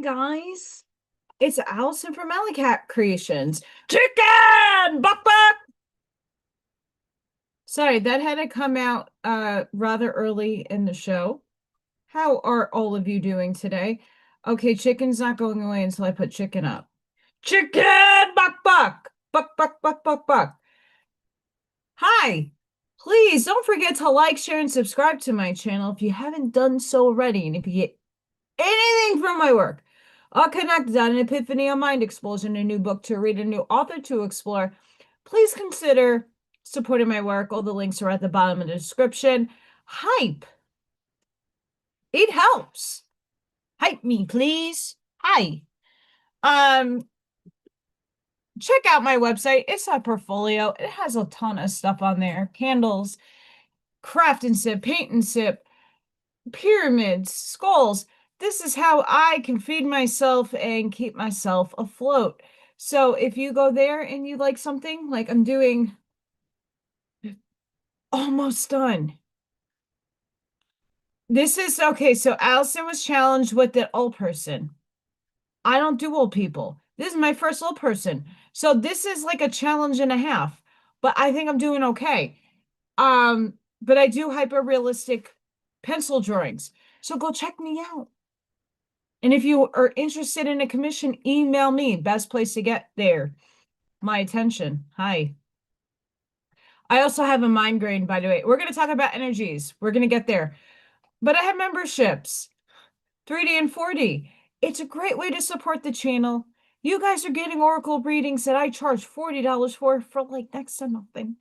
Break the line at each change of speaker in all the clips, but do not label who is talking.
guys. It's Allison from AllyKat Creations. Chicken! Buck buck! Sorry, that had to come out rather early in the show. How are all of you doing today? Okay, chicken's not going away until I put chicken up. Chicken! Buck buck! Buck buck buck buck buck. Hi! Please don't forget to like, share, and subscribe to my channel if you haven't done so already. And if you get anything from my work, all connected on an epiphany, a mind explosion, a new book to read, a new author to explore, please consider supporting my work. All the links are at the bottom of the description. Hype. It helps. Hype me, please. Hi. Check out my website. It's a portfolio. It has a ton of stuff on there. Candles, craft and sip, paint and sip, pyramids, skulls. This is how I can feed myself and keep myself afloat. So if you go there and you like something, like I'm doing, almost done. This is okay. So Allison was challenged with the old person. I don't do old people. This is my first old person. So this is like a challenge and a half, but I think I'm doing okay. But I do hyper realistic pencil drawings. So go check me out. And if you are interested in a commission, email me. Best place to get there. My attention. Hi. I also have a migraine, by the way. We're going to talk about energies. We're going to get there. But I have memberships, 3D and 4D. It's a great way to support the channel. You guys are getting oracle readings that I charge $40 for like next to nothing.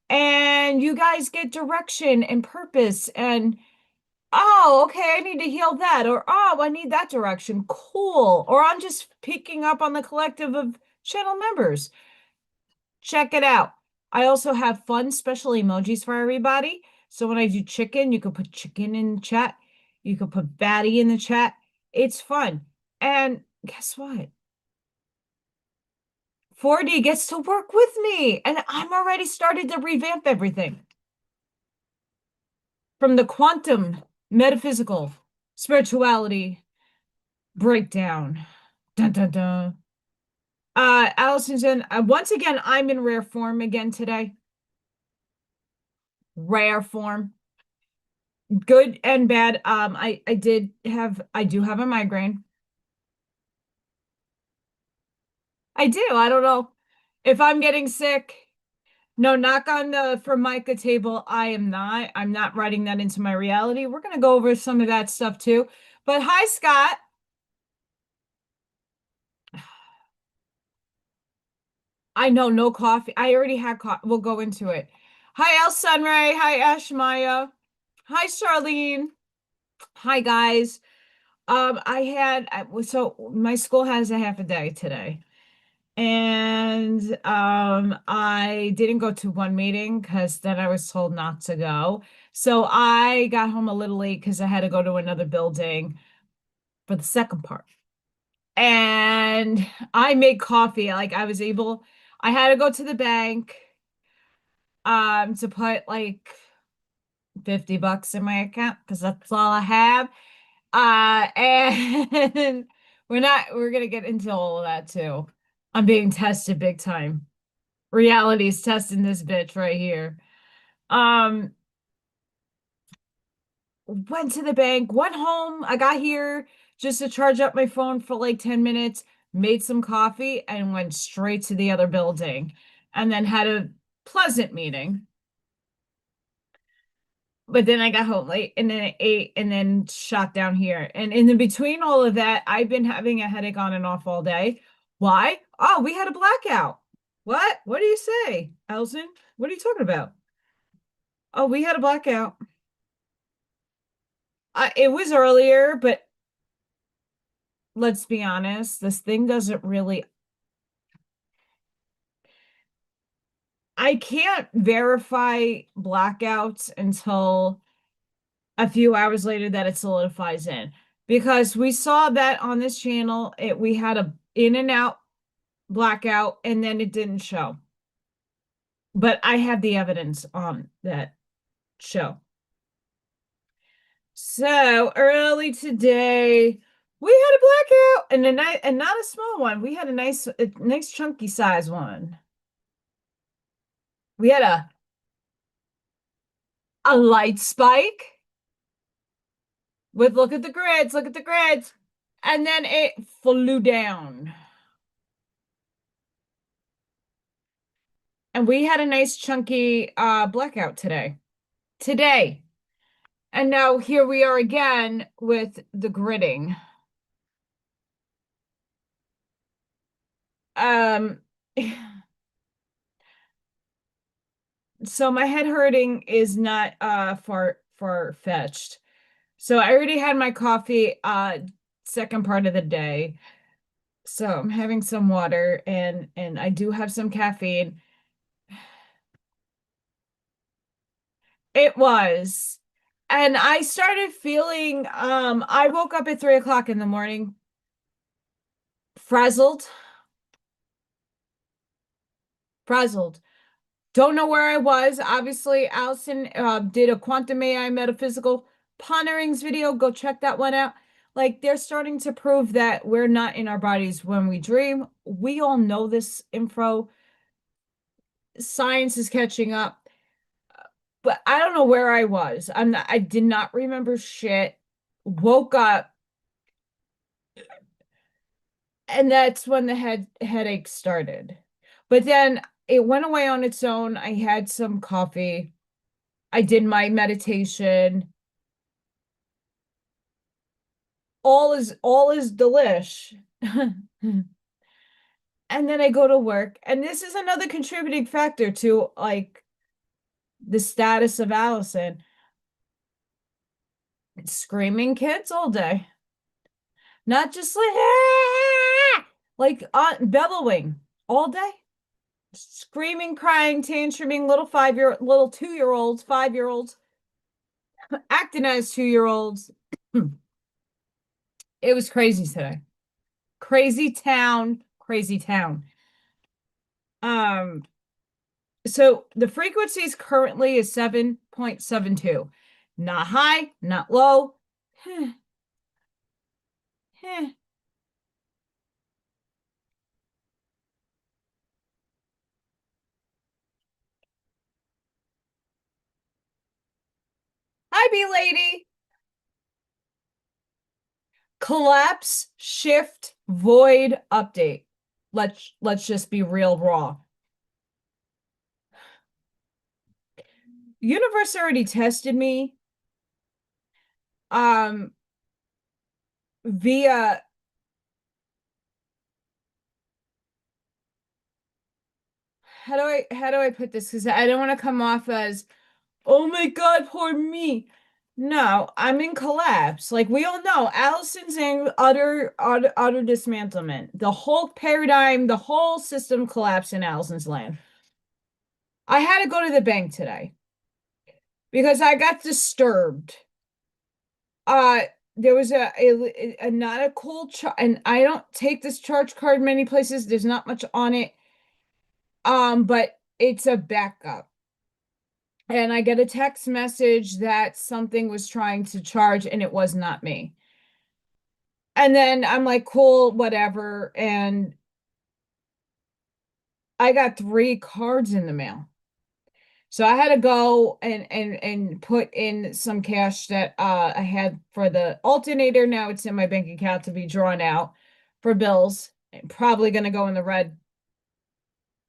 And you guys get direction and purpose and oh, okay, I need to heal that. Or, oh, I need that direction. Cool. Or I'm just picking up on the collective of channel members. Check it out. I also have fun special emojis for everybody. So when I do chicken, you can put chicken in the chat. You can put batty in the chat. It's fun. And guess what? 4D gets to work with me. And I'm already started to revamp everything. From the quantum metaphysical spirituality breakdown. Dun, dun, dun. Allison's in once again, I'm in rare form again today. Rare form. Good and bad. I do have a migraine. I do. I don't know if I'm getting sick. No, knock on the Formica table. I'm not writing that into my reality. We're going to go over some of that stuff too. But hi, Scott. I know, no coffee. I already had coffee. We'll go into it. Hi, El Sunray. Hi, Ash Maya. Hi, Charlene. Hi, guys. So my school has a half a day today. And I didn't go to one meeting because then I was told not to go. So I got home a little late because I had to go to another building for the second part. And I made coffee. Like I had to go to the bank to put like $50 in my account because that's all I have. And we're gonna get into all of that too. I'm being tested big time. Reality's testing this bitch right here. Went to the bank, went home. I got here just to charge up my phone for like 10 minutes, made some coffee, and went straight to the other building. And then had a pleasant meeting. But then I got home late and then I ate and then shot down here. And in between all of that, I've been having a headache on and off all day. Why? Oh, we had a blackout. What? What do you say, Elson? What are you talking about? Oh, we had a blackout. It was earlier, but let's be honest, this thing doesn't really. I can't verify blackouts until a few hours later that it solidifies in. Because we saw that on this channel, we had a in and out blackout, and then it didn't show. But I have the evidence on that show. So early today, We had a blackout and and not a small one. We had a nice chunky size one. We had a light spike with look at the grids, and then it flew down. And we had a nice chunky blackout today. Today. And now here we are again with the gridding. Um so my head hurting is not far fetched. So I already had my coffee second part of the day. So I'm having some water and I do have some caffeine. It was. And I started feeling I woke up at 3 o'clock in the morning, frazzled, frazzled. Don't know where I was. Obviously, Allison did a quantum AI metaphysical ponderings video. Go check that one out. Like, they're starting to prove that we're not in our bodies when we dream. We all know this info. Science is catching up. But I don't know where I was. I did not remember shit. Woke up, and that's when the headache started. But then it went away on its own. I had some coffee. I did my meditation. All is delish. And then I go to work, and this is another contributing factor to like the status of Allison. Screaming kids all day. Not just like "Ah!" like bellowing all day. Screaming, crying, tantruming, little 2-year-olds, 5-year-olds, acting as 2-year-olds. It was crazy today. Crazy town, crazy town. Um, so the frequencies currently is 7.72. Not high, not low. Hi, B lady. Collapse, shift, void, update. Let's just be real raw. Universe already tested me via how do I put this? Because I don't want to come off as, oh my God, poor me. No, I'm in collapse. Like we all know, Allison's in utter dismantlement. The whole paradigm, the whole system collapsed in Allison's land. I had to go to the bank today because I got disturbed. Uh, there was a not a cool and I don't take this charge card many places. There's not much on it. But it's a backup. And I get a text message that something was trying to charge and it was not me. And then I'm like, cool, whatever. And I got 3 cards in the mail. So I had to go and put in some cash that I had for the alternator. Now it's in my bank account to be drawn out for bills. Probably going to go in the red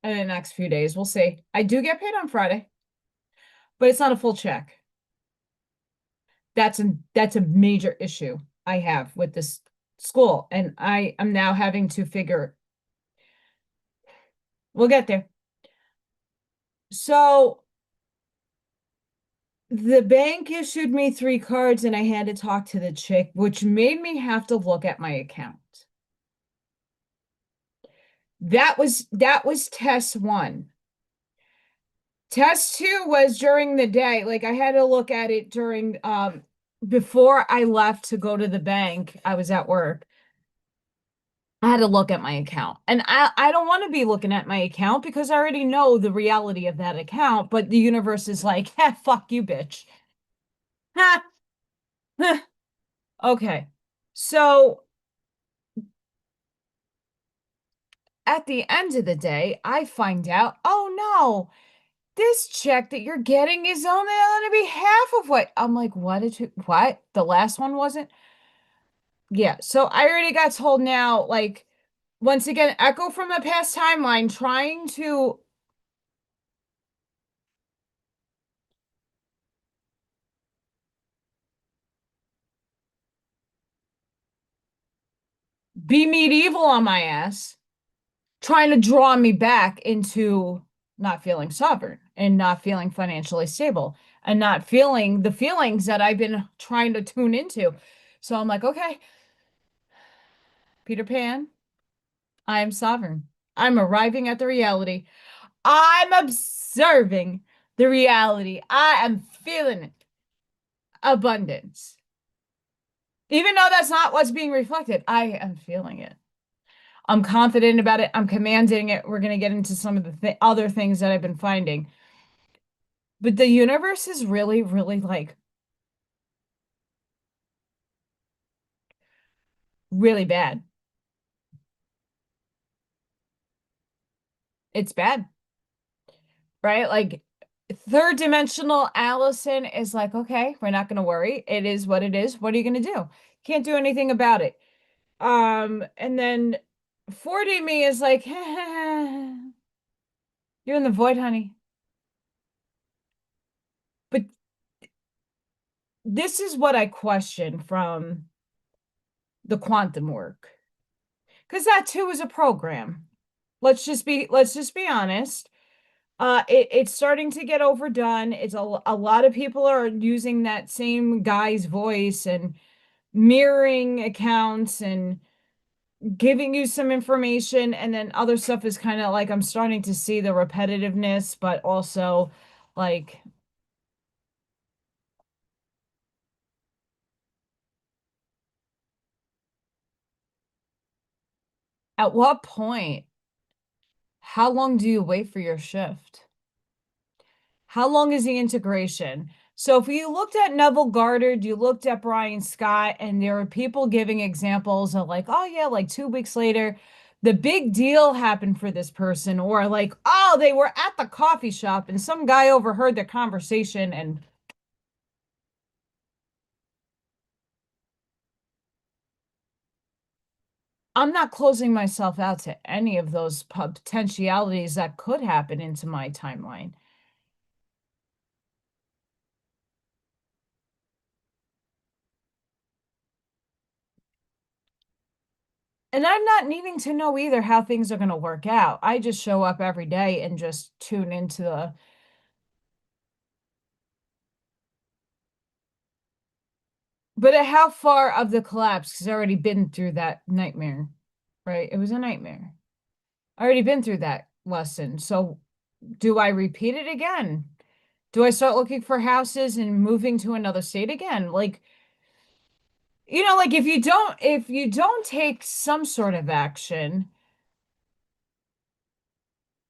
in the next few days. We'll see. I do get paid on Friday, but it's not a full check. That's a major issue I have with this school, and I am now having to figure. We'll get there. So the bank issued me 3 cards and I had to talk to the chick, which made me have to look at my account. That was test 1. Test 2 was during the day. Like I had to look at it during before I left to go to the bank. I was at work. I had to look at my account. And I don't want to be looking at my account because I already know the reality of that account, but the universe is like, fuck you, bitch. Ha. Okay. So at the end of the day, I find out, oh no, this check that you're getting is only going to be half of what I'm like, what did you, what? The last one wasn't? Yeah. So I already got told now, like, once again, echo from a past timeline, trying to be medieval on my ass, trying to draw me back into not feeling sovereign and not feeling financially stable and not feeling the feelings that I've been trying to tune into. So I'm like, okay, Peter Pan, I am sovereign. I'm arriving at the reality. I'm observing the reality. I am feeling it. Abundance. Even though that's not what's being reflected, I am feeling it. I'm confident about it. I'm commanding it. We're going to get into some of the other things that I've been finding. But the universe is really, really like really bad. It's bad, right? Like third dimensional Allison is like, okay, we're not going to worry. It is what it is. What are you going to do? Can't do anything about it. And then 4D me is like, you're in the void, honey. But this is what I question from the quantum work. Because that too is a program. Let's just be honest. It's starting to get overdone. A lot of people are using that same guy's voice and mirroring accounts and giving you some information, and then other stuff is kind of like I'm starting to see the repetitiveness, but also like at what point, how long do you wait for your shift? How long is the integration? So if you looked at Neville Goddard, you looked at Brian Scott, and there were people giving examples of like, oh yeah, like 2 weeks later, the big deal happened for this person, or like, oh, they were at the coffee shop and some guy overheard their conversation and I'm not closing myself out to any of those potentialities that could happen into my timeline. And I'm not needing to know either how things are going to work out. I just show up every day and just tune into the. But at how far of the collapse? Because I've already been through that nightmare, right? It was a nightmare. I already been through that lesson. So do I repeat it again? Do I start looking for houses and moving to another state again? Like, like if you don't take some sort of action,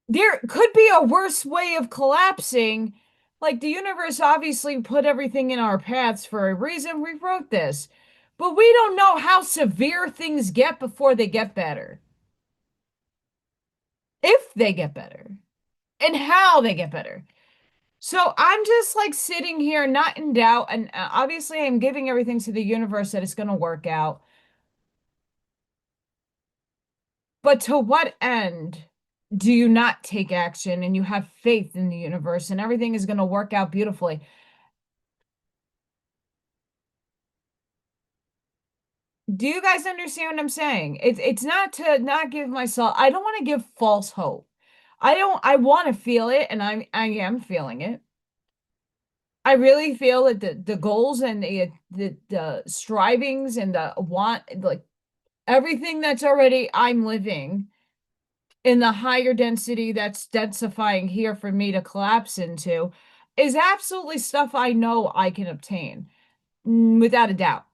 there could be a worse way of collapsing. Like the universe obviously put everything in our paths for a reason. We wrote this. But we don't know how severe things get before they get better. If they get better and how they get better. So I'm just like sitting here, not in doubt. And obviously, I'm giving everything to the universe that it's going to work out. But to what end do you not take action and you have faith in the universe and everything is going to work out beautifully? Do you guys understand what I'm saying? It's not to not give myself, I don't want to give false hope. I want to feel it and I am feeling it. I really feel that the goals and the strivings and the want, like everything that's already I'm living in the higher density that's densifying here for me to collapse into is absolutely stuff I know I can obtain, without a doubt.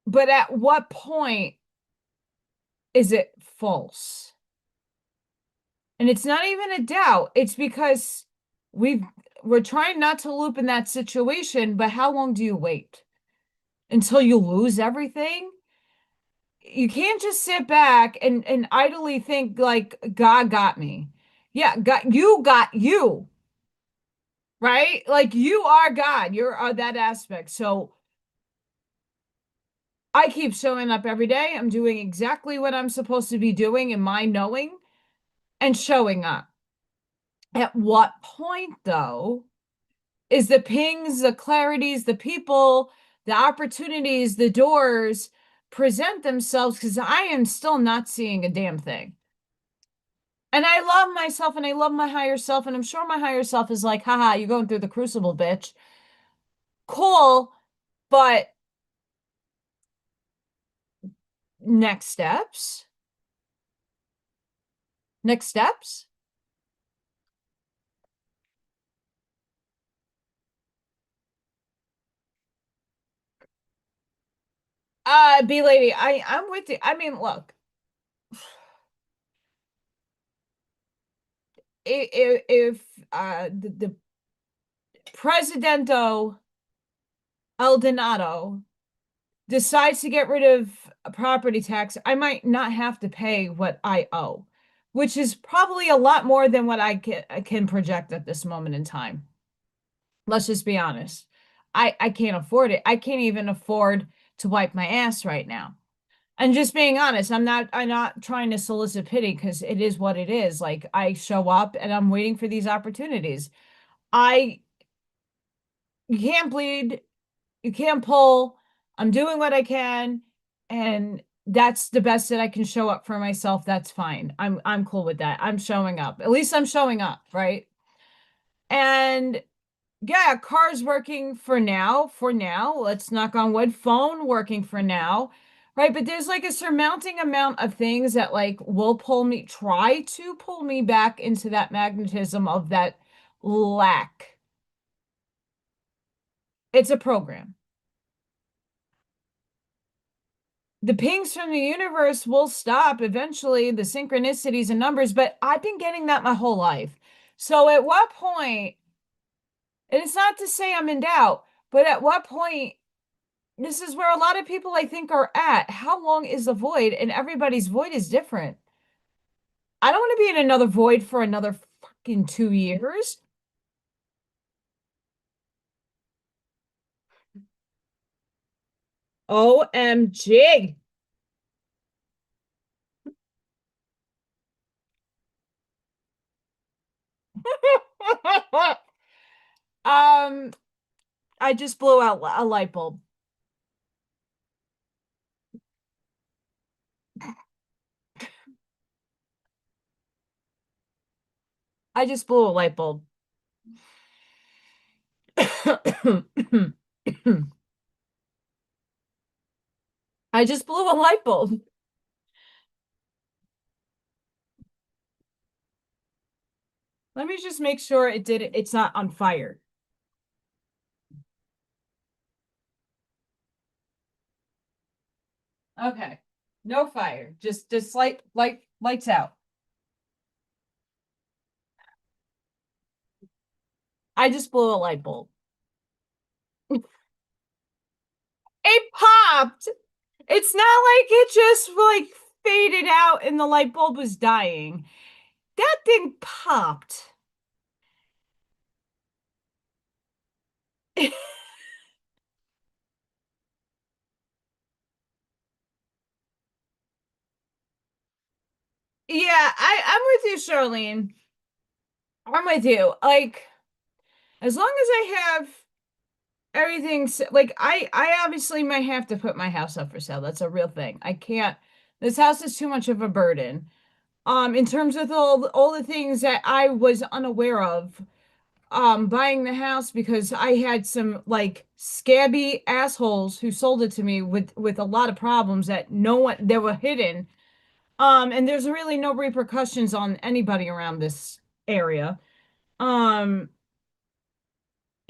But at what point is it false? And it's not even a doubt. It's because we're trying not to loop in that situation, but how long do you wait? Until you lose everything? you can't just sit back and idly think like God got me. Yeah, God, you got you, right? Like you are God. You're that aspect. So I keep showing up every day. I'm doing exactly what I'm supposed to be doing in my knowing and showing up. At what point, though, is the pings, the clarities, the people, the opportunities, the doors present themselves? Because I am still not seeing a damn thing. And I love myself and I love my higher self. And I'm sure my higher self is like, haha, you're going through the crucible, bitch. Cool. But next steps? Next steps? B lady, I'm with you. I mean, look, if the Presidento Eldonado decides to get rid of a property tax, I might not have to pay what I owe, which is probably a lot more than what I can project at this moment in time. Let's just be honest. I can't afford it. I can't even afford to wipe my ass right now. And just being honest, I'm not trying to solicit pity because it is what it is. Like I show up and I'm waiting for these opportunities. I You can't bleed, you can't pull. I'm doing what I can, and that's the best that I can show up for myself. That's fine. I'm cool with that. I'm showing up. At least I'm showing up, right? And yeah, car's working for now. For now, let's knock on wood. Phone working for now, right? But there's like a surmounting amount of things that like will try to pull me back into that magnetism of that lack. It's a program. The pings from the universe will stop eventually, the synchronicities and numbers, but I've been getting that my whole life. So at what point, and it's not to say I'm in doubt, but at what point, this is where a lot of people I think are at. How long is the void? And everybody's void is different. I don't want to be in another void for another fucking 2 years. OMG. um, I just blew out a light bulb. I just blew a light bulb. I just blew a light bulb. Let me just make sure it's not on fire. Okay. No fire. Just lights out. I just blew a light bulb. It popped. It's not like it just like faded out and the light bulb was dying. That thing popped. Yeah, I'm with you, Charlene. I'm with you. Like, as long as I have everything's like I obviously might have to put my house up for sale. That's a real thing. I can't. This house is too much of a burden. In terms of all the things that I was unaware of, buying the house because I had some like scabby assholes who sold it to me with a lot of problems that no one that were hidden. And there's really no repercussions on anybody around this area. Um,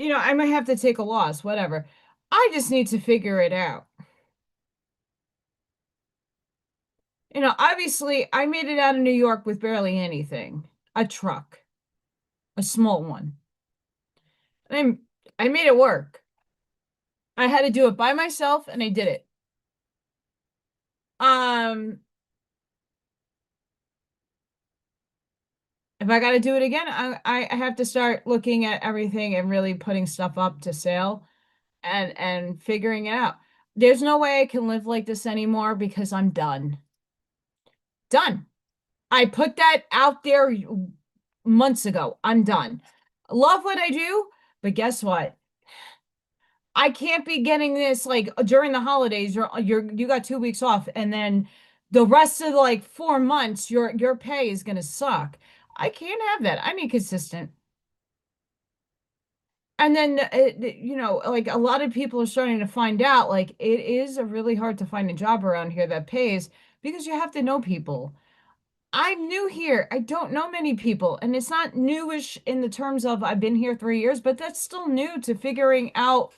I might have to take a loss, whatever. I just need to figure it out. Obviously, I made it out of New York with barely anything. A truck, a small one. And I made it work. I had to do it by myself, and I did it. Um, if I got to do it again, I have to start looking at everything and really putting stuff up to sale and figuring it out. There's no way I can live like this anymore because I'm done. Done. I put that out there months ago. I'm done. Love what I do, but guess what? I can't be getting this like during the holidays. You got 2 weeks off, and then the rest of the, like 4 months, your pay is gonna suck. I can't have that. I need consistent. And then like a lot of people are starting to find out like it is really hard to find a job around here that pays because you have to know people. I'm new here. I don't know many people, and it's not newish in the terms of I've been here 3 years, but that's still new to figuring out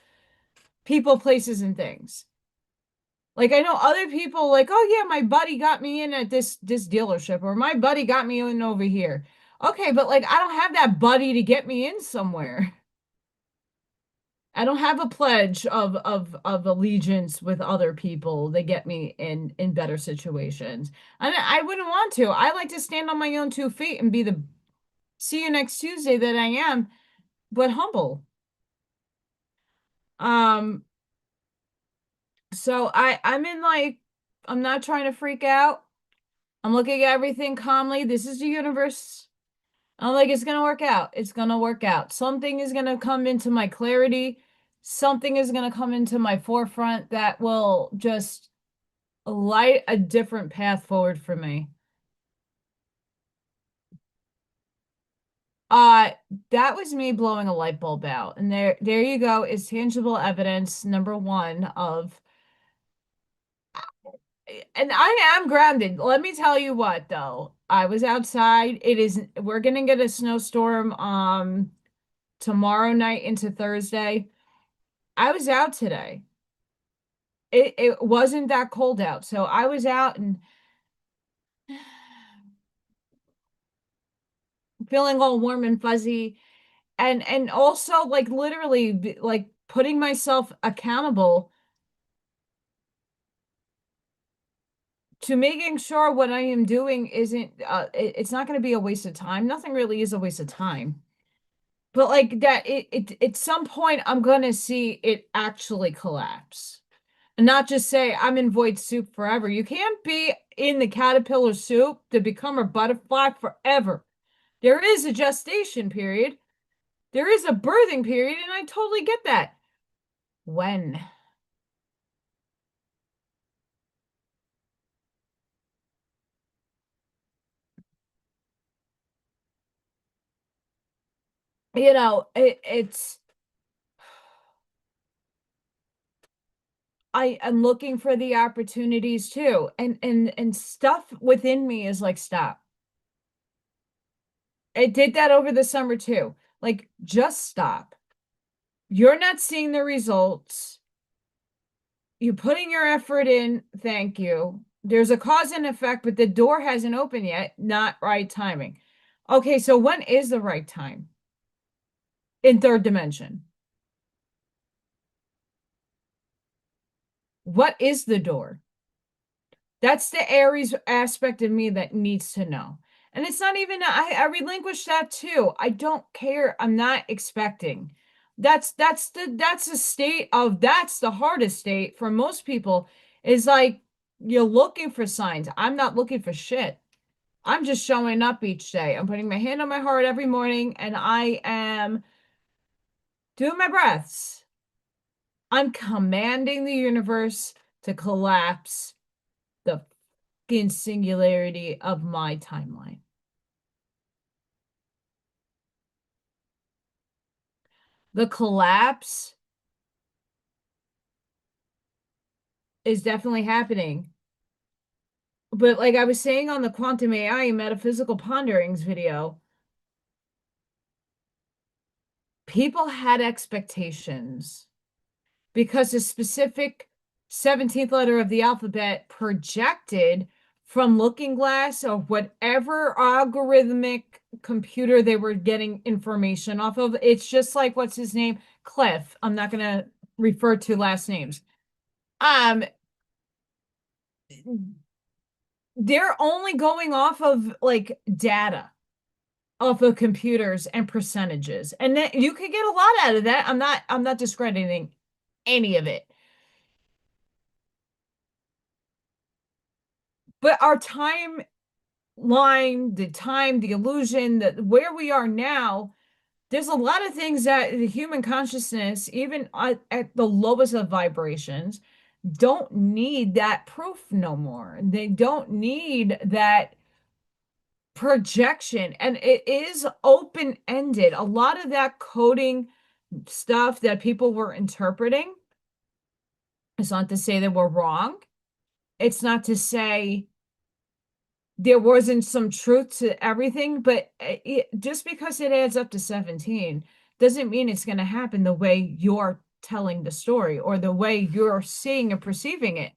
people, places, and things. Like I know other people like, oh yeah, my buddy got me in at this dealership, or my buddy got me in over here. Okay, but like I don't have that buddy to get me in somewhere. I don't have a pledge of allegiance with other people that get me in better situations. And I wouldn't want to. I like to stand on my own 2 feet and be the see you next Tuesday that I am, but humble. Um, so I'm in like I'm not trying to freak out. I'm looking at everything calmly. This is the universe. I'm like, it's gonna work out. It's gonna work out. Something is gonna come into my clarity. Something is gonna come into my forefront that will just light a different path forward for me. Uh, that was me blowing a light bulb out. And there you go, is tangible evidence number one of and I am grounded. Let me tell you what though. I was outside. We're gonna get a snowstorm tomorrow night into Thursday. I was out today. It wasn't that cold out. So I was out and feeling all warm and fuzzy and also like literally like putting myself accountable to making sure what I am doing isn't it's not going to be a waste of time. Nothing really is a waste of time. But like that it at some point I'm going to see it actually collapse. And not just say I'm in void soup forever. You can't be in the caterpillar soup to become a butterfly forever. There is a gestation period. There is a birthing period, and I totally get that. When? It's I am looking for the opportunities too. And stuff within me is like, stop. It did that over the summer too. Like, just stop. You're not seeing the results. You're putting your effort in. Thank you. There's a cause and effect, but the door hasn't opened yet. Not right timing. Okay, so when is the right time in third dimension? What is the door? That's the Aries aspect of me that needs to know. And it's not even I relinquish that too. I don't care. I'm not expecting. That's the state of that's the hardest state for most people is like you're looking for signs. I'm not looking for shit. I'm just showing up each day. I'm putting my hand on my heart every morning and I am doing my breaths. I'm commanding the universe to collapse the fucking singularity of my timeline. The collapse is definitely happening. But like I was saying on the quantum AI metaphysical ponderings video, people had expectations because a specific 17th letter of the alphabet projected from Looking Glass or whatever algorithmic computer they were getting information off of. It's just like what's his name? Cliff. I'm not going to refer to last names. Um, they're only going off of like data, off of computers and percentages. And that you could get a lot out of that. I'm not discrediting any of it. But our timeline, the time, the illusion, that where we are now, there's a lot of things that the human consciousness, even at the lowest of vibrations, don't need that proof no more. They don't need that projection. And it is open-ended. A lot of that coding stuff that people were interpreting, it's not to say they were wrong. It's not to say there wasn't some truth to everything, but just because it adds up to 17 doesn't mean it's going to happen the way you're telling the story or the way you're seeing and perceiving it.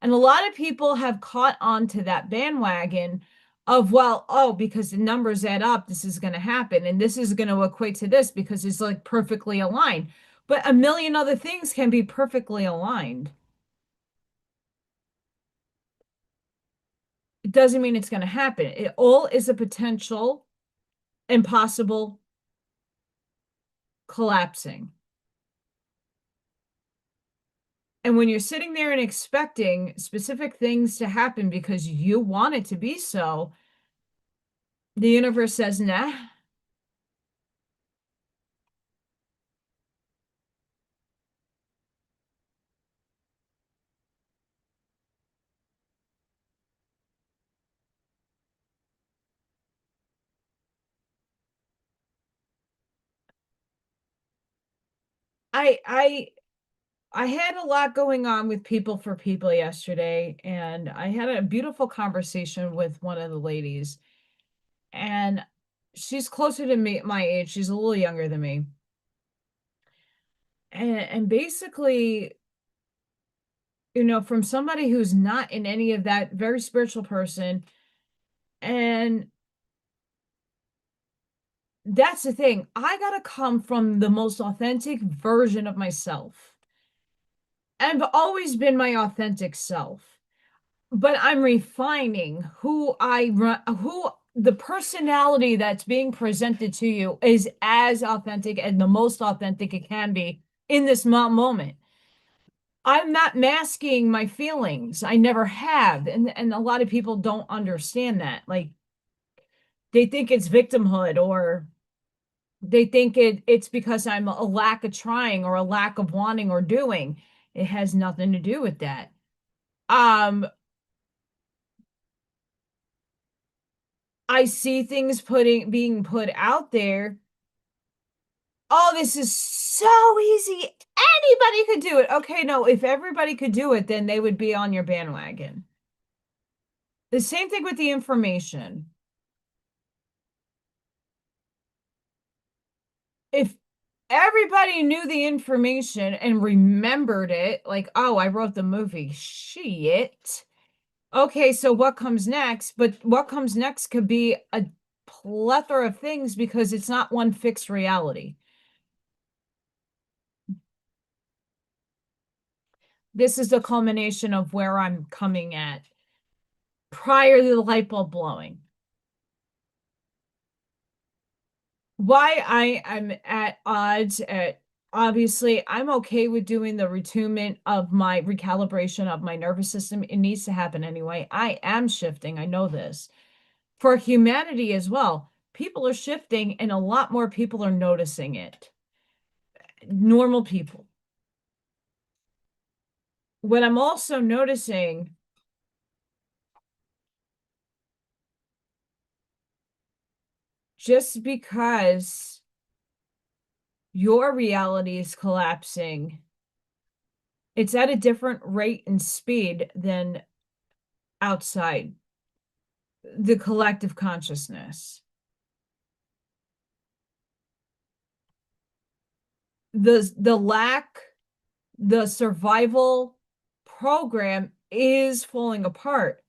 And a lot of people have caught on to that bandwagon of, well, oh, because the numbers add up, this is going to happen. And this is going to equate to this because it's like perfectly aligned. But a million other things can be perfectly aligned. It doesn't mean it's going to happen. It all is a potential impossible collapsing. And when you're sitting there and expecting specific things to happen because you want it to be so, the universe says, nah. I I I had a lot going on with People for People yesterday, and I had a beautiful conversation with one of the ladies, and she's closer to me, my age. She's a little younger than me. And basically, from somebody who's not in any of that, very spiritual person, and that's the thing. I gotta come from the most authentic version of myself. I've always been my authentic self, but I'm refining who the personality that's being presented to you is as authentic and the most authentic it can be in this moment. I'm not masking my feelings. I never have. And a lot of people don't understand that. Like they think it's victimhood, or they think it's because I'm a lack of trying or a lack of wanting or doing. It has nothing to do with that. Um, I see things being put out there. Oh, this is so easy. Anybody could do it. Okay, no, if everybody could do it, then they would be on your bandwagon. The same thing with the information. If everybody knew the information and remembered it, like, oh, I wrote the movie. Shit. Okay, so what comes next? But what comes next could be a plethora of things because it's not one fixed reality. This is the culmination of where I'm coming at prior to the light bulb blowing. Why I'm at odds at obviously I'm okay with doing the retunement of my recalibration of my nervous system. It needs to happen anyway. I am shifting. I know this. For humanity as well, people are shifting and a lot more people are noticing it. Normal people. What I'm also noticing, just because your reality is collapsing, it's at a different rate and speed than outside the collective consciousness. The survival program is falling apart.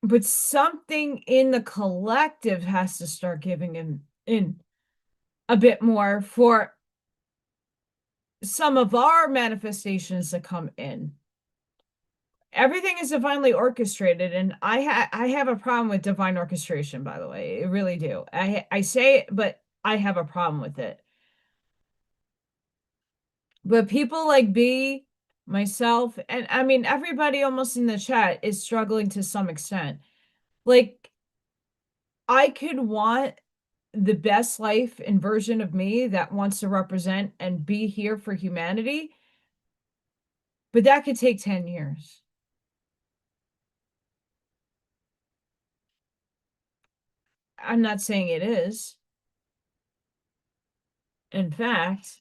But something in the collective has to start giving in a bit more for some of our manifestations to come in. Everything is divinely orchestrated, and I have a problem with divine orchestration, by the way. I really do. I say it, but I have a problem with it. But people like B, myself, and I mean everybody almost in the chat is struggling to some extent. Like I could want the best life and version of me that wants to represent and be here for humanity, but that could take 10 years. I'm not saying it is. In fact,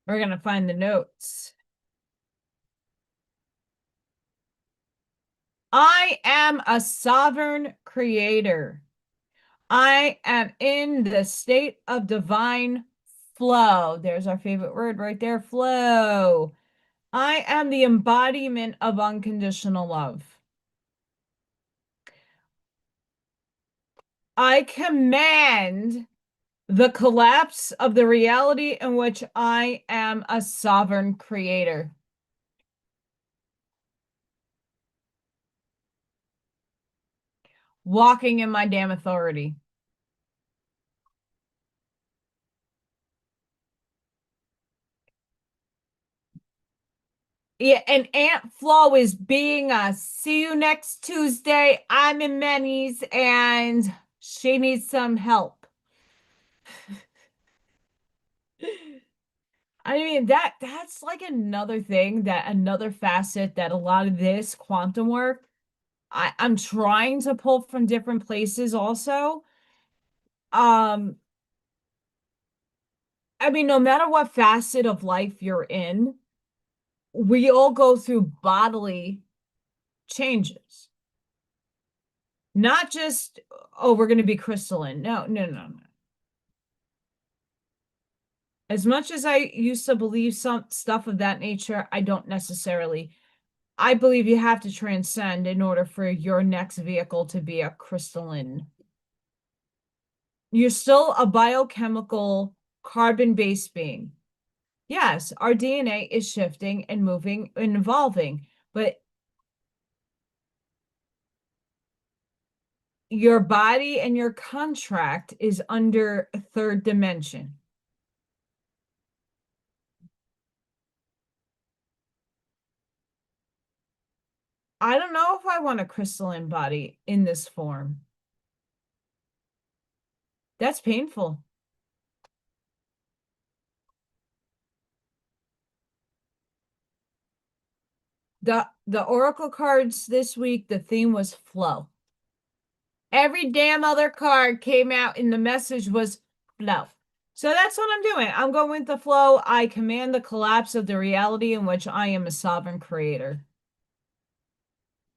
we're going to find the notes. I am a sovereign creator. I am in the state of divine flow. There's our favorite word right there, flow. I am the embodiment of unconditional love. I command the collapse of the reality in which I am a sovereign creator. Walking in my damn authority. Yeah, and Aunt Flo is being a see you next Tuesday. I'm in Manny's and she needs some help. I mean that's like another thing, that another facet that a lot of this quantum work I'm trying to pull from different places also. Um I mean, no matter what facet of life you're in, we all go through bodily changes. Not just, oh, we're going to be crystalline. No, no, no, no. As much as I used to believe some stuff of that nature, I don't necessarily. I believe you have to transcend in order for your next vehicle to be a crystalline. You're still a biochemical carbon-based being. Yes, our DNA is shifting and moving and evolving, but your body and your contract is under a third dimension. I don't know if I want a crystalline body in this form. That's painful. The oracle cards this week, the theme was flow. Every damn other card came out and the message was flow. So that's what I'm doing. I'm going with the flow. I command the collapse of the reality in which I am a sovereign creator.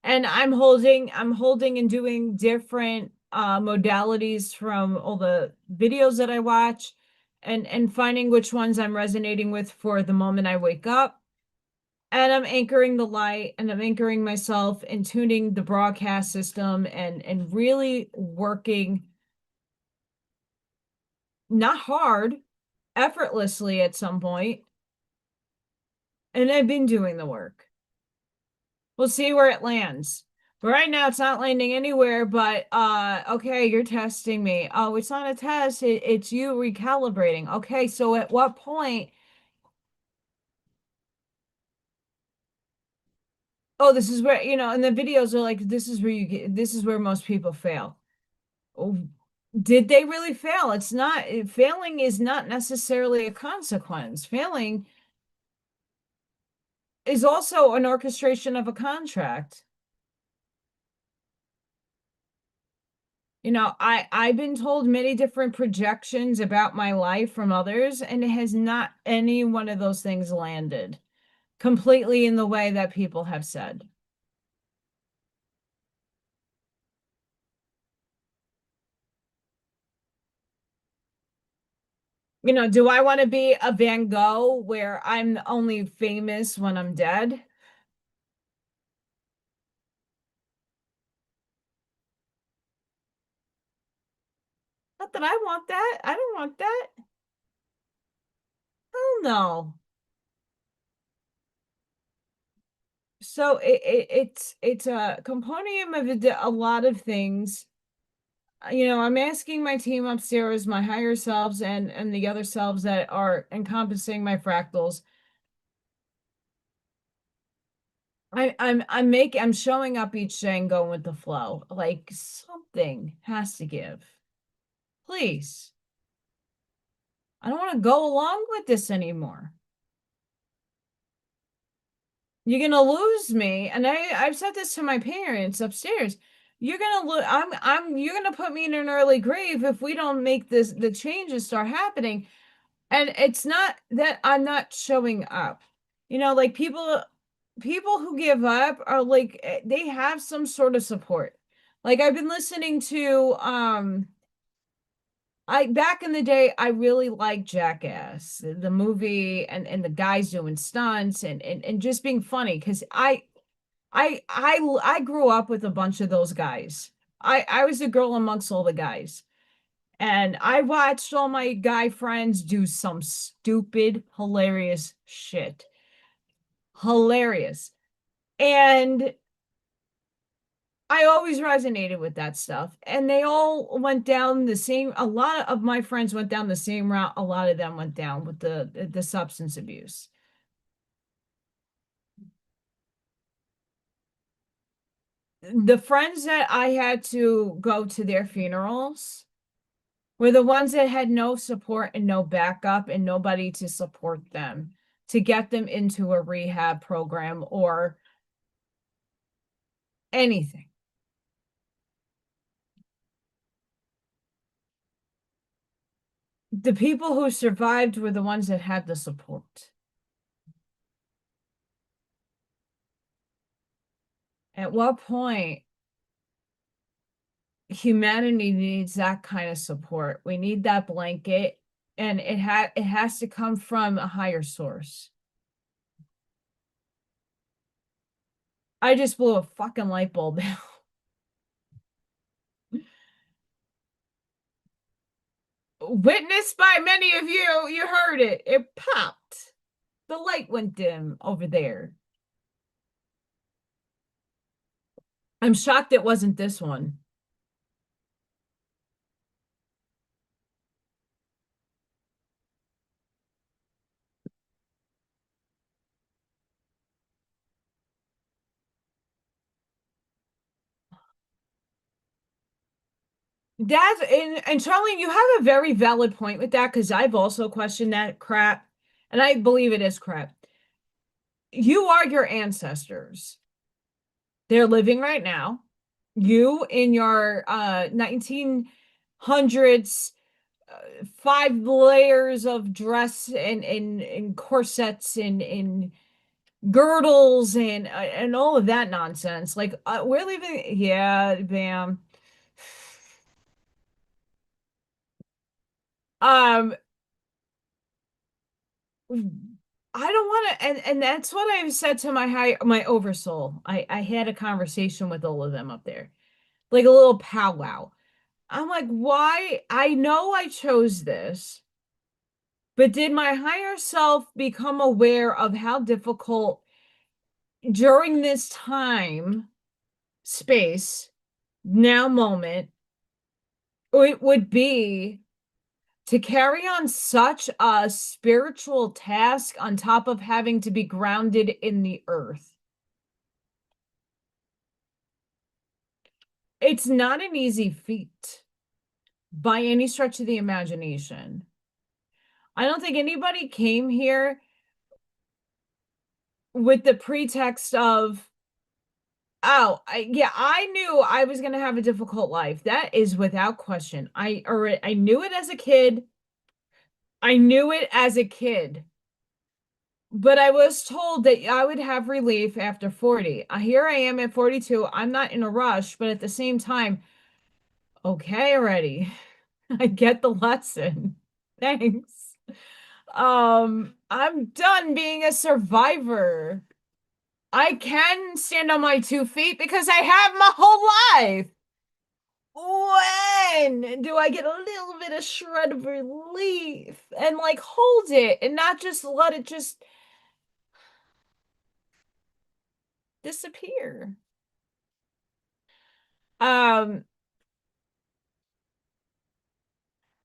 And I'm holding and doing different modalities from all the videos that I watch and finding which ones I'm resonating with for the moment I wake up. And I'm anchoring the light and I'm anchoring myself and tuning the broadcast system and really working not hard, effortlessly at some point. And I've been doing the work. We'll see where it lands. But right now it's not landing anywhere, but okay, you're testing me. Oh, it's not a test, it's you recalibrating. Okay, so at what point? Oh, this is where, and the videos are like, this is where this is where most people fail. Oh, did they really fail? It's not, failing is not necessarily a consequence. Failing is also an orchestration of a contract. I've been told many different projections about my life from others, and it has not any one of those things landed completely in the way that people have said. Do I want to be a Van Gogh where I'm only famous when I'm dead? Not that I want that. I don't want that. Hell no. So it's a component of a lot of things. I'm asking my team upstairs, my higher selves and the other selves that are encompassing my fractals. I'm showing up each day and going with the flow. Like something has to give. Please. I don't want to go along with this anymore. You're gonna lose me. And I've said this to my parents upstairs. You're gonna you're gonna put me in an early grave if we don't make the changes start happening. And it's not that I'm not showing up. Like people who give up are like they have some sort of support. Like I've been listening to I back in the day I really liked Jackass, the movie and the guys doing stunts and just being funny because I grew up with a bunch of those guys. I was the girl amongst all the guys. And I watched all my guy friends do some stupid, hilarious shit. Hilarious. And I always resonated with that stuff. And they all went down the same, a lot of my friends went down the same route. A lot of them went down with the substance abuse. The friends that I had to go to their funerals were the ones that had no support and no backup and nobody to support them to get them into a rehab program or anything. The people who survived were the ones that had the support. At what point humanity needs that kind of support? We need that blanket, and it has to come from a higher source. I just blew a fucking light bulb out. Witnessed by many of you, you heard it. It popped. The light went dim over there. I'm shocked it wasn't this one. And Charlene, you have a very valid point with that because I've also questioned that crap, and I believe it is crap. You are your ancestors. They're living right now. You in your 1900s 5 layers of dress and corsets and girdles and all of that nonsense. Like we're leaving, yeah, bam. Um, I don't want to, and that's what I've said to my oversoul. I had a conversation with all of them up there, like a little powwow. I'm like, why? I know I chose this, but did my higher self become aware of how difficult during this time, space, now moment, it would be to carry on such a spiritual task on top of having to be grounded in the earth? It's not an easy feat by any stretch of the imagination. I don't think anybody came here with the pretext of, oh, I knew I was going to have a difficult life. That is without question. I knew it as a kid. I knew it as a kid. But I was told that I would have relief after 40. Here I am at 42. I'm not in a rush, but at the same time, okay already. I get the lesson. Thanks. I'm done being a survivor. I can stand on my 2 feet because I have my whole life. when do I get a little bit of shred of relief and like hold it and not just let it just disappear? Um,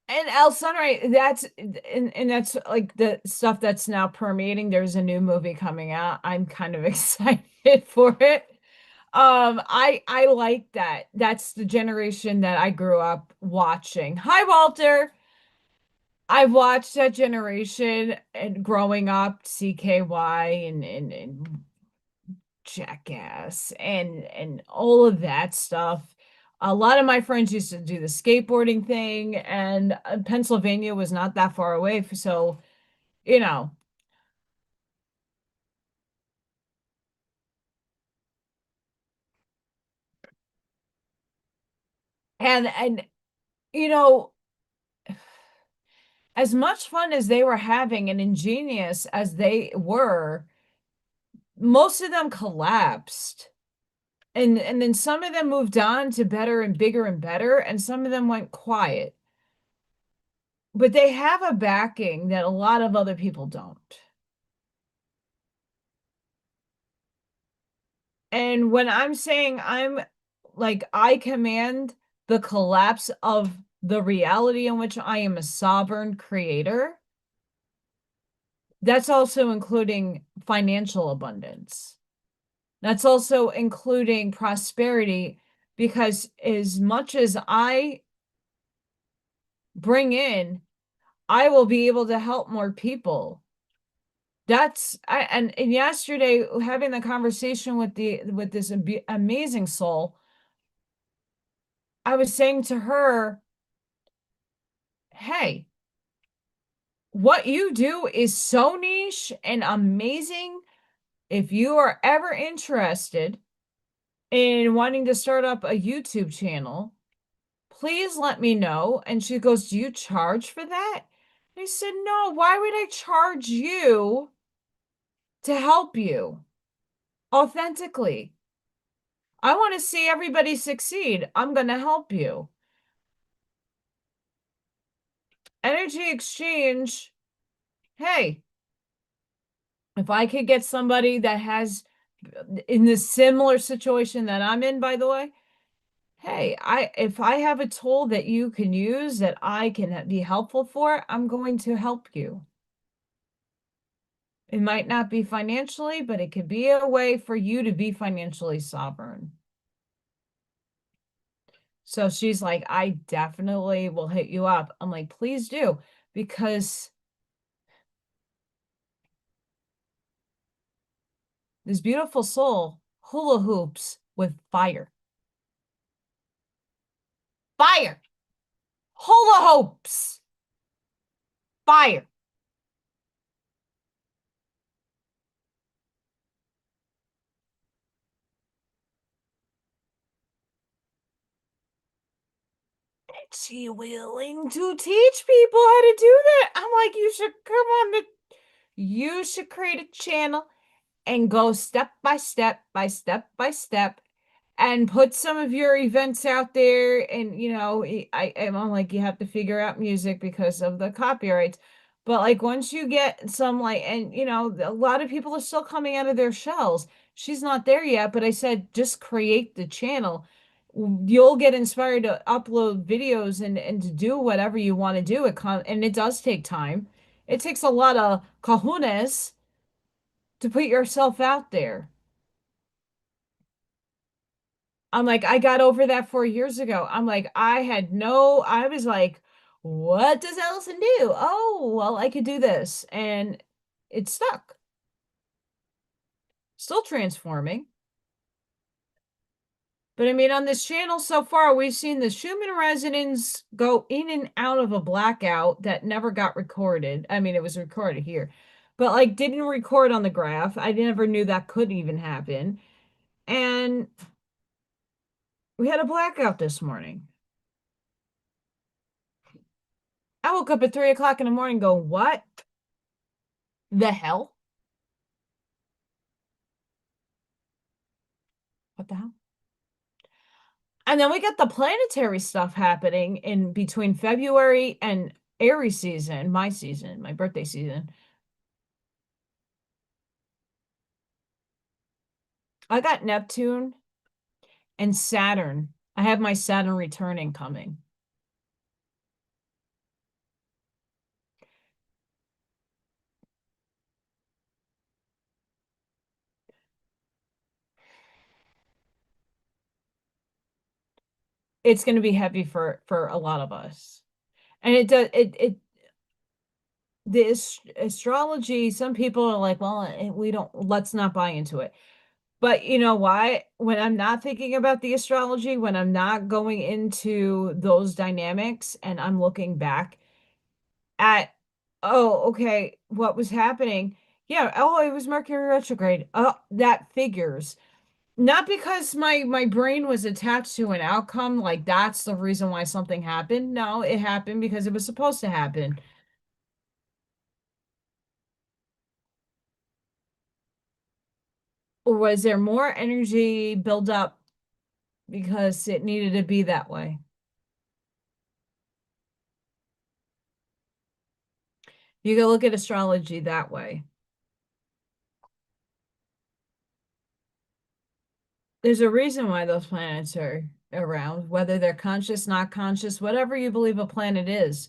and El Sunray, and that's like the stuff that's now permeating. There's a new movie coming out. I'm kind of excited for it. I like that. That's the generation that I grew up watching. Hi, Walter. I've watched that generation and growing up, CKY and Jackass and all of that stuff. A lot of my friends used to do the skateboarding thing, and Pennsylvania was not that far away. So, you know, and you know, as much fun as they were having and ingenious as they were, most of them collapsed. And then some of them moved on to better and bigger and better, and some of them went quiet. But they have a backing that a lot of other people don't. And when I'm saying I'm like, I command the collapse of the reality in which I am a sovereign creator, that's also including financial abundance. That's also including prosperity, because as much as I bring in, I will be able to help more people. That's I and yesterday having the conversation with the with this amazing soul, I was saying to her, "Hey, what you do is so niche and amazing. If you are ever interested in wanting to start up a YouTube channel, please let me know." And she goes, "Do you charge for that?" I said, "No, why would I charge you to help you authentically? I want to see everybody succeed. I'm going to help you." Energy exchange. Hey, if I could get somebody that has in this similar situation that I'm in, by the way, hey, if I have a tool that you can use that I can be helpful for, I'm going to help you. It might not be financially, but it could be a way for you to be financially sovereign. So she's like, "I definitely will hit you up." I'm like, "Please do," because this beautiful soul hula hoops with fire. Fire! Hula hoops! Fire! Is she willing to teach people how to do that? I'm like, you should come on you should create a channel and go step by step by step by step and put some of your events out there. And I'm like, you have to figure out music because of the copyrights. But like once you get some like, and a lot of people are still coming out of their shells. She's not there yet, but I said just create the channel. You'll get inspired to upload videos and to do whatever you want to do. And it does take time. It takes a lot of kahunas to put yourself out there. I'm like, I got over that 4 years ago. I was like, what does Allison do? Oh, well, I could do this. And it stuck. Still transforming. But I mean, on this channel so far, we've seen the Schumann resonance go in and out of a blackout that never got recorded. I mean, it was recorded here, but like didn't record on the graph. I never knew that could even happen. And we had a blackout this morning. I woke up at 3 o'clock in the morning, go, what the hell? What the hell? And then we got the planetary stuff happening in between February and Aries season, my birthday season. I got Neptune and Saturn. I have my Saturn returning coming. It's going to be heavy for a lot of us. And it does it this astrology, some people are like, well, we don't, let's not buy into it. But you know why? When I'm not thinking about the astrology, when I'm not going into those dynamics and I'm looking back at, oh, okay, what was happening? Yeah, oh, it was Mercury retrograde. Oh, that figures. Not because my brain was attached to an outcome, like that's the reason why something happened. No, it happened because it was supposed to happen. Or was there more energy build up because it needed to be that way? You can look at astrology that way. There's a reason why those planets are around, whether they're conscious, not conscious, whatever you believe a planet is,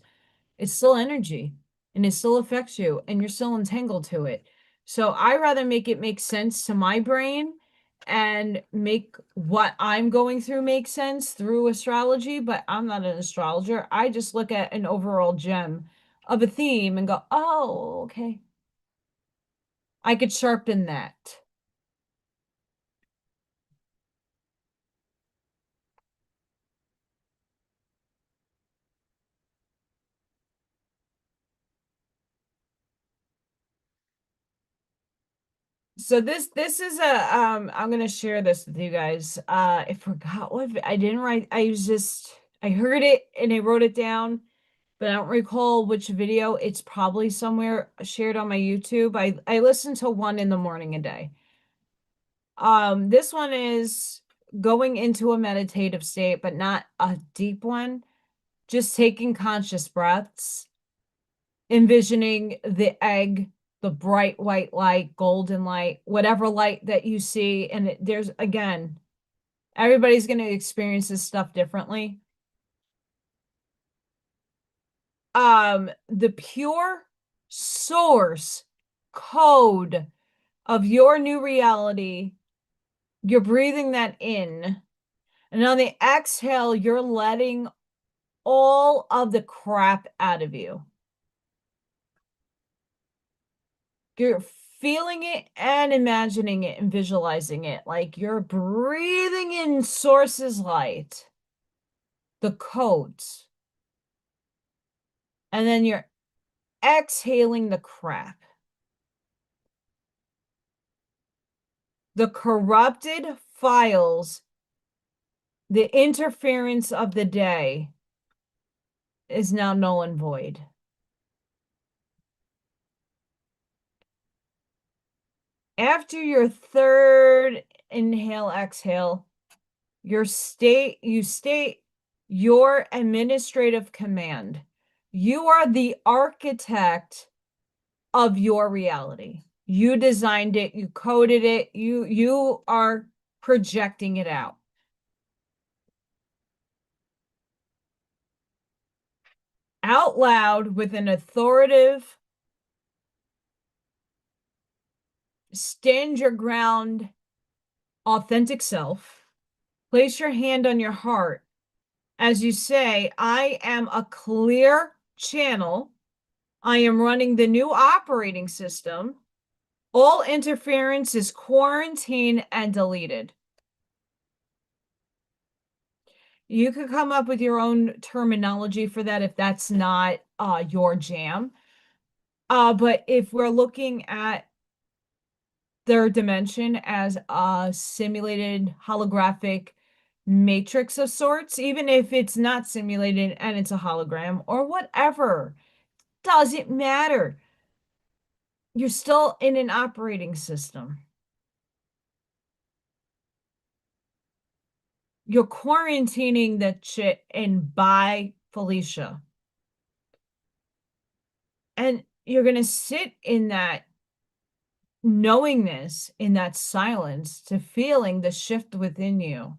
it's still energy and it still affects you and you're still entangled to it. So I rather make it make sense to my brain and make what I'm going through make sense through astrology, but I'm not an astrologer. I just look at an overall gem of a theme and go, oh, okay. I could sharpen that. So this is a I'm gonna share this with you guys. I forgot what I didn't write. I was just I heard it and I wrote it down, but I don't recall which video. It's probably somewhere shared on my YouTube. I listen to one in the morning a day. This one is going into a meditative state, but not a deep one. Just taking conscious breaths, envisioning the egg, the bright white light, golden light, whatever light that you see. And there's, again, everybody's going to experience this stuff differently. The pure source code of your new reality, you're breathing that in. And on the exhale, you're letting all of the crap out of you. You're feeling it and imagining it and visualizing it. Like you're breathing in source's light, the codes, and then you're exhaling the crap. The corrupted files, the interference of the day is now null and void. After your third inhale, exhale, you state your administrative command. You are the architect of your reality. You designed it, you coded it, you are projecting it out. Out loud with an authoritative, stand your ground, authentic self. Place your hand on your heart as you say, I am a clear channel. I am running the new operating system. All interference is quarantined and deleted. You could come up with your own terminology for that if that's not your jam. But if we're looking at third dimension as a simulated holographic matrix of sorts, even if it's not simulated and it's a hologram or whatever, doesn't matter. You're still in an operating system. you're quarantining that shit and by Felicia. And you're going to sit in that knowingness, in that silence, to feeling the shift within you.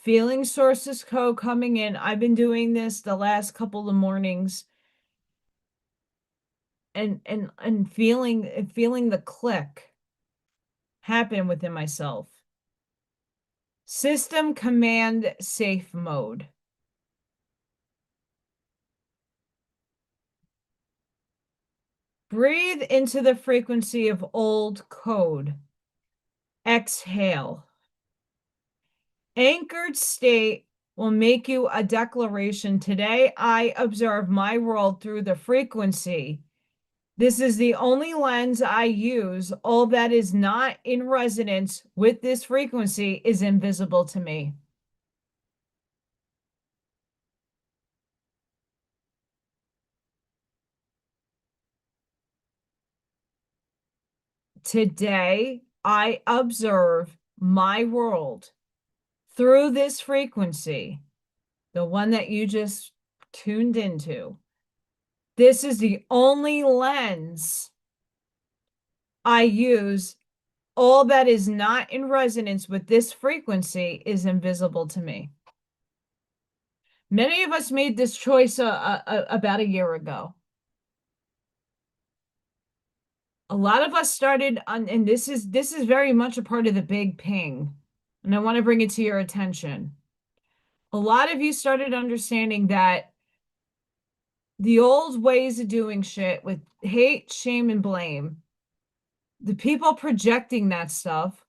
Feeling sources code coming in. I've been doing this the last couple of mornings and feeling the click happen within myself. System command safe mode. Breathe into the frequency of old code. Exhale. Anchored state will make you a declaration. Today, I observe my world through the frequency. This is the only lens I use. All that is not in resonance with this frequency is invisible to me. Today, I observe my world through this frequency, the one that you just tuned into. This is the only lens I use. All that is not in resonance with this frequency is invisible to me. Many of us made this choice about a year ago. A lot of us started on, and this is very much a part of the big ping, and I want to bring it to your attention. A lot of you started understanding that the old ways of doing shit with hate, shame, and blame, the people projecting that stuff,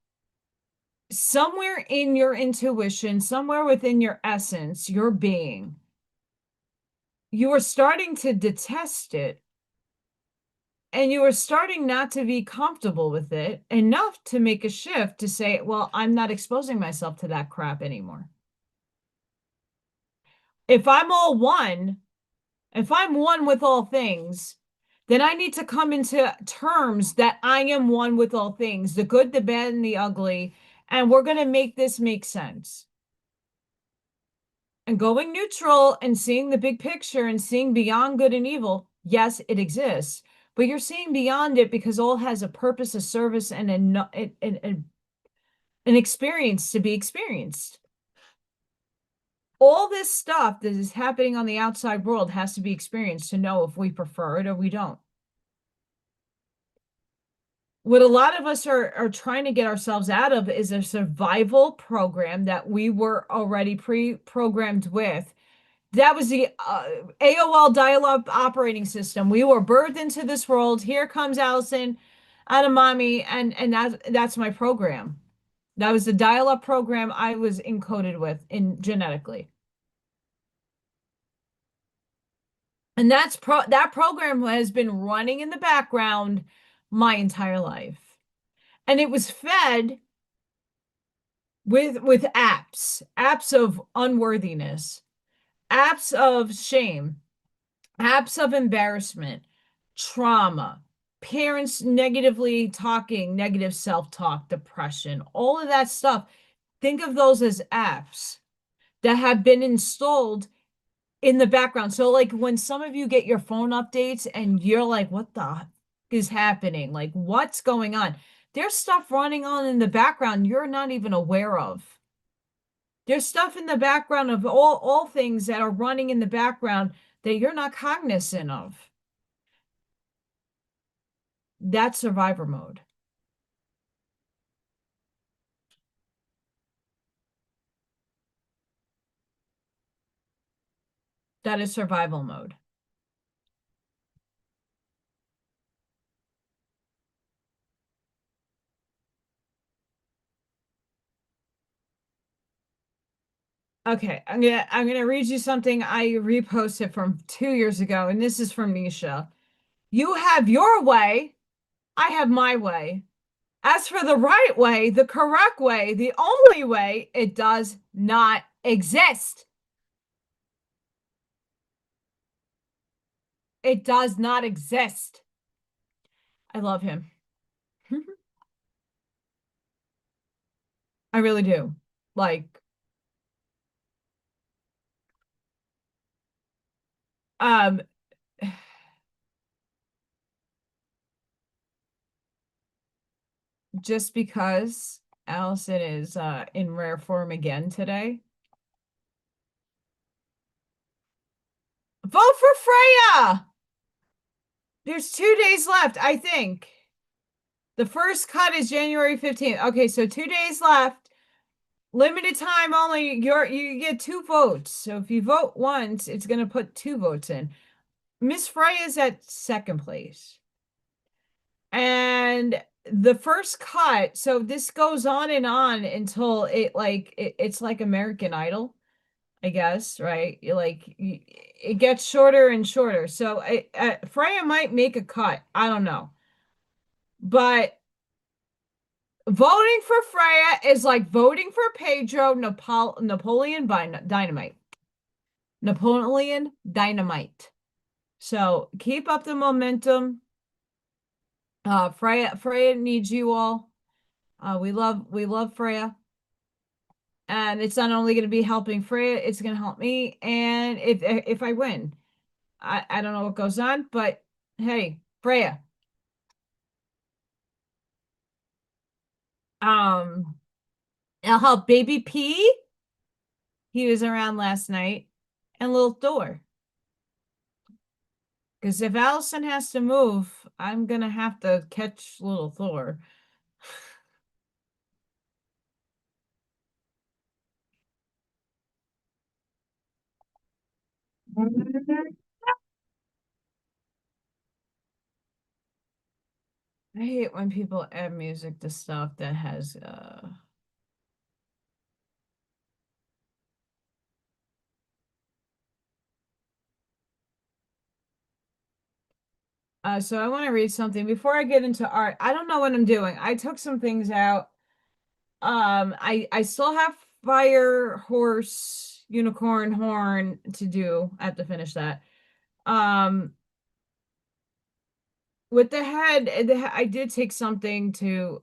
somewhere in your intuition, somewhere within your essence, your being, you are starting to detest it. And you are starting not to be comfortable with it enough to make a shift to say, well, I'm not exposing myself to that crap anymore. If I'm all one, if I'm one with all things, then I need to come into terms that I am one with all things, the good, the bad, and the ugly. And we're going to make this make sense. And going neutral and seeing the big picture and seeing beyond good and evil, yes, it exists. But you're seeing beyond it because all has a purpose, a service, and an experience to be experienced. All this stuff that is happening on the outside world has to be experienced to know if we prefer it or we don't. What a lot of us are trying to get ourselves out of is a survival program that we were already pre-programmed with. That was the AOL dial-up operating system. We were birthed into this world. Here comes Allison out of mommy, and that's my program. That was the dial-up program I was encoded with in genetically. And that program has been running in the background my entire life. And it was fed with apps of unworthiness, apps of shame, apps of embarrassment, trauma, parents negatively talking, negative self-talk, depression, all of that stuff. Think of those as apps that have been installed in the background. So like when some of you get your phone updates and you're like, what the is happening? Like, what's going on? There's stuff running on in the background you're not even aware of. There's stuff in the background of all things that are running in the background that you're not cognizant of. That's survivor mode. That is survival mode. Okay, I'm gonna read you something I reposted from 2 years ago, and this is from Nisha. You have your way, I have my way. As for the right way, the correct way, the only way, it does not exist. It does not exist. I love him. I really do. Like, um, just because Allison is in rare form again today. Vote for Freya! There's 2 days left, I think. The first cut is January 15th. Okay, so 2 days left. Limited time only. You get two votes. So if you vote once, it's gonna put two votes in. Miss Freya is at second place. And the first cut, so this goes on until it's like American Idol, I guess, right? It gets shorter and shorter. So Freya might make a cut. I don't know. But voting for Freya is like voting for Pedro Napoleon by Dynamite. Napoleon Dynamite. So keep up the momentum. Freya needs you all. We love Freya. And it's not only going to be helping Freya, it's going to help me. And if I win, I don't know what goes on, but hey, Freya. Um, I'll help Baby P. He was around last night, and Lil Thor. Because if Allison has to move, I'm gonna have to catch Little Thor. I hate when people add music to stuff that has so I want to read something before I get into art. I don't know what I'm doing. I took some things out. I still have fire, horse, unicorn, horn to do. I have to finish that. Um, with the head, I did take something to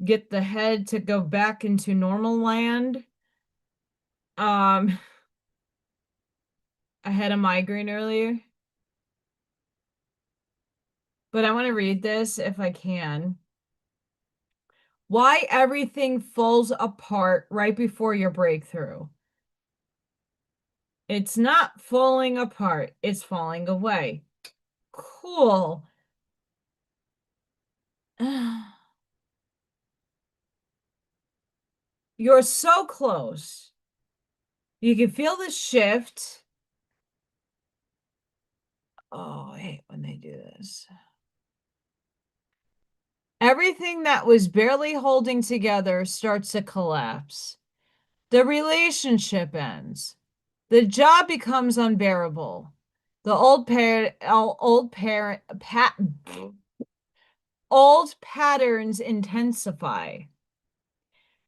get the head to go back into normal land. Um, I had a migraine earlier, but I want to read this if I can. Why everything falls apart right before your breakthrough. It's not falling apart, it's falling away. Cool. You're so close. You can feel the shift. Oh, I hate when they do this. Everything that was barely holding together starts to collapse. The relationship ends. The job becomes unbearable. The old patterns intensify.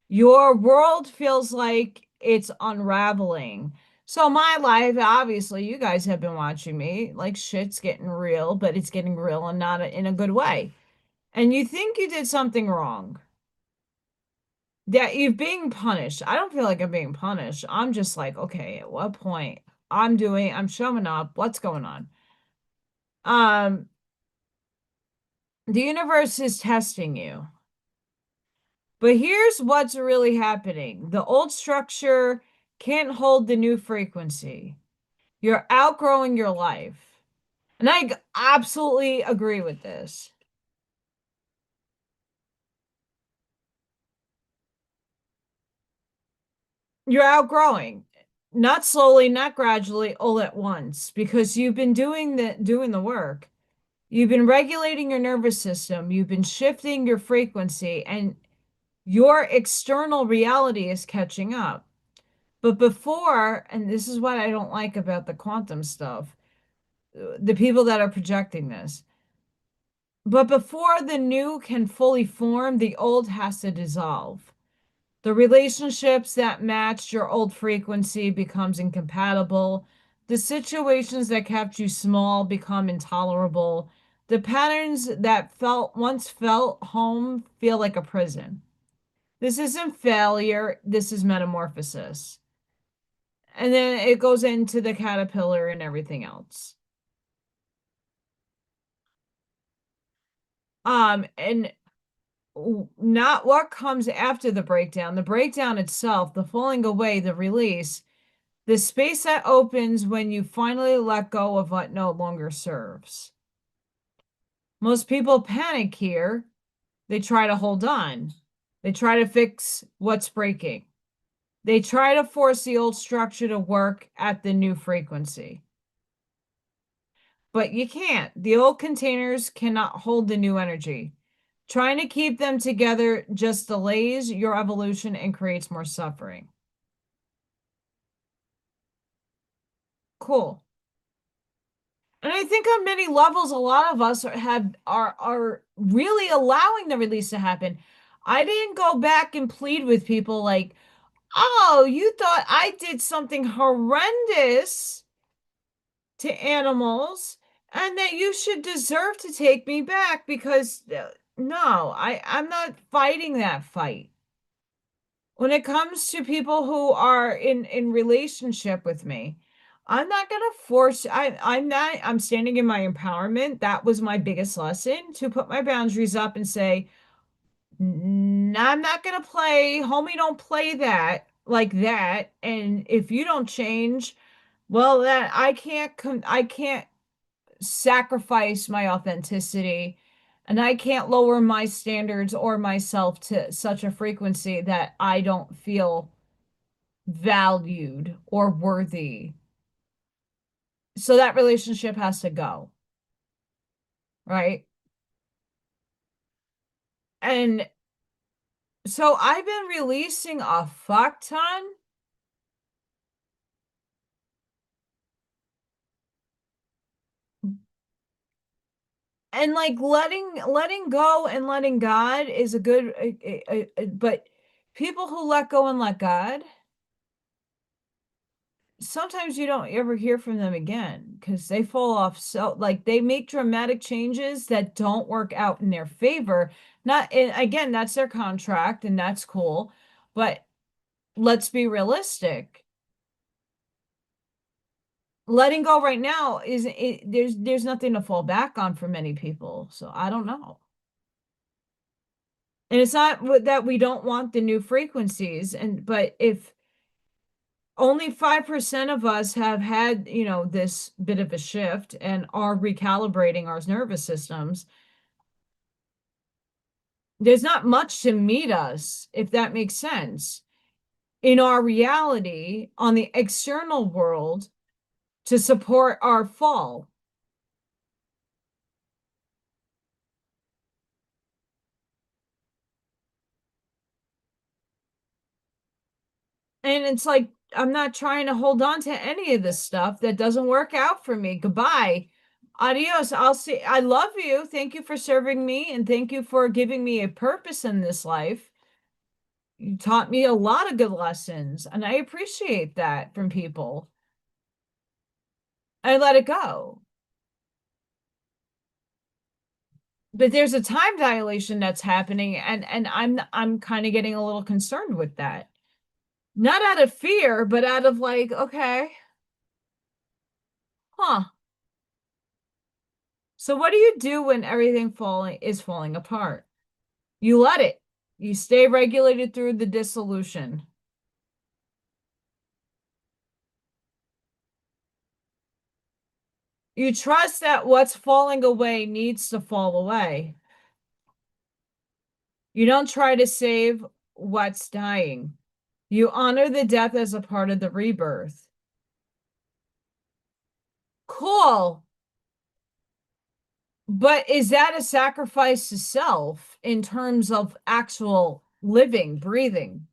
Your world feels like it's unraveling. So my life, obviously, you guys have been watching me, like shit's getting real, but it's getting real and not in a good way. And you think you did something wrong. That you're being punished. I don't feel like I'm being punished. I'm just like, okay, at what point I'm showing up. What's going on? Um, the universe is testing you. But here's what's really happening. The old structure can't hold the new frequency. You're outgrowing your life. And I absolutely agree with this. You're outgrowing. Not slowly, not gradually, all at once, because you've been doing the work. You've been regulating your nervous system, you've been shifting your frequency, and your external reality is catching up. But before, and this is what I don't like about the quantum stuff, the people that are projecting this. But before the new can fully form, the old has to dissolve. The relationships that matched your old frequency becomes incompatible. The situations that kept you small become intolerable. The patterns that felt once felt home feel like a prison. This isn't failure. This is metamorphosis. And then it goes into the caterpillar and everything else. And not what comes after the breakdown. The breakdown itself, the falling away, the release, the space that opens when you finally let go of what no longer serves. Most people panic here. They try to hold on. They try to fix what's breaking. They try to force the old structure to work at the new frequency. But you can't. The old containers cannot hold the new energy. Trying to keep them together just delays your evolution and creates more suffering. Cool. And I think on many levels, a lot of us are really allowing the release to happen. I didn't go back and plead with people like, oh, you thought I did something horrendous to animals and that you should deserve to take me back because no, I'm not fighting that fight. When it comes to people who are in relationship with me, I'm not going to force I'm standing in my empowerment. That was my biggest lesson, to put my boundaries up and say, I'm not going to play, homie, don't play that like that. And if you don't change, well, that I can't sacrifice my authenticity, and I can't lower my standards or myself to such a frequency that I don't feel valued or worthy. So that relationship has to go, right? And so I've been releasing a fuck ton. And like letting go and letting God is a good but people who let go and let God, sometimes you don't ever hear from them again because they fall off, so like they make dramatic changes that don't work out in their favor. Not, and again, that's their contract and that's cool, but let's be realistic. Letting go right now is there's nothing to fall back on for many people, so I don't know. And it's not that we don't want the new frequencies, and but if only 5% of us have had, this bit of a shift and are recalibrating our nervous systems, there's not much to meet us, if that makes sense, in our reality on the external world to support our fall. And it's like, I'm not trying to hold on to any of this stuff that doesn't work out for me. Goodbye. Adios. I'll see. I love you. Thank you for serving me and thank you for giving me a purpose in this life. You taught me a lot of good lessons, and I appreciate that from people. I let it go. But there's a time dilation that's happening, and I'm kind of getting a little concerned with that. Not out of fear, but out of like, okay, huh. So what do you do when everything falling apart? You let it. You stay regulated through the dissolution. You trust that what's falling away needs to fall away. You don't try to save what's dying. You honor the death as a part of the rebirth. Cool. But is that a sacrifice to self in terms of actual living, breathing,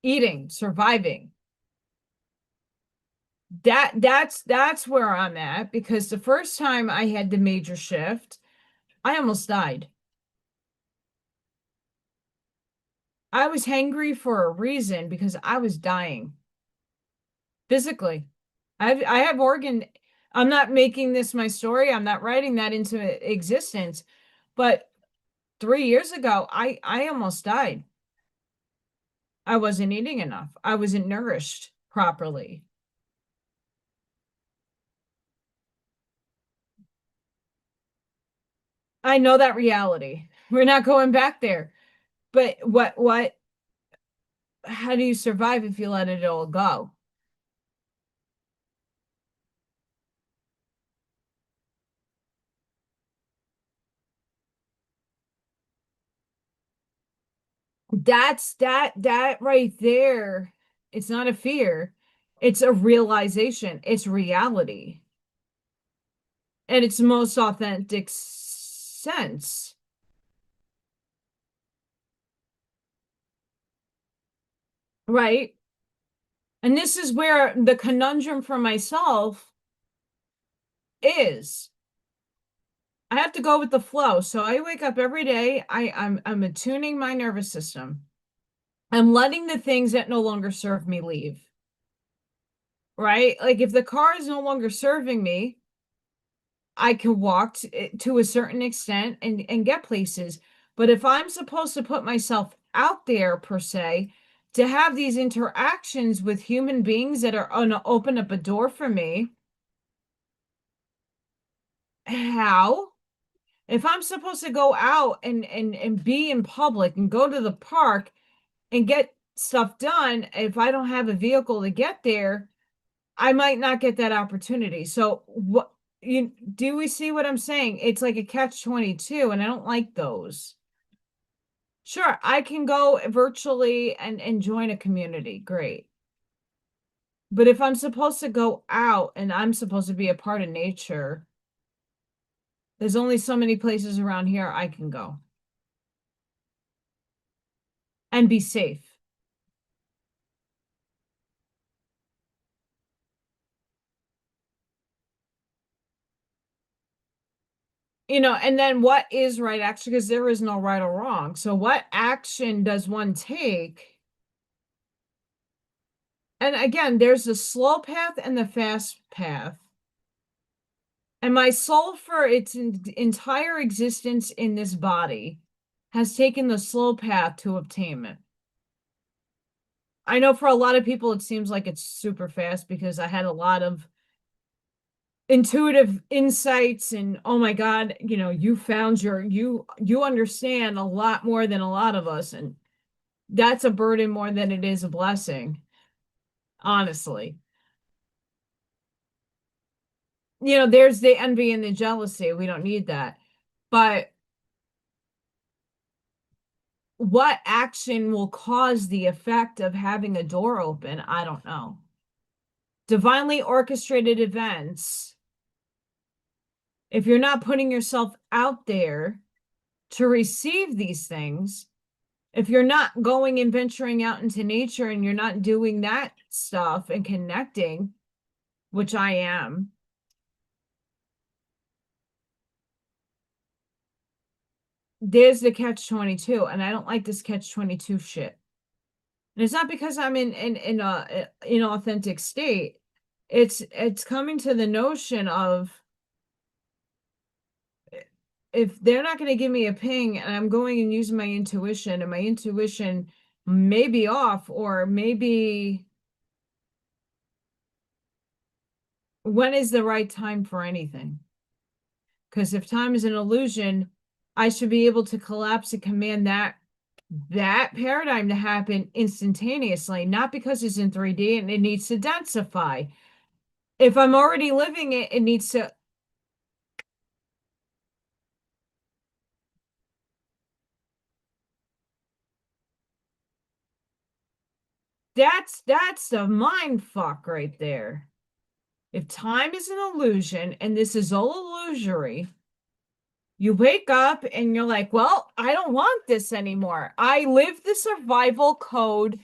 eating, surviving? That's where I'm at, because the first time I had the major shift, I almost died. I was hangry for a reason because I was dying physically. I have organ. I'm not making this my story. I'm not writing that into existence. But 3 years ago, I almost died. I wasn't eating enough. I wasn't nourished properly. I know that reality. We're not going back there. But how do you survive if you let it all go? That right there. It's not a fear. It's a realization. It's reality. And its most authentic sense, right? And this is where the conundrum for myself is. I have to go with the flow. So I wake up every day. I'm attuning my nervous system. I'm letting the things that no longer serve me leave. Right? Like if the car is no longer serving me, I can walk to a certain extent and get places. But if I'm supposed to put myself out there per se to have these interactions with human beings that are gonna open up a door for me, how? If I'm supposed to go out and be in public and go to the park and get stuff done, if I don't have a vehicle to get there, I might not get that opportunity. So what you do we see what I'm saying? It's like a catch 22, and I don't like those. Sure, I can go virtually and join a community. Great. But if I'm supposed to go out and I'm supposed to be a part of nature, there's only so many places around here I can go and be safe. And then what is right action? Because there is no right or wrong. So what action does one take? And again, there's the slow path and the fast path. And my soul, for its entire existence in this body, has taken the slow path to obtainment. I know for a lot of people, it seems like it's super fast because I had a lot of intuitive insights and oh my God, you found you understand a lot more than a lot of us. And that's a burden more than it is a blessing, honestly. There's the envy and the jealousy. We don't need that. But what action will cause the effect of having a door open? I don't know. Divinely orchestrated events. If you're not putting yourself out there to receive these things, if you're not going and venturing out into nature and you're not doing that stuff and connecting, which I am, there's the catch 22. And I don't like this catch 22 shit. And it's not because I'm in a inauthentic state. It's coming to the notion of if they're not going to give me a ping and I'm going and using my intuition and my intuition may be off or maybe when is the right time for anything? Because if time is an illusion, I should be able to collapse and command that paradigm to happen instantaneously, not because it's in 3D and it needs to densify. If I'm already living it, it needs to. That's the mind fuck right there. If time is an illusion and this is all illusory, you wake up and you're like, well, I don't want this anymore. I live the survival code.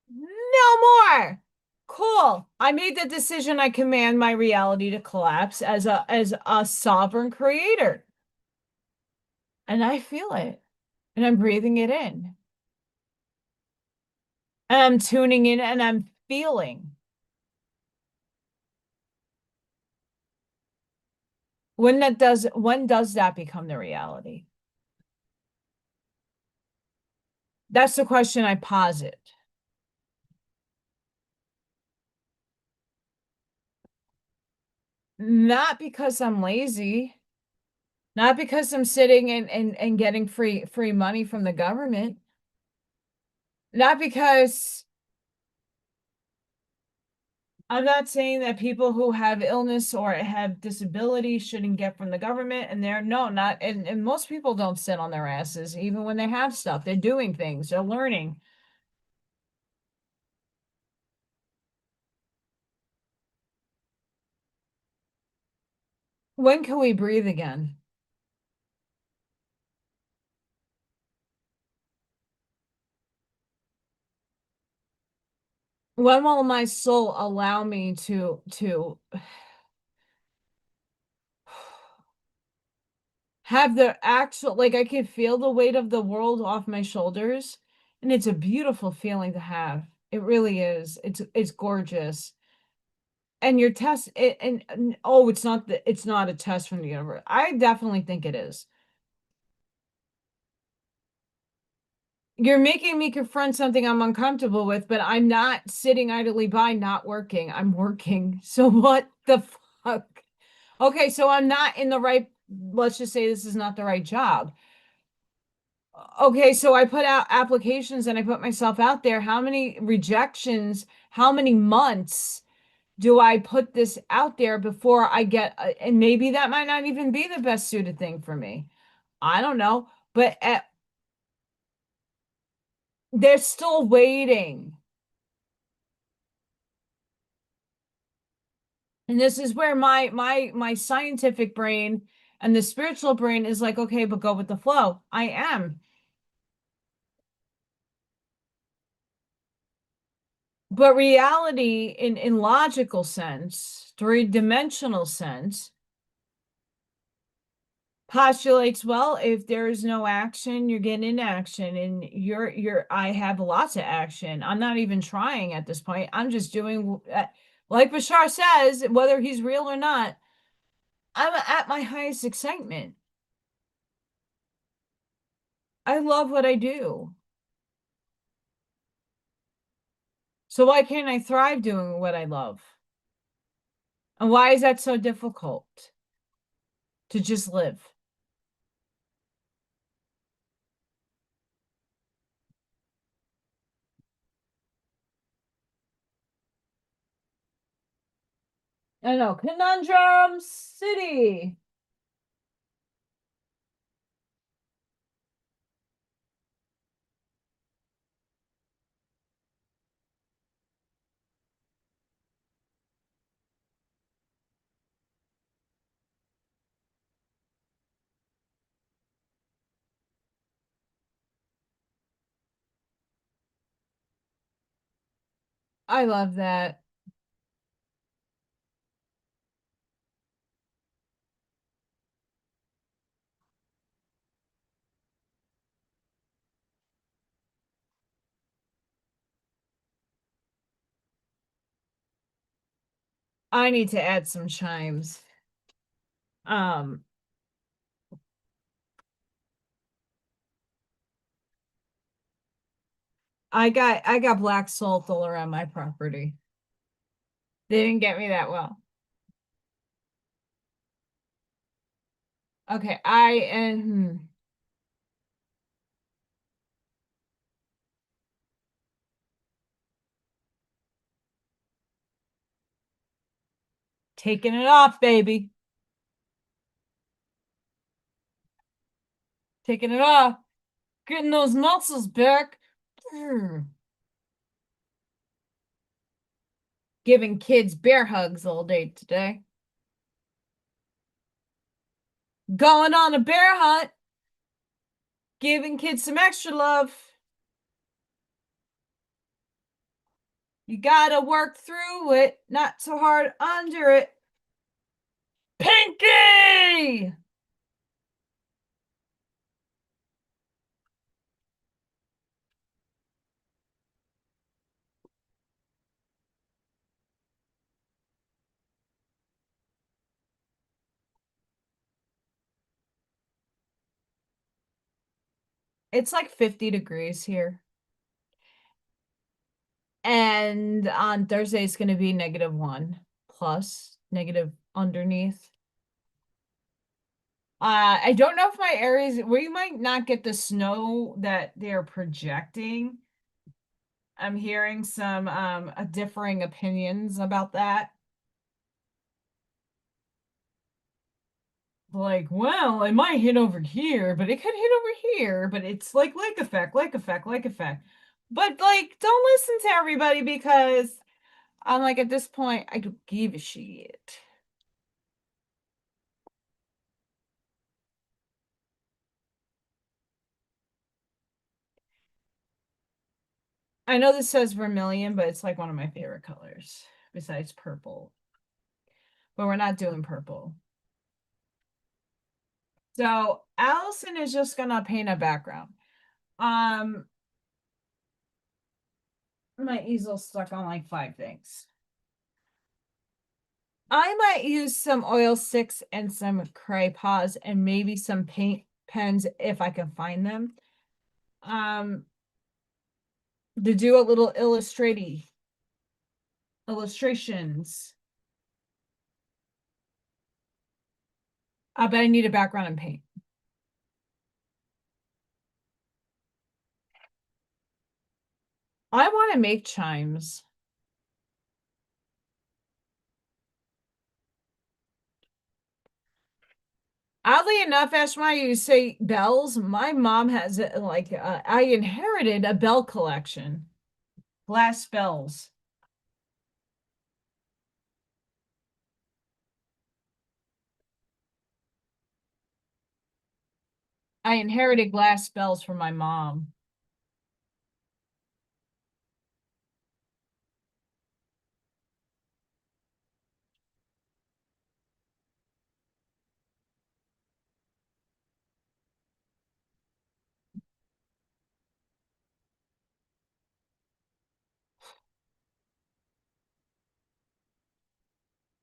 No more. Cool. I made the decision. I command my reality to collapse as a sovereign creator. And I feel it. And I'm breathing it in. And I'm tuning in and I'm feeling. When does that become the reality? That's the question I posit. Not because I'm lazy, not because I'm sitting and getting free money from the government, not because I'm not saying that people who have illness or have disability shouldn't get from the government, and they're no, not and most people don't sit on their asses even when they have stuff. They're doing things, they're learning. When can we breathe again? When will my soul allow me to have the actual, like, I can feel the weight of the world off my shoulders, and it's a beautiful feeling to have. It really is. It's gorgeous. And your test oh, it's not a test from the universe. I definitely think it is. You're making me confront something I'm uncomfortable with, but I'm not sitting idly by not working. I'm working. So what the fuck? Okay, so I'm not in the right, let's just say this is not the right job. Okay, so I put out applications and I put myself out there. How many rejections, how many months do I put this out there before I get, and maybe that might not even be the best suited thing for me. I don't know, but they're still waiting. And this is where my scientific brain and the spiritual brain is like, okay, but go with the flow. I am. But reality in logical sense, three-dimensional sense, postulates, well, if there is no action, you're getting inaction, and I have lots of action. I'm not even trying at this point. I'm just doing like Bashar says, whether he's real or not, I'm at my highest excitement. I love what I do. So why can't I thrive doing what I love? And why is that so difficult to just live? I know, Conundrum City. I love that. I need to add some chimes. Um, I got black salt all around my property. They didn't get me that well. Okay, I am taking it off, baby. Taking it off. Getting those muscles back. Giving kids bear hugs all day today. Going on a bear hunt. Giving kids some extra love. You gotta work through it, not so hard under it. Pinky! It's like 50 degrees here. And on Thursday, it's going to be -1 plus negative underneath. I don't know if my areas, we might not get the snow that they're projecting. I'm hearing some differing opinions about that. Like, well, it might hit over here, but it could hit over here, but it's like lake effect, lake effect, lake effect. But like, don't listen to everybody because I'm like, at this point, I don't give a shit. I know this says vermilion, but it's like one of my favorite colors besides purple. But we're not doing purple. So Allison is just gonna paint a background. Um, my easel's stuck on like 5 things. I might use some oil sticks and some cray paws and maybe some paint pens if I can find them. Um, to do a little illustrations. I bet I need a background in paint. I want to make chimes. Oddly enough, Ashmai, you say bells. My mom has I inherited a bell collection, glass bells. I inherited glass bells from my mom.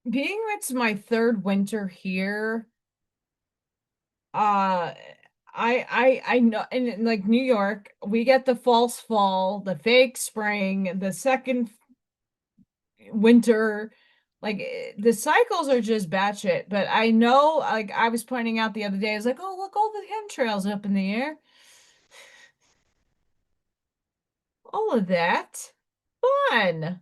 Being it's my third winter here, uh I know in like New York, we get the false fall, the fake spring, the second winter. Like the cycles are just batshit. But I know, like I was pointing out the other day, I was like, oh look, all the chemtrails up in the air. All of that. Fun.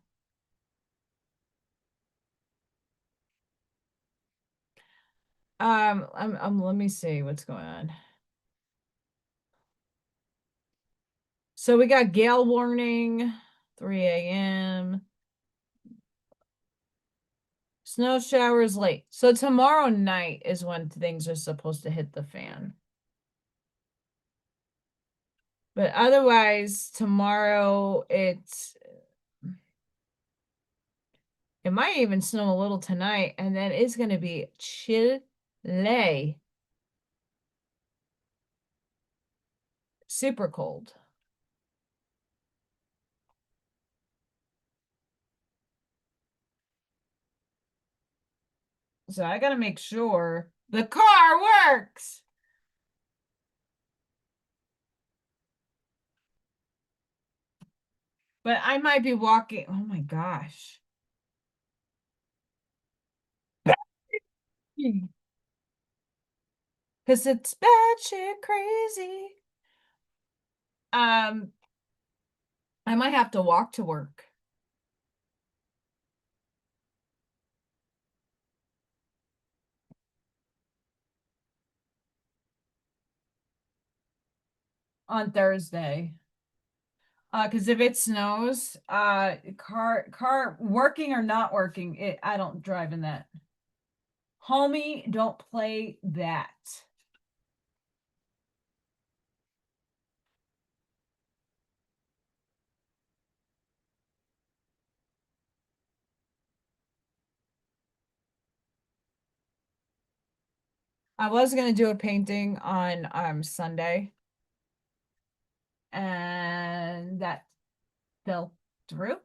Let me see what's going on. So we got gale warning, 3 a.m. Snow showers late. So tomorrow night is when things are supposed to hit the fan. But otherwise, tomorrow it might even snow a little tonight, and then it's gonna be chilly. Super cold. So I gotta make sure the car works. But I might be walking. Oh my gosh. Because it's bad shit crazy. Um, I might have to walk to work on Thursday. Because if it snows, car working or not working, I don't drive in that. Homie, don't play that. I was gonna do a painting on Sunday, and that fell through.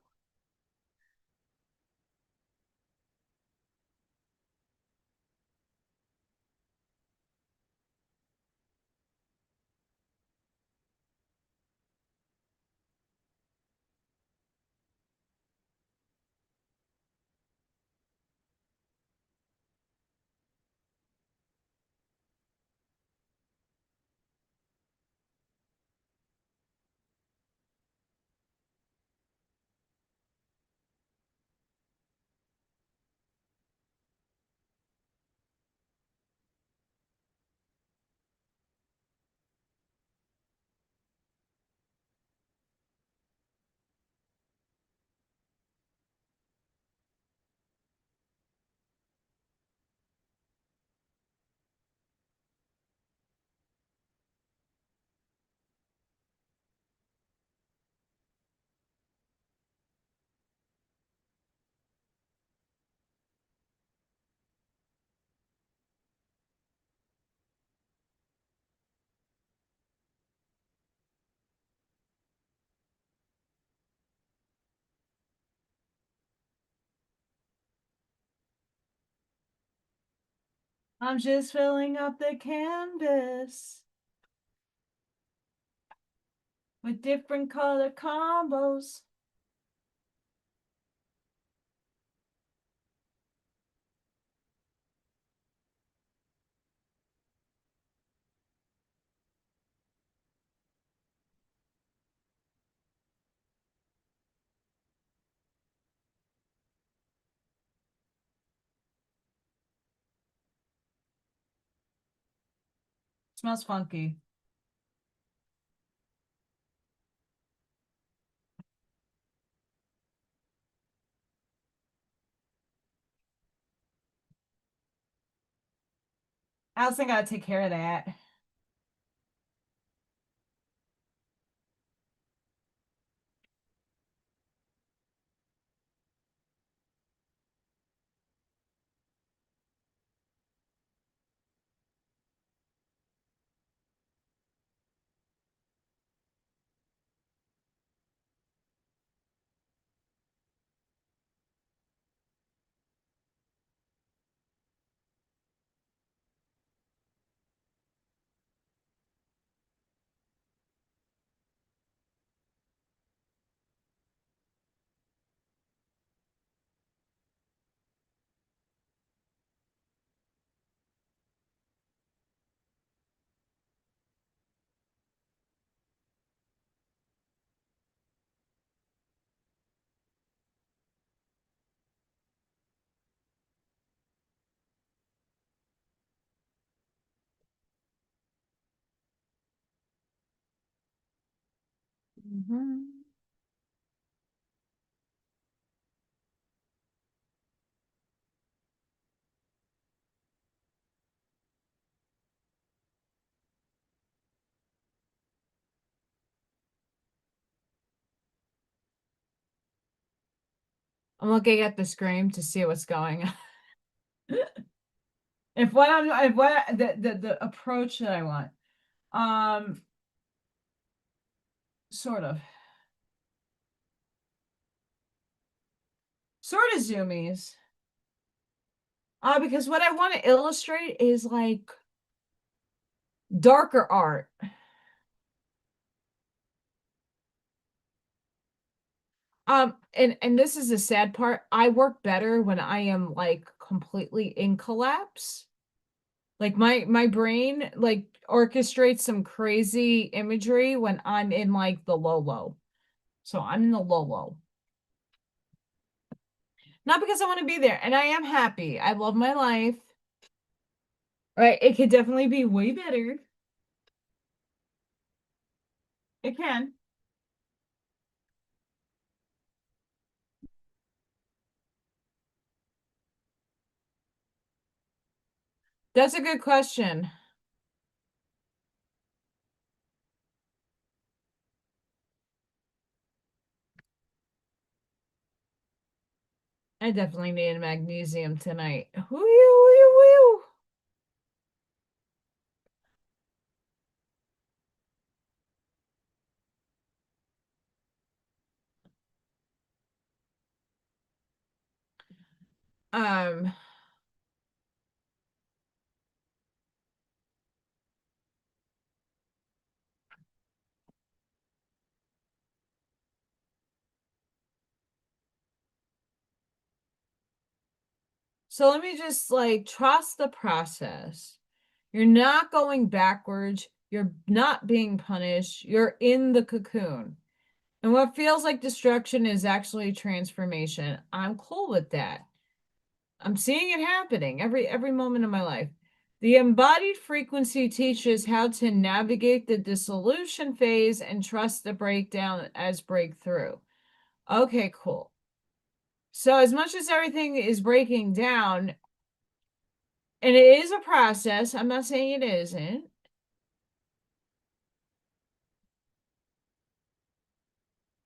I'm just filling up the canvas with different color combos. Smells funky. I also gotta take care of that. Mhm. I'm looking at the screen to see what's going on. The approach that I want. Sort of. Sort of zoomies. Because what I want to illustrate is like darker art. And this is the sad part. I work better when I am like completely in collapse. Like my brain like orchestrates some crazy imagery when I'm in like the low. So I'm in the low. Not because I want to be there, and I am happy. I love my life. Right? It could definitely be way better. It can. That's a good question. I definitely need magnesium tonight. Woo. Um, so let me just like trust the process. You're not going backwards. You're not being punished. You're in the cocoon. And what feels like destruction is actually transformation. I'm cool with that. I'm seeing it happening every moment of my life. The embodied frequency teaches how to navigate the dissolution phase and trust the breakdown as breakthrough. Okay, cool. So as much as everything is breaking down, and it is a process, I'm not saying it isn't.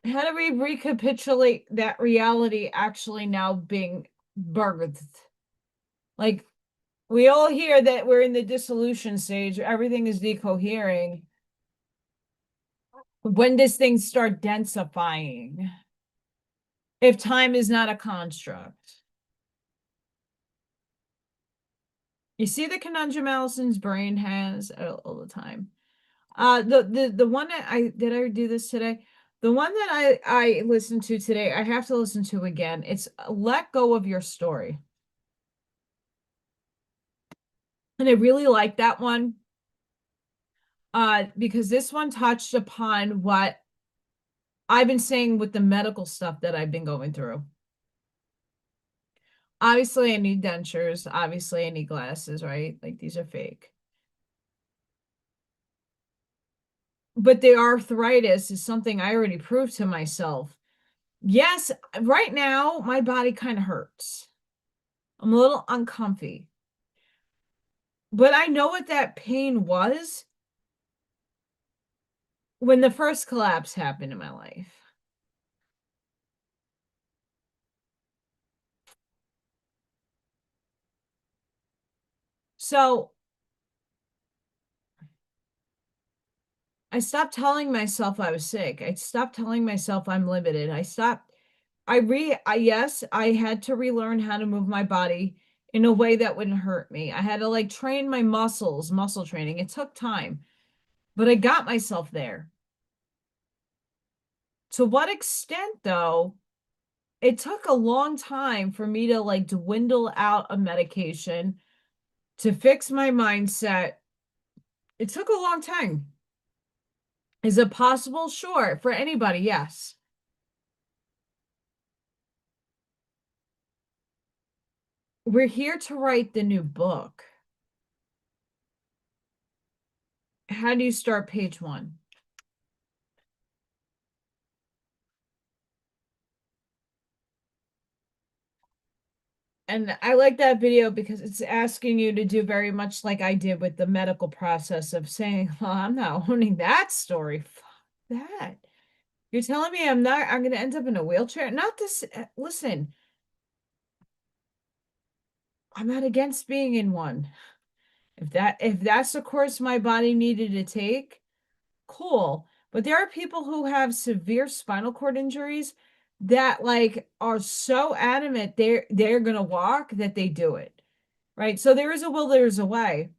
How do we recapitulate that reality actually now being birthed? Like we all hear that we're in the dissolution stage, everything is decohering. When does things start densifying? If time is not a construct. You see the conundrum Allison's brain has all the time. The one that I did I do this today? The one that I listened to today, I have to listen to again. It's Let Go of Your Story. And I really like that one because this one touched upon what I've been saying with the medical stuff that I've been going through. Obviously, I need dentures. Obviously, I need glasses, right? Like these are fake. But the arthritis is something I already proved to myself. Yes, right now my body kind of hurts. I'm a little uncomfy. But I know what that pain was when the first collapse happened in my life. So I stopped telling myself I was sick. I stopped telling myself I'm limited. Yes, I had to relearn how to move my body in a way that wouldn't hurt me. I had to like train my muscles, muscle training. It took time, but I got myself there. To what extent, though, it took a long time for me to like dwindle out a medication to fix my mindset. It took a long time. Is it possible? Sure. For anybody, yes. We're here to write the new book. How do you start page 1? And I like that video because it's asking you to do very much like I did with the medical process of saying, well, I'm not owning that story. Fuck that. You're telling me I'm going to end up in a wheelchair? Not this. Listen, I'm not against being in one. If that's the course my body needed to take, cool. But there are people who have severe spinal cord injuries that like are so adamant they're gonna walk that they do it. Right. So there is a will, there's a way.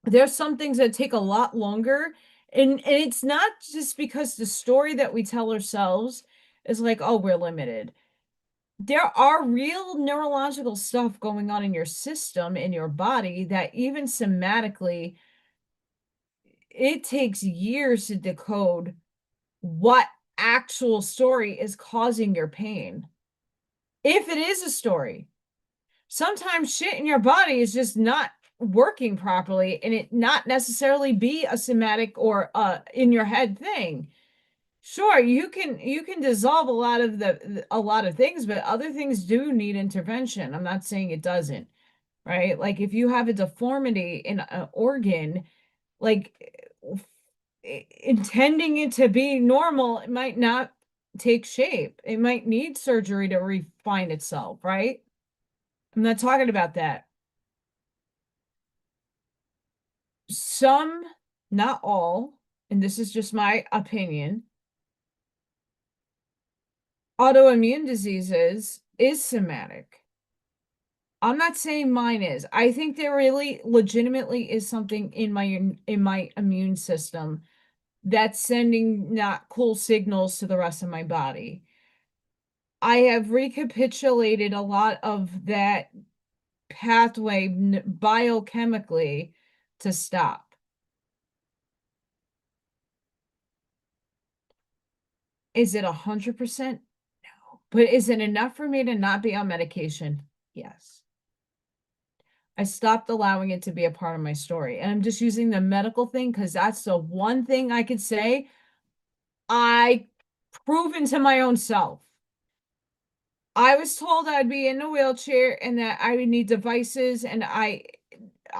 There's some things that take a lot longer. And it's not just because the story that we tell ourselves is like, oh, we're limited. There are real neurological stuff going on in your system, in your body, that even somatically, it takes years to decode what actual story is causing your pain. If it is a story, sometimes shit in your body is just not working properly and it not necessarily be a somatic or in your head thing. Sure, you can dissolve a lot of things, but other things do need intervention. I'm not saying it doesn't, right? Like if you have a deformity in an organ, like intending it to be normal, it might not take shape. It might need surgery to refine itself, right? I'm not talking about that. Some, not all, and this is just my opinion, autoimmune diseases is somatic. I'm not saying mine is. I think there really legitimately is something in my immune system that's sending not cool signals to the rest of my body. I have recapitulated a lot of that pathway biochemically to stop. Is it 100%? No. But is it enough for me to not be on medication? Yes. I stopped allowing it to be a part of my story. And I'm just using the medical thing because that's the one thing I could say I proven to my own self. I was told I'd be in a wheelchair and that I would need devices and I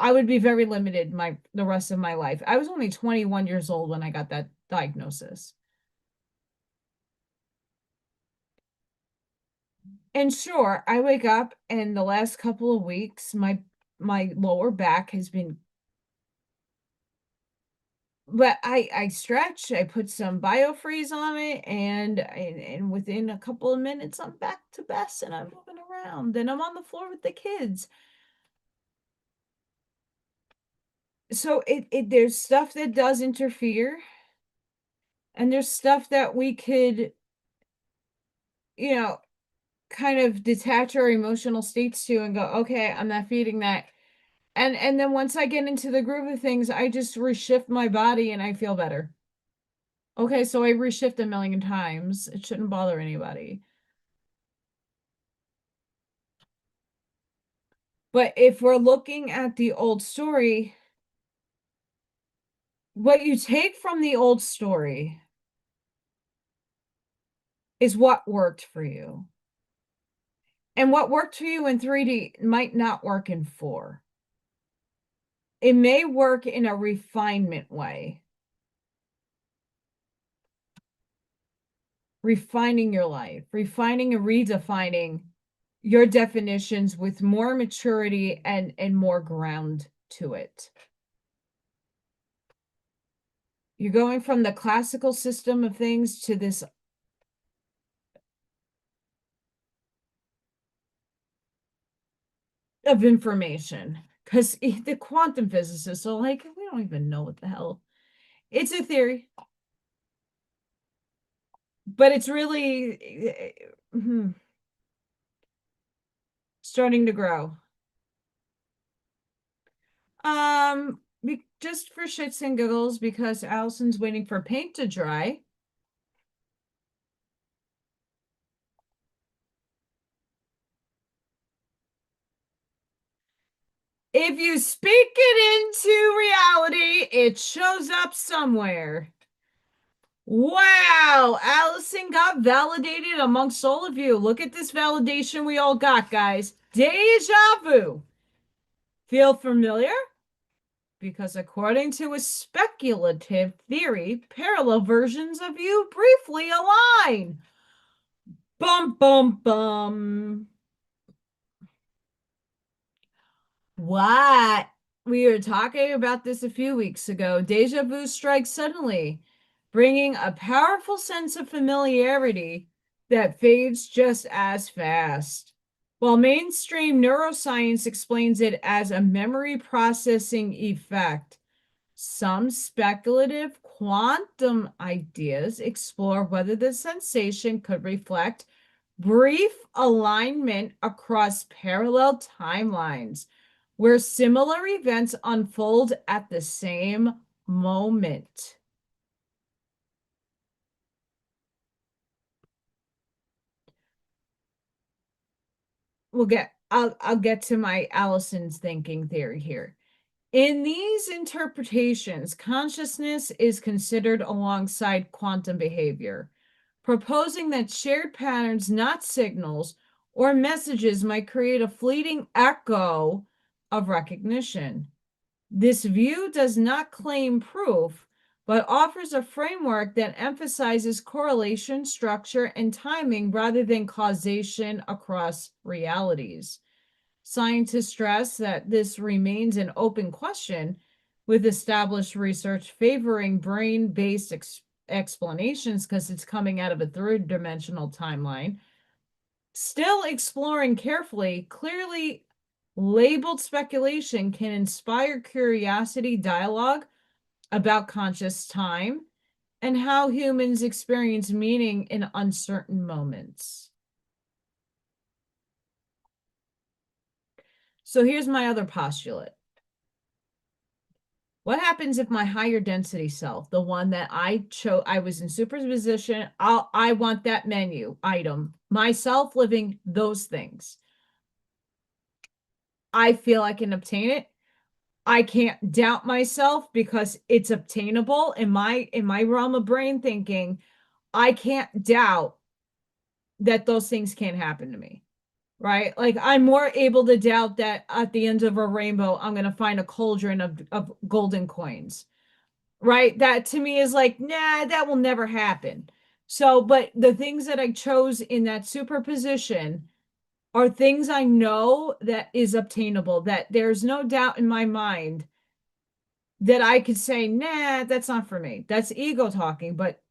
would be very limited the rest of my life. I was only 21 years old when I got that diagnosis. And sure, I wake up and the last couple of weeks my lower back has been, but I stretch, I put some biofreeze on it and within a couple of minutes I'm back to best and I'm moving around and I'm on the floor with the kids. So there's stuff that does interfere, and there's stuff that we could, you know, kind of detach our emotional states to and go, okay, I'm not feeding that. And then once I get into the groove of things, I just reshift my body and I feel better. Okay, so I reshift a million times. It shouldn't bother anybody. But if we're looking at the old story, what you take from the old story is what worked for you. And what worked for you in 3D might not work in 4. It may work in a refinement way. Refining your life, refining and redefining your definitions with more maturity and more ground to it. You're going from the classical system of things to this of information, because the quantum physicists are like, we don't even know what the hell. It's a theory, but it's really starting to grow. Just for shits and giggles, because Allison's waiting for paint to dry. If you speak it into reality, it shows up somewhere. Wow, Allison got validated amongst all of you. Look at this validation we all got, guys. Deja vu. Feel familiar? Because according to a speculative theory, parallel versions of you briefly align. Bum, bum, bum. What? We were talking about this a few weeks ago. Deja vu strikes suddenly, bringing a powerful sense of familiarity that fades just as fast. While mainstream neuroscience explains it as a memory processing effect, some speculative quantum ideas explore whether the sensation could reflect brief alignment across parallel timelines where similar events unfold at the same moment. I'll get to my Allison's thinking theory here. In these interpretations, consciousness is considered alongside quantum behavior, proposing that shared patterns, not signals or messages, might create a fleeting echo of recognition. This view does not claim proof, but offers a framework that emphasizes correlation, structure, and timing rather than causation across realities. Scientists stress that this remains an open question, with established research favoring brain-based explanations because it's coming out of a third-dimensional timeline. Still exploring carefully, clearly labeled speculation can inspire curiosity, dialogue about conscious time, and how humans experience meaning in uncertain moments. So here's my other postulate. What happens if my higher density self, the one that I chose, I was in superposition, I want that menu item, myself living those things. I feel I can obtain it. I can't doubt myself because it's obtainable in my realm of brain thinking. I can't doubt that those things can't happen to me. Right? Like I'm more able to doubt that at the end of a rainbow, I'm going to find a cauldron of golden coins. Right? That to me is like, nah, that will never happen. So, but the things that I chose in that superposition are things I know that is obtainable, that there's no doubt in my mind that I could say, nah, that's not for me. That's ego talking, but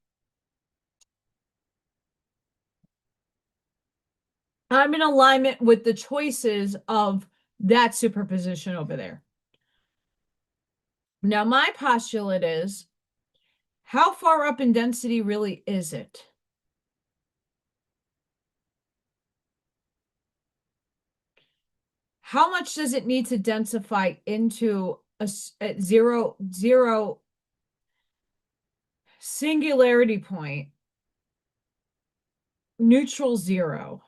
I'm in alignment with the choices of that superposition over there. Now, my postulate is, how far up in density really is it? How much does it need to densify into a zero singularity point, neutral zero,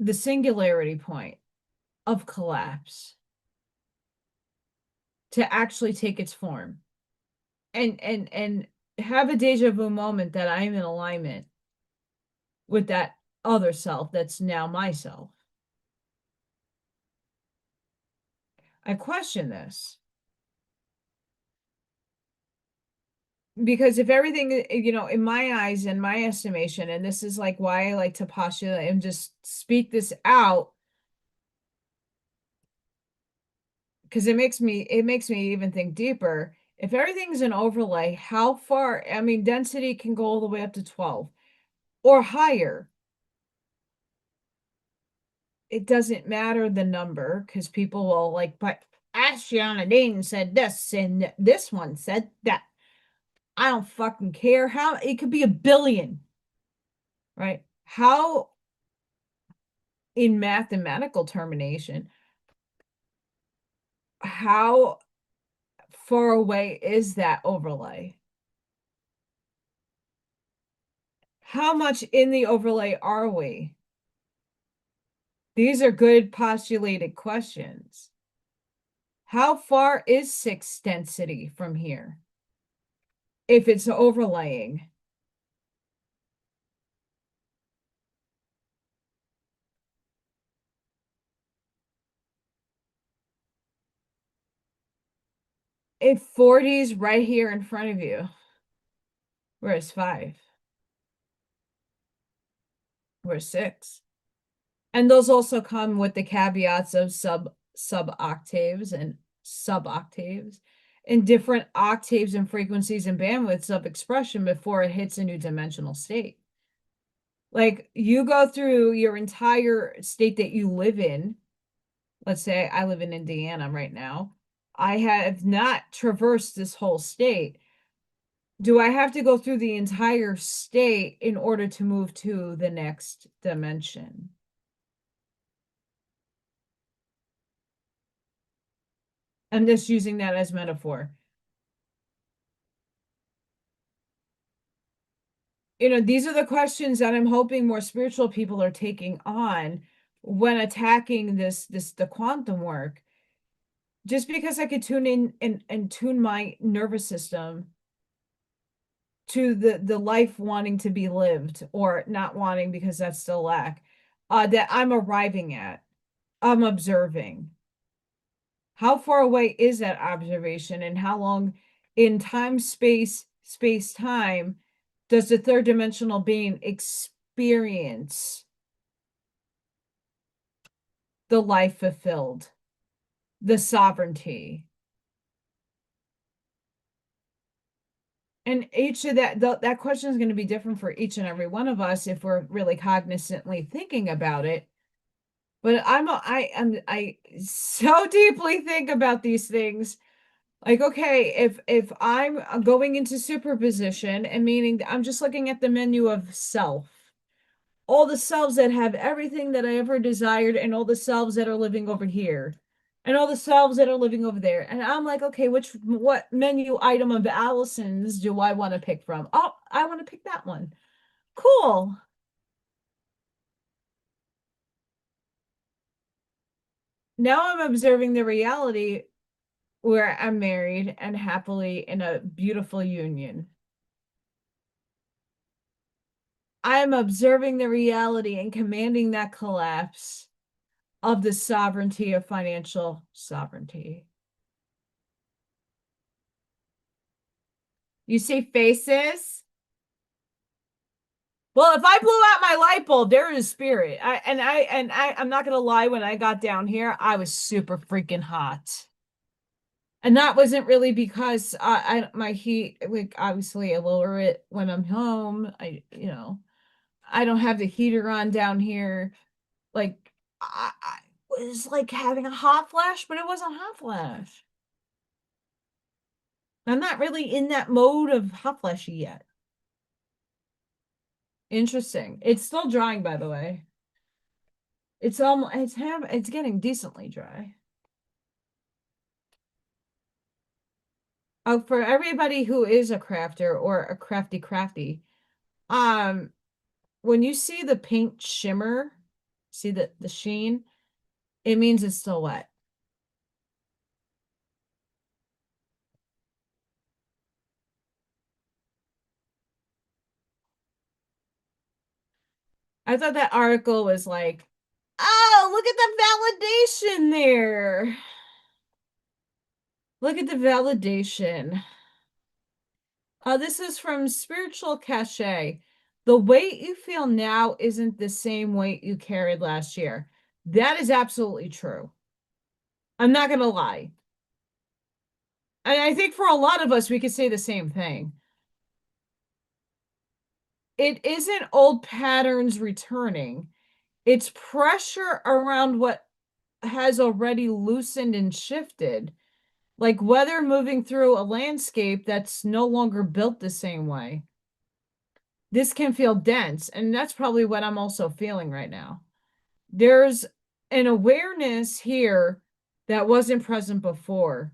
the singularity point of collapse to actually take its form and have a deja vu moment that I'm in alignment with that other self that's now myself. I question this because if everything, in my eyes and my estimation, and this is like why I like to postulate and just speak this out, because it makes me even think deeper. If everything's an overlay, how far? I mean, density can go all the way up to 12 or higher. It doesn't matter the number because people will like, but Ashiana Dane said this and this one said that. I don't fucking care how it could be a billion, right? How in mathematical termination, how far away is that overlay? How much in the overlay are we? These are good postulated questions. How far is 6 density from here? If it's overlaying. If 40 is right here in front of you, where's 5? Where's 6? And those also come with the caveats of sub octaves and sub octaves and different octaves and frequencies and bandwidths of expression before it hits a new dimensional state. Like you go through your entire state that you live in. Let's say I live in Indiana right now. I have not traversed this whole state. Do I have to go through the entire state in order to move to the next dimension? I'm just using that as metaphor. These are the questions that I'm hoping more spiritual people are taking on when attacking the quantum work. Just because I could tune in and tune my nervous system to the life wanting to be lived or not wanting because that's still lack, that I'm arriving at, I'm observing. How far away is that observation and how long in time, space, time does the third dimensional being experience the life fulfilled, the sovereignty? And each of that question is going to be different for each and every one of us if we're really cognizantly thinking about it. But I so deeply think about these things. Like, okay, if I'm going into superposition and meaning I'm just looking at the menu of self, all the selves that have everything that I ever desired, and all the selves that are living over here, and all the selves that are living over there. And I'm like, okay, what menu item of Allison's do I want to pick from? Oh, I want to pick that one. Cool. Now I'm observing the reality where I'm married and happily in a beautiful union. I am observing the reality and commanding that collapse of the sovereignty of financial sovereignty. You see faces? Well, if I blew out my light bulb, there is spirit. I'm not gonna lie, when I got down here, I was super freaking hot. And that wasn't really because my heat, like obviously I lower it when I'm home. I don't have the heater on down here. Like was like having a hot flash, but it wasn't hot flash. I'm not really in that mode of hot flashy yet. Interesting. It's still drying, by the way. It's getting decently dry. Oh, for everybody who is a crafter or a crafty, when you see the paint shimmer, see the sheen, it means it's still wet. I thought that article was like, oh, look at the validation there. Look at the validation. This is from Spiritual Cachet. The weight you feel now isn't the same weight you carried last year. That is absolutely true. I'm not going to lie. And I think for a lot of us, we could say the same thing. It isn't old patterns returning. It's pressure around what has already loosened and shifted, like weather moving through a landscape that's no longer built the same way. This can feel dense, and that's probably what I'm also feeling right now. There's an awareness here that wasn't present before.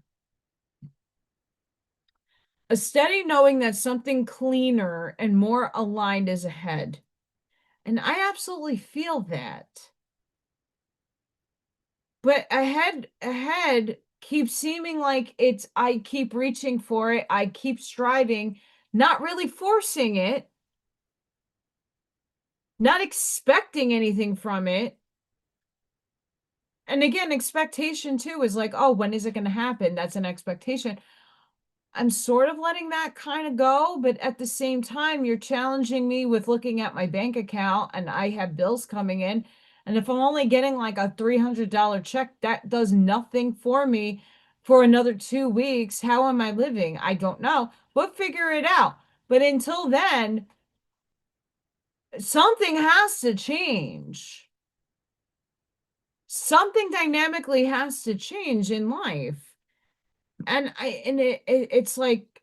A steady knowing that something cleaner and more aligned is ahead. And I absolutely feel that. But ahead keeps seeming like I keep reaching for it, I keep striving, not really forcing it, not expecting anything from it. And again, expectation too is like, oh, when is it going to happen? That's an expectation. I'm sort of letting that kind of go, but at the same time, you're challenging me with looking at my bank account and I have bills coming in. And if I'm only getting like a $300 check, that does nothing for me for another 2 weeks. How am I living? I don't know. We'll figure it out. But until then, something has to change. Something dynamically has to change in life. And it's like,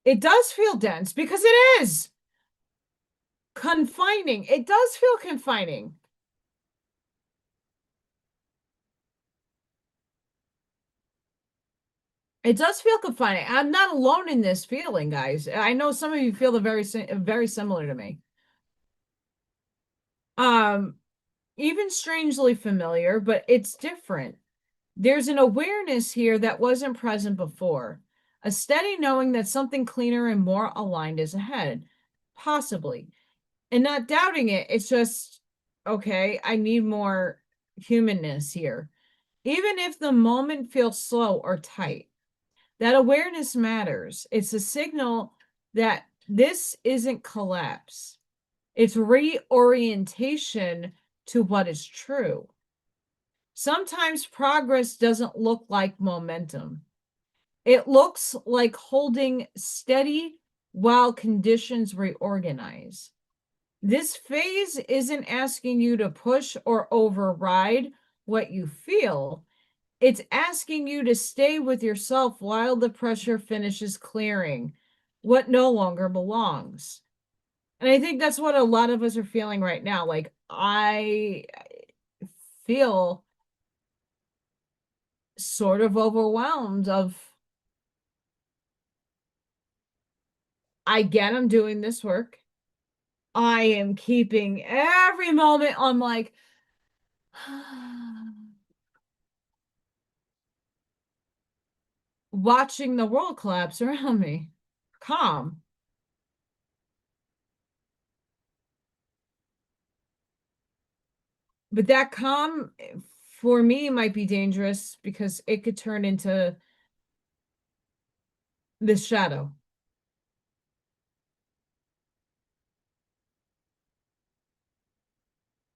it does feel dense because it is confining. It does feel confining. It does feel confining. I'm not alone in this feeling, guys. I know some of you feel very similar to me. Even strangely familiar, but it's different. There's an awareness here that wasn't present before. A steady knowing that something cleaner and more aligned is ahead. Possibly. And not doubting it. It's just, okay, I need more humanness here. Even if the moment feels slow or tight, that awareness matters. It's a signal that this isn't collapse. It's reorientation to what is true. Sometimes progress doesn't look like momentum. It looks like holding steady while conditions reorganize. This phase isn't asking you to push or override what you feel. It's asking you to stay with yourself while the pressure finishes clearing what no longer belongs. And I think that's what a lot of us are feeling right now. Like, I feel sort of overwhelmed of, I get I'm doing this work. I am keeping every moment on like, watching the world collapse around me. Calm. But that calm for me might be dangerous because it could turn into this shadow.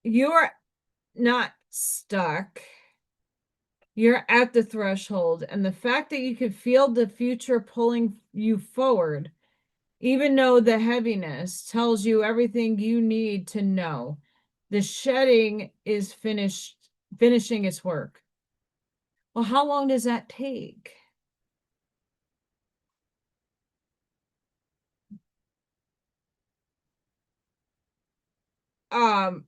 You're not stuck. You're at the threshold. And the fact that you can feel the future pulling you forward, even though the heaviness tells you everything you need to know. The shedding is finishing its work. Well, how long does that take? Um,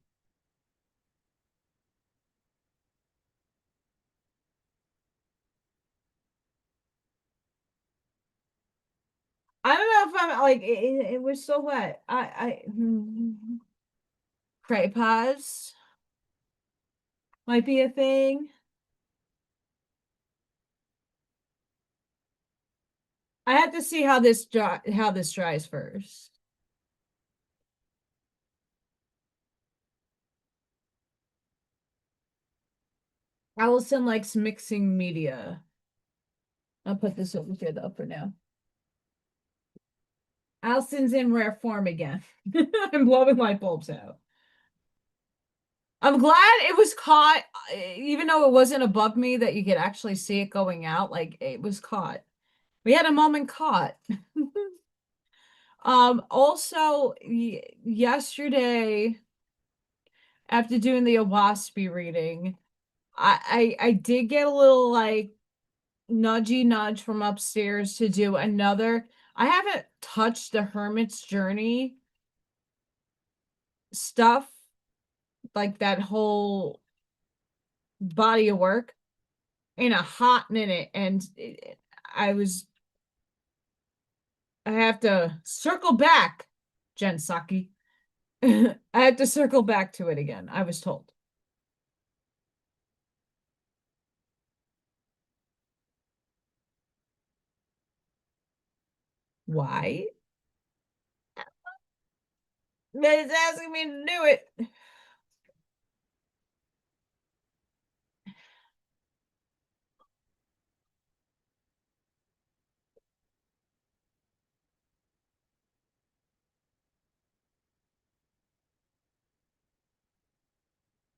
I don't know if I'm like it was so wet. Craypas might be a thing. I have to see how this dries first. Allison likes mixing media. I'll put this over here though for now. Allison's in rare form again. I'm blowing light bulbs out. I'm glad it was caught, even though it wasn't above me, that you could actually see it going out. Like it was caught. We had a moment caught. Also yesterday, after doing the Owaspy reading, I did get a little like nudgy nudge from upstairs to do another. I haven't touched the Hermit's Journey stuff, like that whole body of work, in a hot minute, and I have to circle back, Jen Psaki. I have to circle back to it again, I was told. Why? But it's asking me to do it.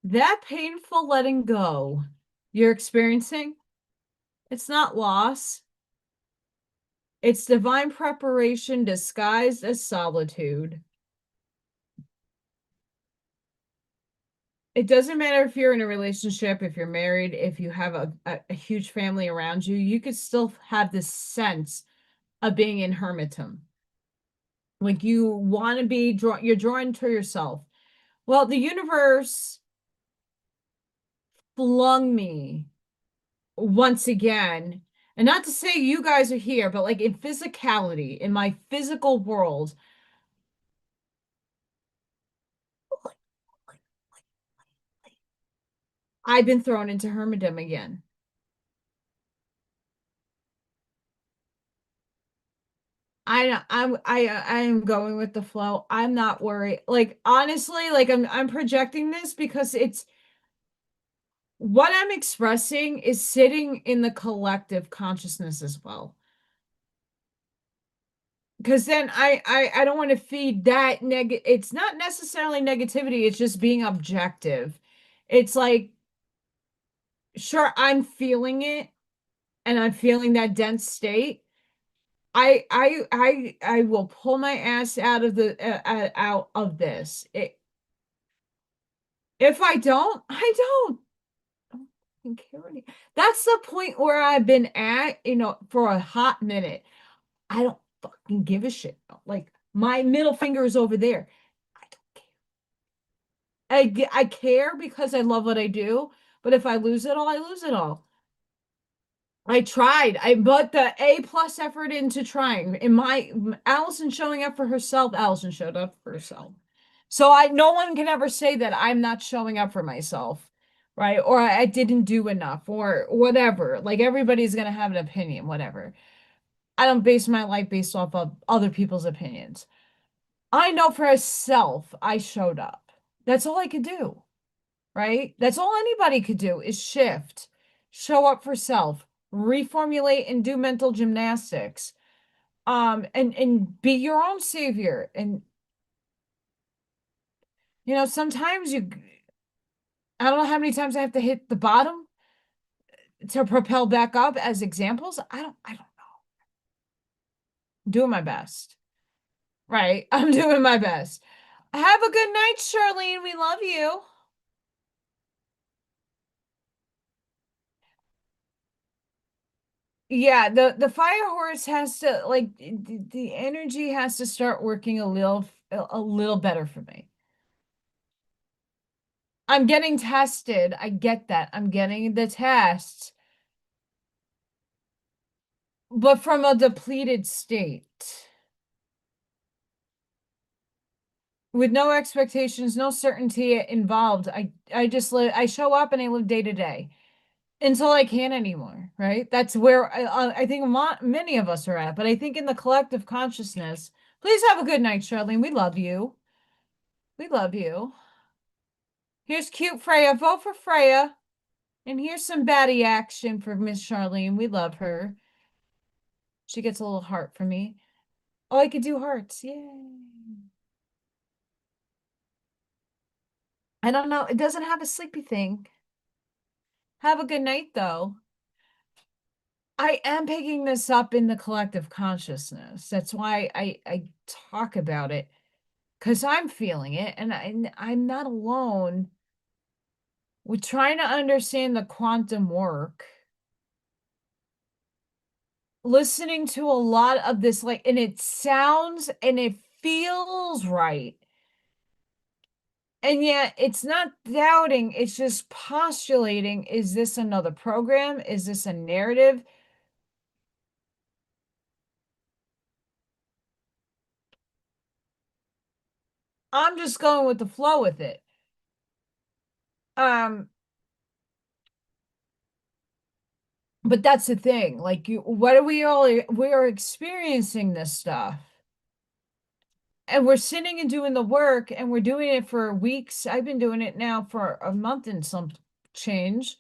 That painful letting go you're experiencing, it's not loss. It's divine preparation disguised as solitude. It doesn't matter if you're in a relationship, if you're married, if you have a huge family around you, you could still have this sense of being in hermitum. Like you want to be you're drawn to yourself. Well, the universe flung me once again, and not to say you guys are here, but like in physicality, in my physical world, I've been thrown into hermitum again. I am going with the flow. I'm not worried. Like honestly, like I'm projecting this because it's what I'm expressing is sitting in the collective consciousness as well. Because then I don't want to feed that it's not necessarily negativity, it's just being objective. It's like, sure, I'm feeling it and I'm feeling that dense state. I will pull my ass out of the out of this. If I don't, I don't. I don't fucking care any. That's the point where I've been at, for a hot minute. I don't fucking give a shit. Like my middle finger is over there. I don't care. I care because I love what I do, but if I lose it all, I lose it all. I tried. I put the A plus effort into trying. In my Allison showing up for herself, Allison showed up for herself. So no one can ever say that I'm not showing up for myself, right? Or I didn't do enough or whatever. Like everybody's gonna have an opinion, whatever. I don't base my life based off of other people's opinions. I know for myself I showed up. That's all I could do, right? That's all anybody could do is shift, show up for self, reformulate and do mental gymnastics. And be your own savior. And sometimes I don't know how many times I have to hit the bottom to propel back up as examples. I don't know. Doing my best. Right. I'm doing my best. Have a good night, Charlene. We love you. Yeah, the fire horse has to like the energy has to start working a little better for me. I'm getting tested. I get that. I'm getting the test, but from a depleted state with no expectations, no certainty involved. I just live. I show up and I live day to day until I can't anymore. Right? That's where I think many of us are at. But I think in the collective consciousness. Please have a good night, Charlene. We love you. We love you. Here's cute Freya. Vote for Freya. And here's some baddie action for Miss Charlene. We love her. She gets a little heart from me. Oh, I could do hearts. Yay. I don't know. It doesn't have a sleepy thing. Have a good night, though. I am picking this up in the collective consciousness. That's why I talk about it because I'm feeling it and I'm not alone. We're trying to understand the quantum work. Listening to a lot of this, like, and it sounds and it feels right. And yet it's not doubting, it's just postulating, is this another program? Is this a narrative? I'm just going with the flow with it. Um, but that's the thing. Like what are we are experiencing this stuff. And we're sitting and doing the work and we're doing it for weeks. I've been doing it now for a month and some change.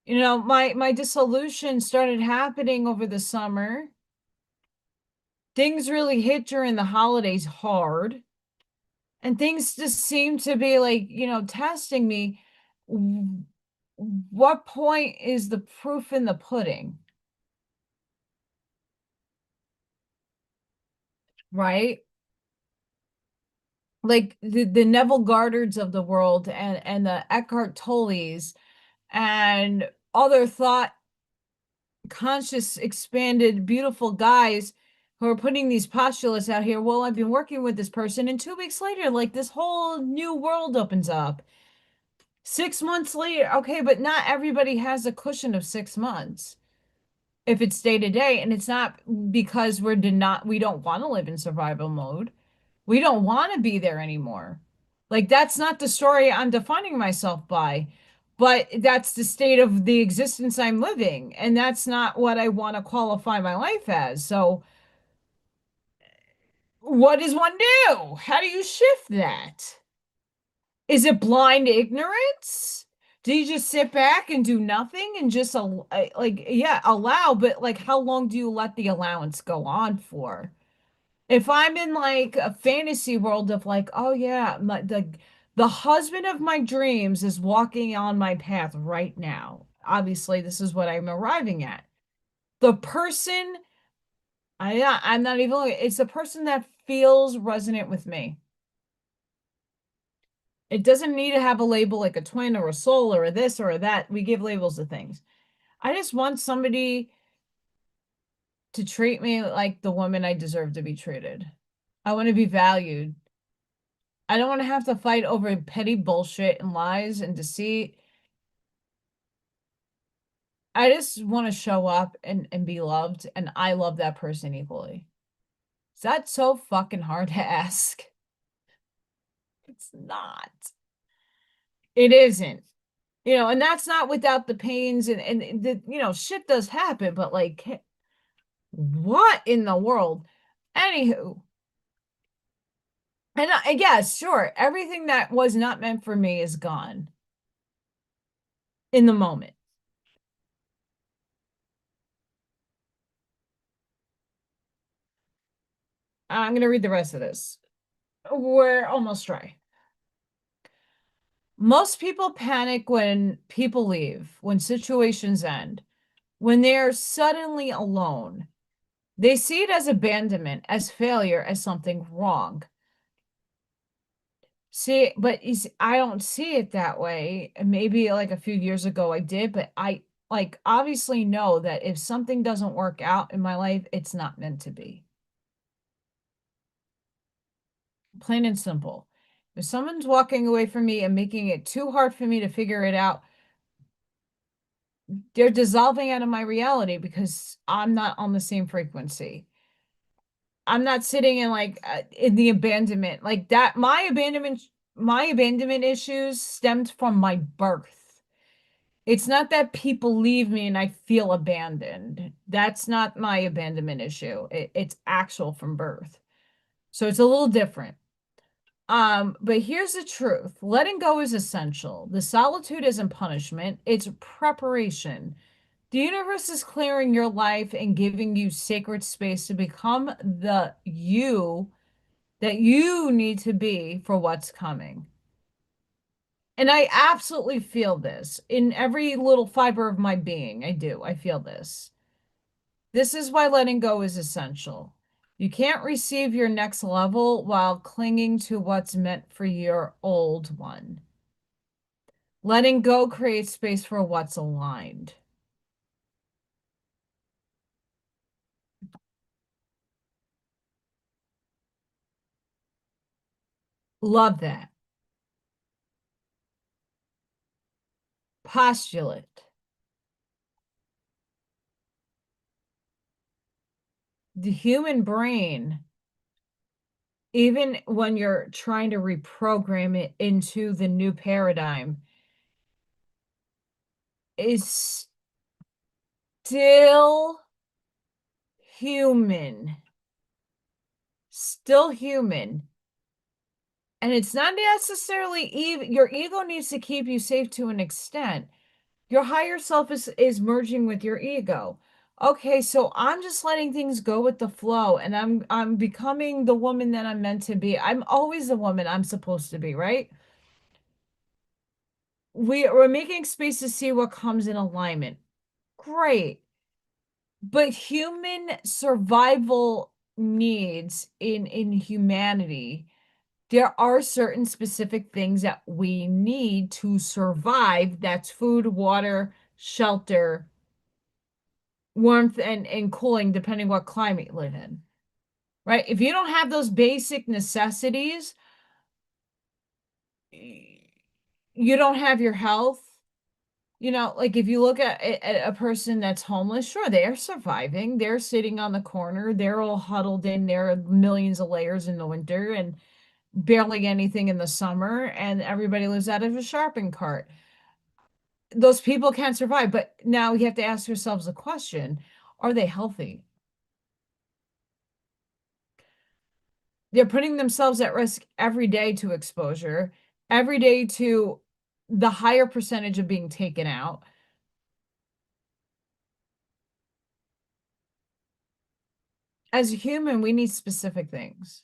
You know, my dissolution started happening over the summer. Things really hit during the holidays hard. And things just seem to be like, testing me. What point is the proof in the pudding? Right? Like the Neville Gardards of the world and the Eckhart Tolles and other thought conscious, expanded, beautiful guys who are putting these postulates out here. Well, I've been working with this person, and 2 weeks later, like this whole new world opens up. 6 months later, okay, but not everybody has a cushion of 6 months if it's day to day, and it's not because we don't want to live in survival mode. We don't want to be there anymore. Like that's not the story I'm defining myself by, but that's the state of the existence I'm living, and that's not what I want to qualify my life as. So, what does one do? How do you shift that? Is it blind ignorance? Do you just sit back and do nothing and just like, yeah, allow, but like how long do you let the allowance go on for? If I'm in like a fantasy world of like, oh yeah, the husband of my dreams is walking on my path right now. Obviously, this is what I'm arriving at. The person, I'm not even looking, it's the person that feels resonant with me. It doesn't need to have a label like a twin or a soul or a this or a that. We give labels to things. I just want somebody to treat me like the woman I deserve to be treated. I want to be valued. I don't want to have to fight over petty bullshit and lies and deceit. I just want to show up and be loved, and I love that person equally. Is that so fucking hard to ask? It's not. It isn't. And that's not without the pains and the, shit does happen, but like, what in the world? Anywho, and yes, sure, everything that was not meant for me is gone in the moment. I'm going to read the rest of this. We're almost dry. Most people panic when people leave, when situations end, when they're suddenly alone. They see it as abandonment, as failure, as something wrong. See, but I don't see it that way. And maybe like a few years ago I did, but I like obviously know that if something doesn't work out in my life, it's not meant to be. Plain and simple. If someone's walking away from me and making it too hard for me to figure it out, they're dissolving out of my reality because I'm not on the same frequency. I'm not sitting in like in the abandonment like that. My abandonment issues stemmed from my birth. It's not that people leave me and I feel abandoned. That's not my abandonment issue. It's actual from birth. So it's a little different. But here's the truth. Letting go is essential. The solitude isn't punishment, it's preparation. The universe is clearing your life and giving you sacred space to become the you that you need to be for what's coming. And I absolutely feel this in every little fiber of my being. I do. I feel this. This is why letting go is essential. You can't receive your next level while clinging to what's meant for your old one. Letting go creates space for what's aligned. Love that. Postulate. The human brain, even when you're trying to reprogram it into the new paradigm, is still human. Still human. And it's not necessarily your ego needs to keep you safe to an extent. Your higher self is merging with your ego. Okay, so I'm just letting things go with the flow and I'm becoming the woman that I'm meant to be. I'm always the woman I'm supposed to be, right? We're making space to see what comes in alignment. Great. But human survival needs in humanity, there are certain specific things that we need to survive. That's food, water, shelter, warmth, and cooling, depending what climate you live in. Right? If you don't have those basic necessities, you don't have your health. Like if you look at a person that's homeless, sure, they're surviving. They're sitting on the corner. They're all huddled in. There are millions of layers in the winter and barely anything in the summer, and everybody lives out of a shopping cart. Those people can't survive. But now we have to ask ourselves the question, are they healthy? They're putting themselves at risk every day to exposure, every day to the higher percentage of being taken out. As a human, we need specific things.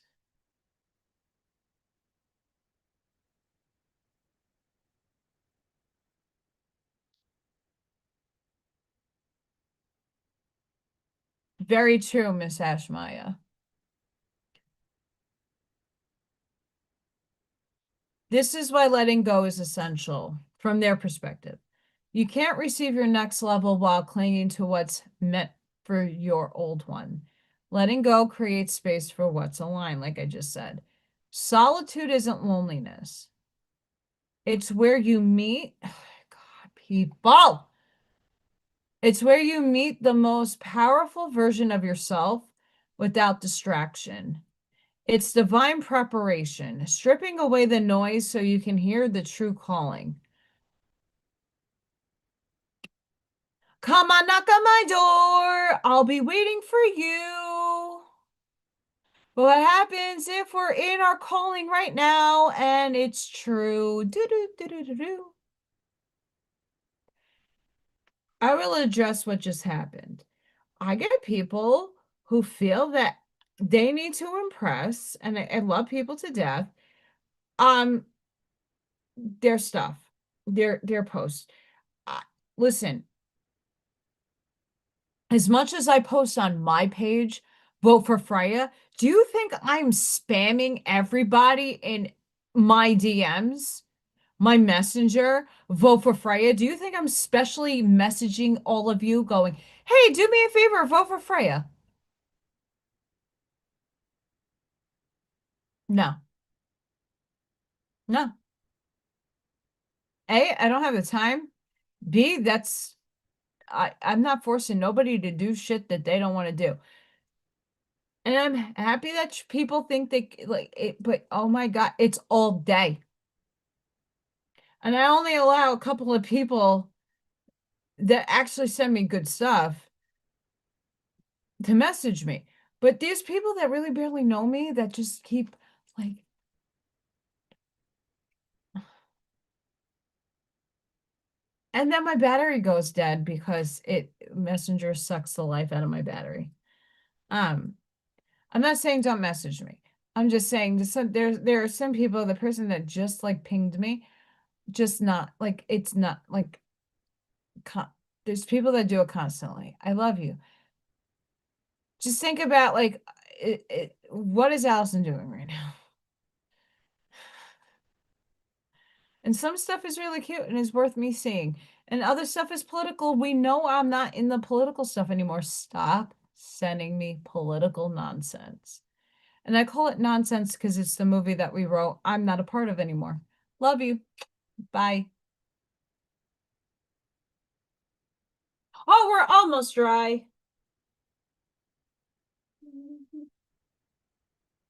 Very true, Miss Ashmaya. This is why letting go is essential from their perspective. You can't receive your next level while clinging to what's meant for your old one. Letting go creates space for what's aligned, like I just said. Solitude isn't loneliness. It's where you meet, God, people. It's where you meet the most powerful version of yourself without distraction. It's divine preparation, stripping away the noise so you can hear the true calling. Come on, knock on my door. I'll be waiting for you. But what happens if we're in our calling right now and it's true? Do do do do do do. I will address what just happened. I get people who feel that they need to impress, and I love people to death. Um, their stuff, their posts. Uh, Listen, as much as I post on my page, vote for Freya, do you think I'm spamming everybody in my DMs, my messenger, vote for Freya. Do you think I'm specially messaging all of you going, hey, do me a favor, vote for Freya? No, no. A, I don't have the time. B, I'm not forcing nobody to do shit that they don't want to do. And I'm happy that people think they like it, but oh my God, it's all day. And I only allow a couple of people that actually send me good stuff to message me. But these people that really barely know me that just keep like, and then my battery goes dead because Messenger sucks the life out of my battery. Um, I'm not saying don't message me. I'm just saying there are some people, the person that just like pinged me, just not like it's not like there's people that do it constantly. I love you. Just think about like what is Allison doing right now? And some stuff is really cute and is worth me seeing. And other stuff is political. We know I'm not in the political stuff anymore. Stop sending me political nonsense. And I call it nonsense because it's the movie that we wrote. I'm not a part of anymore. Love you. Bye. Oh, we're almost dry.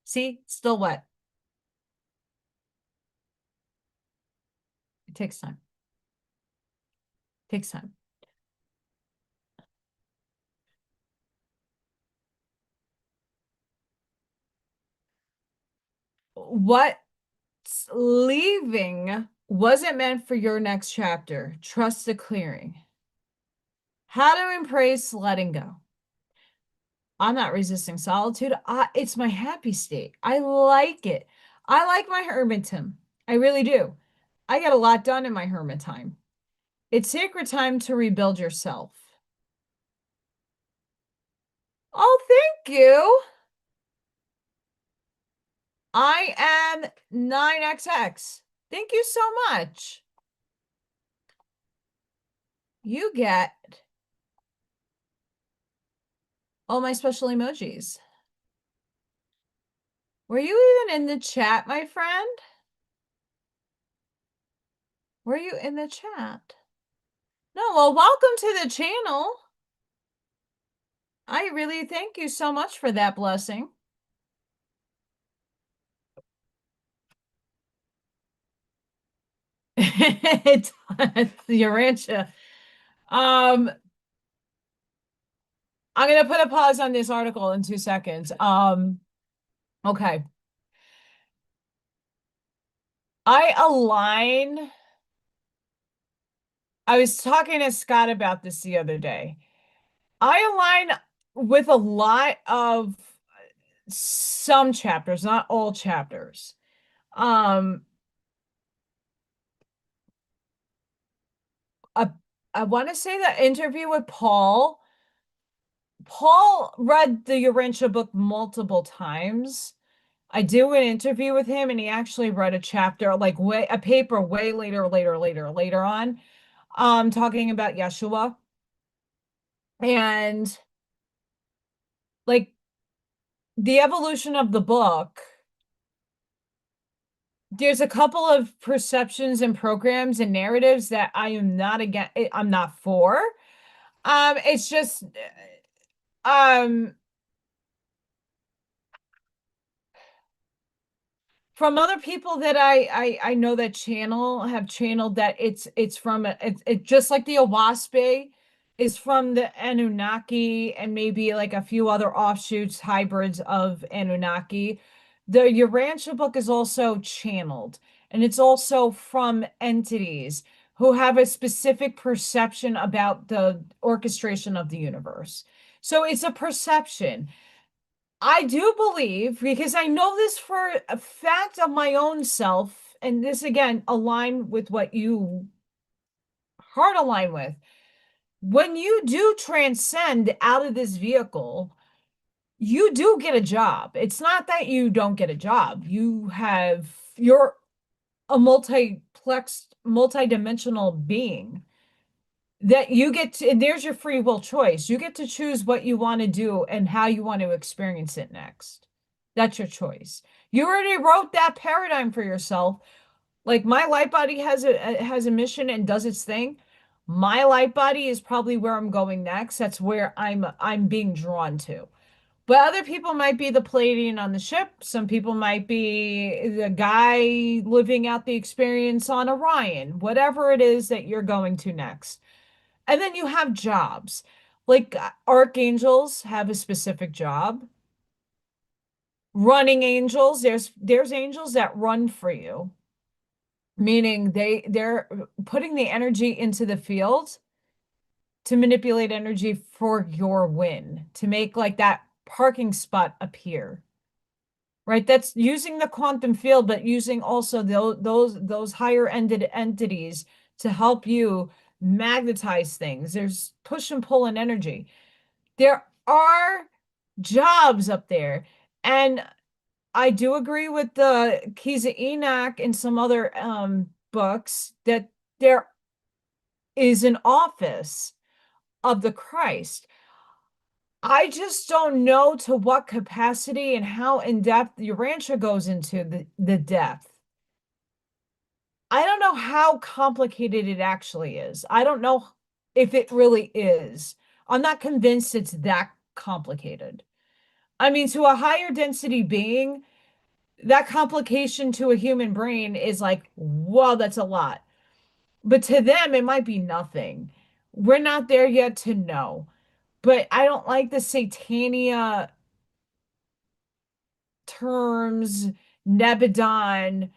See, still wet. It takes time. It takes time. What's leaving wasn't meant for your next chapter. Trust the clearing. How to embrace letting go. I'm not resisting solitude. It's my happy state. I like it. I like my hermitum. I really do. I get a lot done in my hermit time. It's sacred time to rebuild yourself. Oh, thank you. I am 9XX. Thank you so much. You get all my special emojis. Were you even in the chat, my friend? Were you in the chat? No, well, welcome to the channel. I really thank you so much for that blessing. It's Urantia. I'm gonna put a pause on this article in 2 seconds. Okay. I was talking to Scott about this the other day. I align with a lot of some chapters, not all chapters. Um, I want to say that interview with Paul. Paul read the Urantia book multiple times. I do an interview with him, and he actually read a chapter, like a paper way later on, talking about Yeshua. And like the evolution of the book, there's a couple of perceptions and programs and narratives that I am not against, I'm not for. It's just um from other people that I know that have channeled that it's from it's just like the Owaspe is from the Anunnaki and maybe like a few other offshoots, hybrids of Anunnaki. The Urantia book is also channeled, and it's also from entities who have a specific perception about the orchestration of the universe. So it's a perception. I do believe, because I know this for a fact of my own self, and this again align with what you heart align with. When you do transcend out of this vehicle, you do get a job. It's not that you don't get a job. You have your a multiplex, multidimensional being that you get to, and there's your free will choice. You get to choose what you want to do and how you want to experience it next. That's your choice. You already wrote that paradigm for yourself. Like my light body has a mission and does its thing. My light body is probably where I'm going next. That's where I'm being drawn to. But other people might be the Palladian on the ship. Some people might be the guy living out the experience on Orion, whatever it is that you're going to next. And then you have jobs. Like archangels have a specific job. Running angels, there's angels that run for you, meaning they're putting the energy into the field to manipulate energy for your win, to make like that parking spot appear. Right? That's using the quantum field, but using also those higher ended entities to help you magnetize things. There's push and pull and energy. There are jobs up there. And I do agree with the Keys of Enoch and some other books that there is an office of the Christ. I just don't know to what capacity and how in depth the rancher goes into the depth. I don't know how complicated it actually is. I don't know if it really is. I'm not convinced it's that complicated. I mean, to a higher density being, that complication to a human brain is like, whoa, that's a lot. But to them, it might be nothing. We're not there yet to know. But I don't like the Satania terms, Nebadon,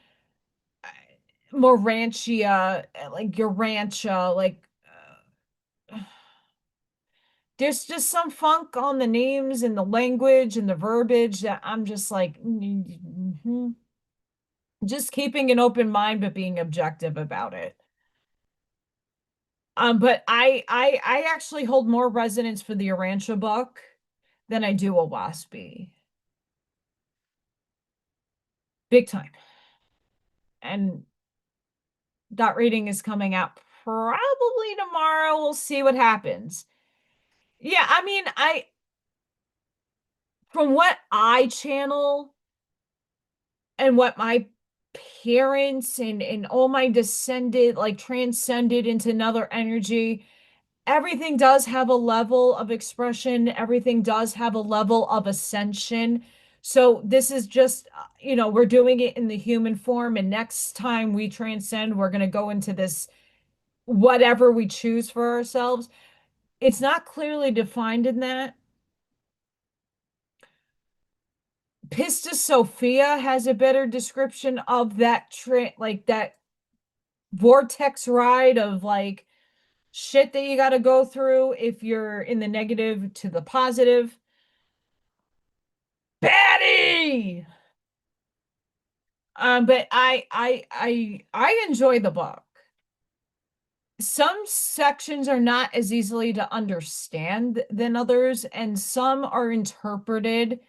Morantia, like Urantia, like there's just some funk on the names and the language and the verbiage that I'm just like, just keeping an open mind but being objective about it. But I actually hold more resonance for the Urantia book than I do a Waspy. Big time. And that reading is coming out probably tomorrow. We'll see what happens. Yeah, I mean, from what I channel and what my parents and all my descended, like transcended into another energy, everything does have a level of expression. Everything does have a level of ascension. So this is just, we're doing it in the human form. And next time we transcend, we're going to go into this whatever we choose for ourselves. It's not clearly defined in that. Pistis Sophia has a better description of that like that vortex ride of like shit that you got to go through if you're in the negative to the positive. Batty. But I enjoy the book. Some sections are not as easily to understand than others, and some are interpreted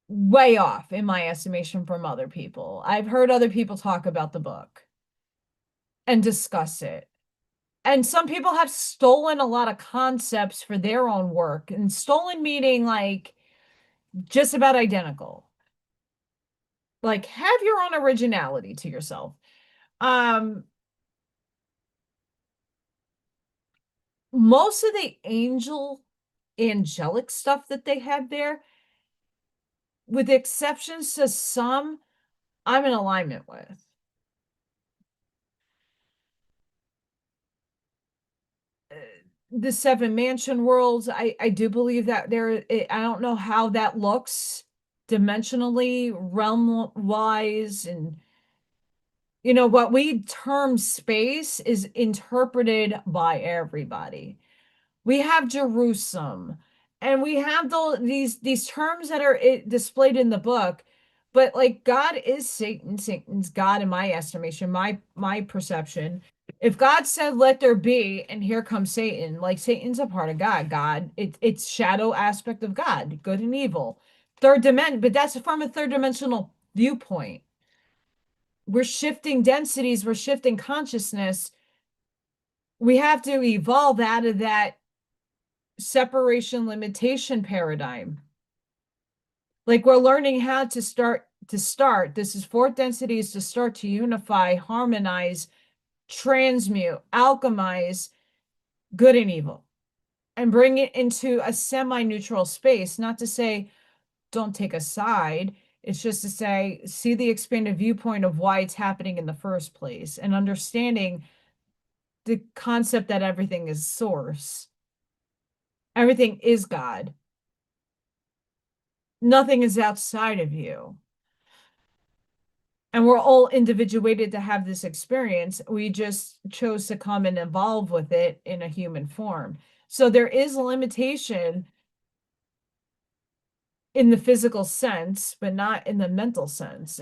way off, in my estimation, from other people. I've heard other people talk about the book and discuss it. And some people have stolen a lot of concepts for their own work, and stolen meaning like just about identical. Like have your own originality to yourself. Um, most of the angelic stuff that they had there, with exceptions to some, I'm in alignment with. The seven mansion worlds, I do believe that I don't know how that looks dimensionally, realm wise, and what we term space is interpreted by everybody. We have Jerusalem, and we have these terms that are displayed in the book. But like God is Satan, Satan's God in my estimation, my perception. If God said let there be, and here comes Satan, like Satan's a part of God. It's shadow aspect of God, good and evil. third dimension, but that's from a third dimensional viewpoint. We're shifting densities, we're shifting consciousness. We have to evolve out of that separation limitation paradigm. Like we're learning how to start. This is fourth densities to start to unify, harmonize, transmute, alchemize good and evil, and bring it into a semi-neutral space. Not to say don't take a side. It's just to say, see the expanded viewpoint of why it's happening in the first place and understanding the concept that everything is source. Everything is God. Nothing is outside of you. And we're all individuated to have this experience. We just chose to come and evolve with it in a human form. So there is a limitation in the physical sense, but not in the mental sense.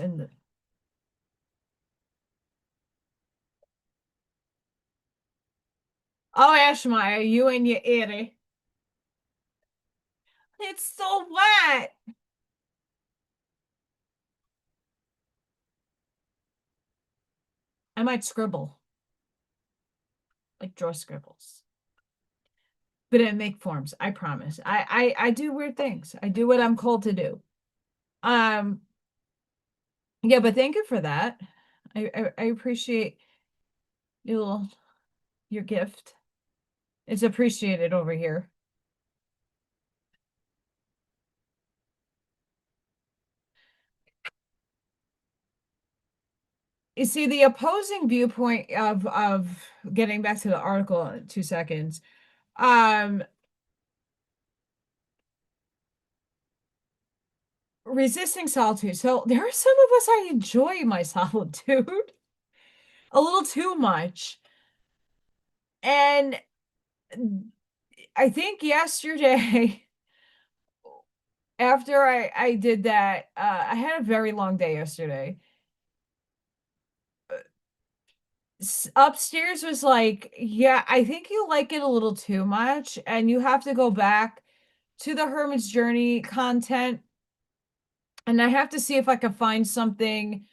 Oh, Ashmaya, you and your earring. It's so wet. I might scribble, like draw scribbles. But I make forms, I promise. I do weird things. I do what I'm called to do. Um, yeah, but thank you for that. I appreciate your your gift. It's appreciated over here. You see, the opposing viewpoint of getting back to the article in 2 seconds. Um, resisting solitude. So there are some of us I enjoy my solitude a little too much. And I think yesterday, after I did that, I had a very long day yesterday. Upstairs was like, yeah, I think you like it a little too much, and you have to go back to the Hermit's Journey content. And I have to see if I can find something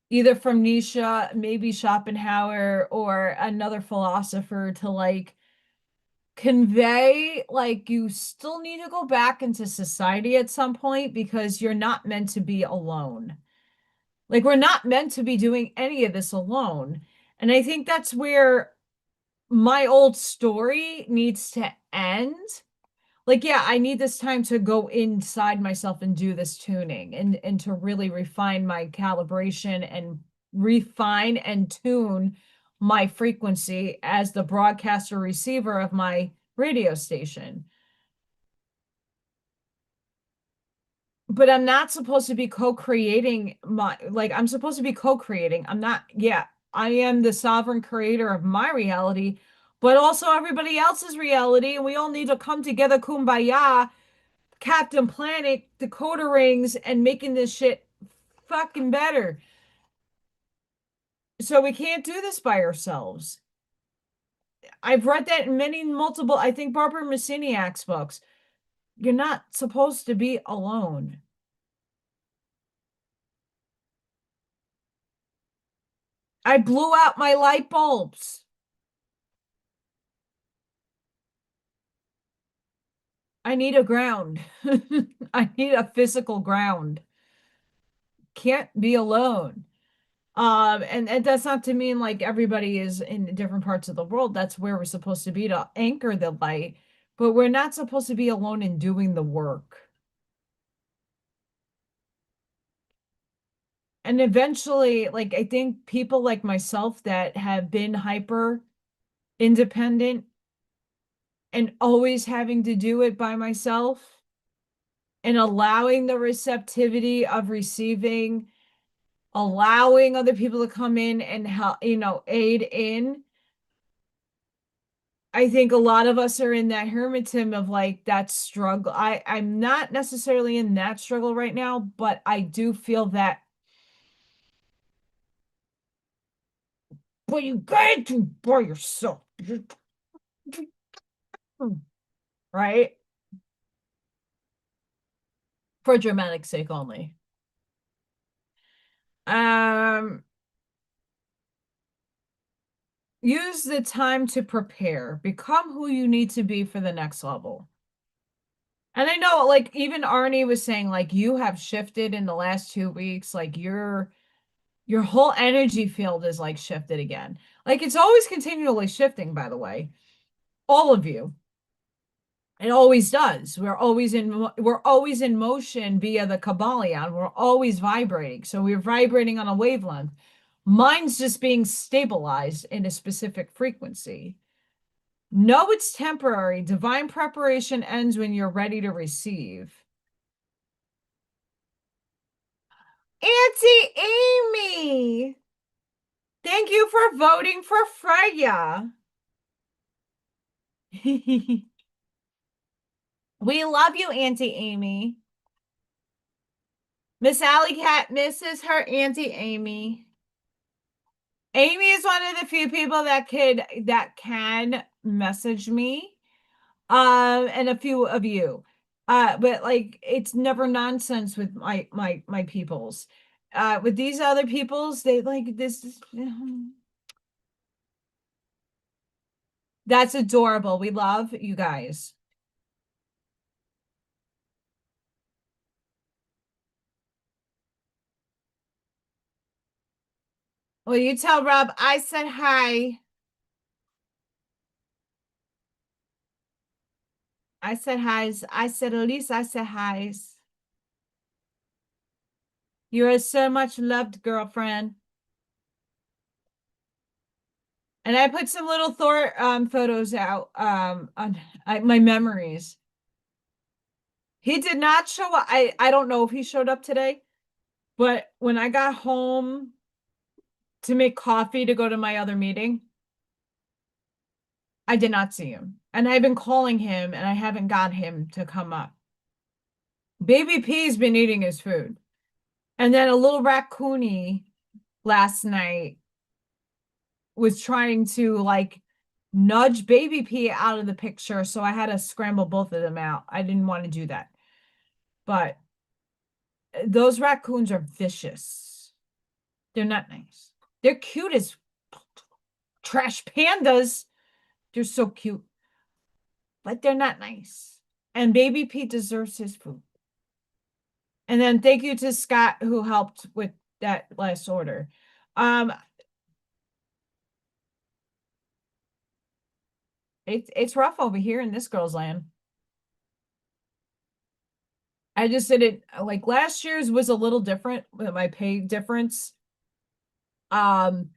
either from Nietzsche, maybe Schopenhauer, or another philosopher to like convey like you still need to go back into society at some point because you're not meant to be alone. Like we're not meant to be doing any of this alone. And I think that's where my old story needs to end. Like, yeah, I need this time to go inside myself and do this tuning and to really refine my calibration and refine and tune my frequency as the broadcaster receiver of my radio station. But I'm not supposed to be co-creating I'm supposed to be co-creating. I'm not, yeah, I am the sovereign creator of my reality, but also everybody else's reality. And we all need to come together, kumbaya, Captain Planet, decoder rings, and making this shit fucking better. So we can't do this by ourselves. I've read that in many multiple, I think Barbara Messiniak's books. You're not supposed to be alone. I blew out my light bulbs. I need a ground. I need a physical ground. Can't be alone. And that's not to mean like everybody is in different parts of the world. That's where we're supposed to be to anchor the light, but we're not supposed to be alone in doing the work. And eventually, like I think people like myself that have been hyper independent and always having to do it by myself and allowing the receptivity of receiving, allowing other people to come in and help, aid in. I think a lot of us are in that hermitism of like that struggle. I'm not necessarily in that struggle right now, but I do feel that, but you gotta do by yourself. Right? for dramatic sake only. Um, use the time to prepare. Become who you need to be for the next level. And I know, like, even Arnie was saying, like, you have shifted in the last 2 weeks. Like, your whole energy field is like shifted again. Like, it's always continually shifting, by the way. All of you. It always does. We're always in motion via the Kabbalion. We're always vibrating. So we're vibrating on a wavelength. Mine's just being stabilized in a specific frequency. No, it's temporary. Divine preparation ends when you're ready to receive. Auntie Amy, thank you for voting for Freya. We love you, Auntie Amy. Miss AllyKat misses her Auntie Amy. Amy is one of the few people that can message me. And a few of you. But like it's never nonsense with my peoples. With these other peoples, they like this. That's adorable. We love you guys. Well, you tell Rob I said hi. I said hi's. I said Elise. I said hi's. You are so much loved, girlfriend. And I put some little Thor photos out on my memories. He did not show up. I don't know if he showed up today, but when I got home to make coffee to go to my other meeting, I did not see him. And I've been calling him and I haven't got him to come up. Baby P's been eating his food. And then a little raccoonie last night was trying to like nudge Baby P out of the picture. So I had to scramble both of them out. I didn't want to do that. But those raccoons are vicious. They're not nice. They're cute as trash pandas. They're so cute. But they're not nice. And Baby Pete deserves his food. And then thank you to Scott who helped with that last order. It's rough over here in this girl's land. I just did it like last year's was a little different with my pay difference. Um,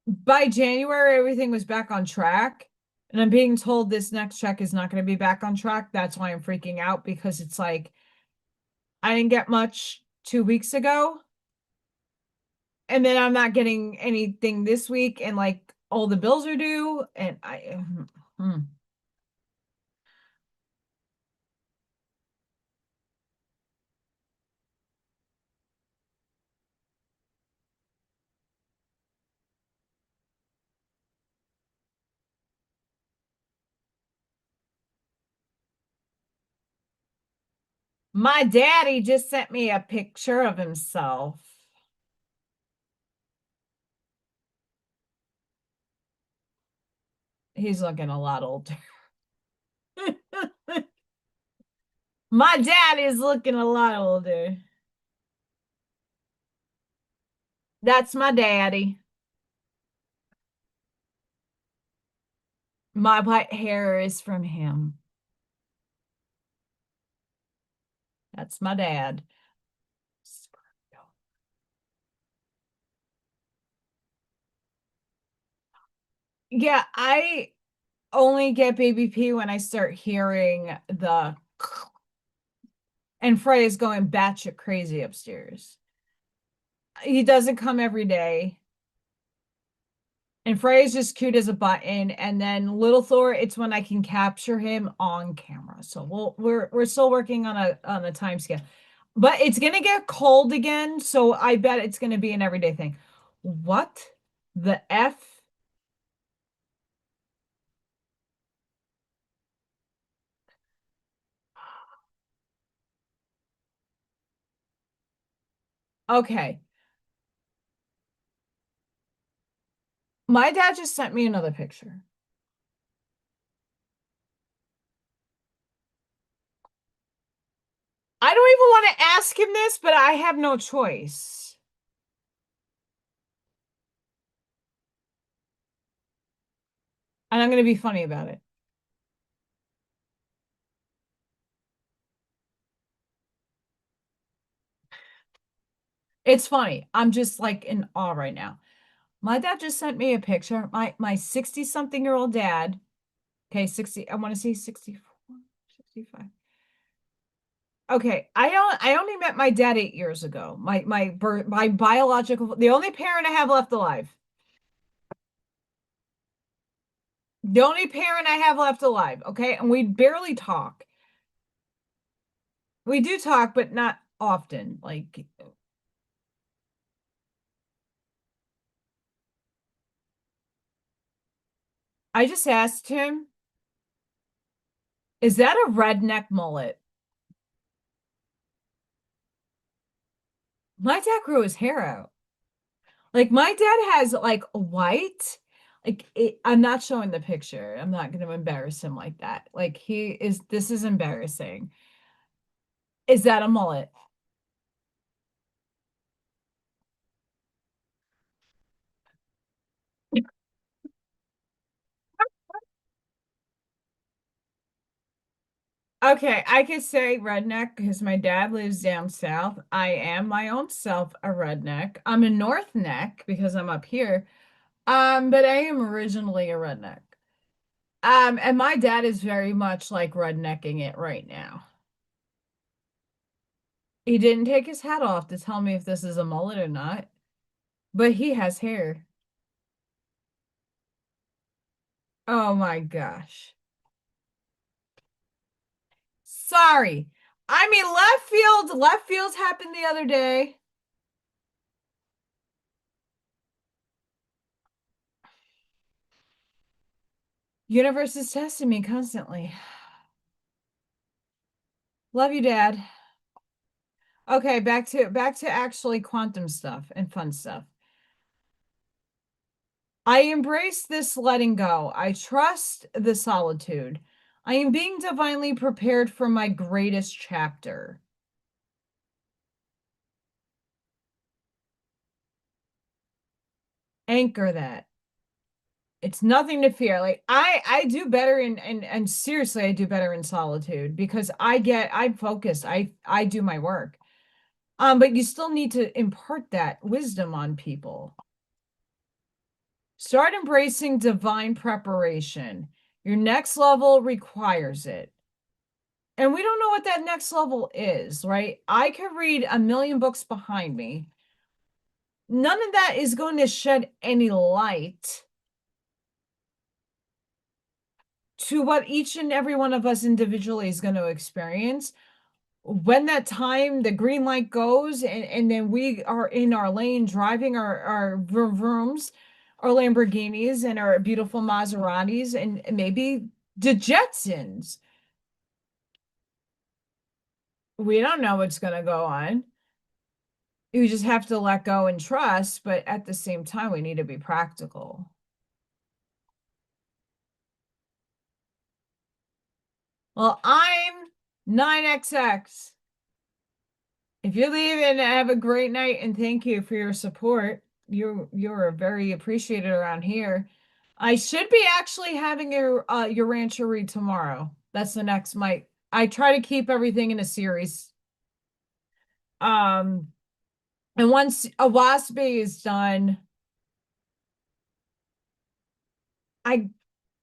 by January, everything was back on track. And I'm being told this next check is not going to be back on track. That's why I'm freaking out because it's like I didn't get much 2 weeks ago. And then I'm not getting anything this week. And like all the bills are due. And my daddy just sent me a picture of himself. He's looking a lot older. My dad is looking a lot older. That's my daddy. My white hair is from him. That's my dad. Yeah, I only get Baby P when I start hearing the and Frey is going batshit crazy upstairs. He doesn't come every day. And Frey is just cute as a button. And then Little Thor, it's when I can capture him on camera. So we're still working on a time scale. But it's gonna get cold again, so I bet it's gonna be an everyday thing. What the F? Okay. My dad just sent me another picture. I don't even want to ask him this, but I have no choice. And I'm going to be funny about it. It's funny. I'm just like in awe right now. My dad just sent me a picture. My 60-something-year-old dad. Okay, 60, I want to say 64, 65. Okay, I only met my dad 8 years ago. My biological, the only parent I have left alive. The only parent I have left alive, okay? And we barely talk. We do talk, but not often. Like I just asked him, is that a redneck mullet? My dad grew his hair out. Like my dad has like white, I'm not showing the picture. I'm not going to embarrass him like that. Like this is embarrassing. Is that a mullet? Okay, I could say redneck because my dad lives down south. I am my own self a redneck. I'm a north neck because I'm up here. But I am originally a redneck. And my dad is very much like rednecking it right now. He didn't take his hat off to tell me if this is a mullet or not, but he has hair. Oh my gosh. Sorry. I mean, left field happened the other day. Universe is testing me constantly. Love you, Dad. Okay, back to actually quantum stuff and fun stuff. I embrace this letting go. I trust the solitude. I am being divinely prepared for my greatest chapter. Anchor that. It's nothing to fear. Like I do better and seriously I do better in solitude because I'm focused. I do my work. But you still need to impart that wisdom on people. Start embracing divine preparation. Your next level requires it. And we don't know what that next level is, right? I could read a million books behind me. None of that is going to shed any light to what each and every one of us individually is going to experience. When that time, the green light goes, and then we are in our lane driving our rooms, our Lamborghinis, and our beautiful Maseratis, and maybe the Jetsons. We don't know what's going to go on. You just have to let go and trust, but at the same time, we need to be practical. Well, I'm 9XX. If you're leaving, have a great night and thank you for your support. You're very appreciated around here. I should be actually having your rancher read tomorrow. That's the next I try to keep everything in a series. Um, and once a Waspy is done, I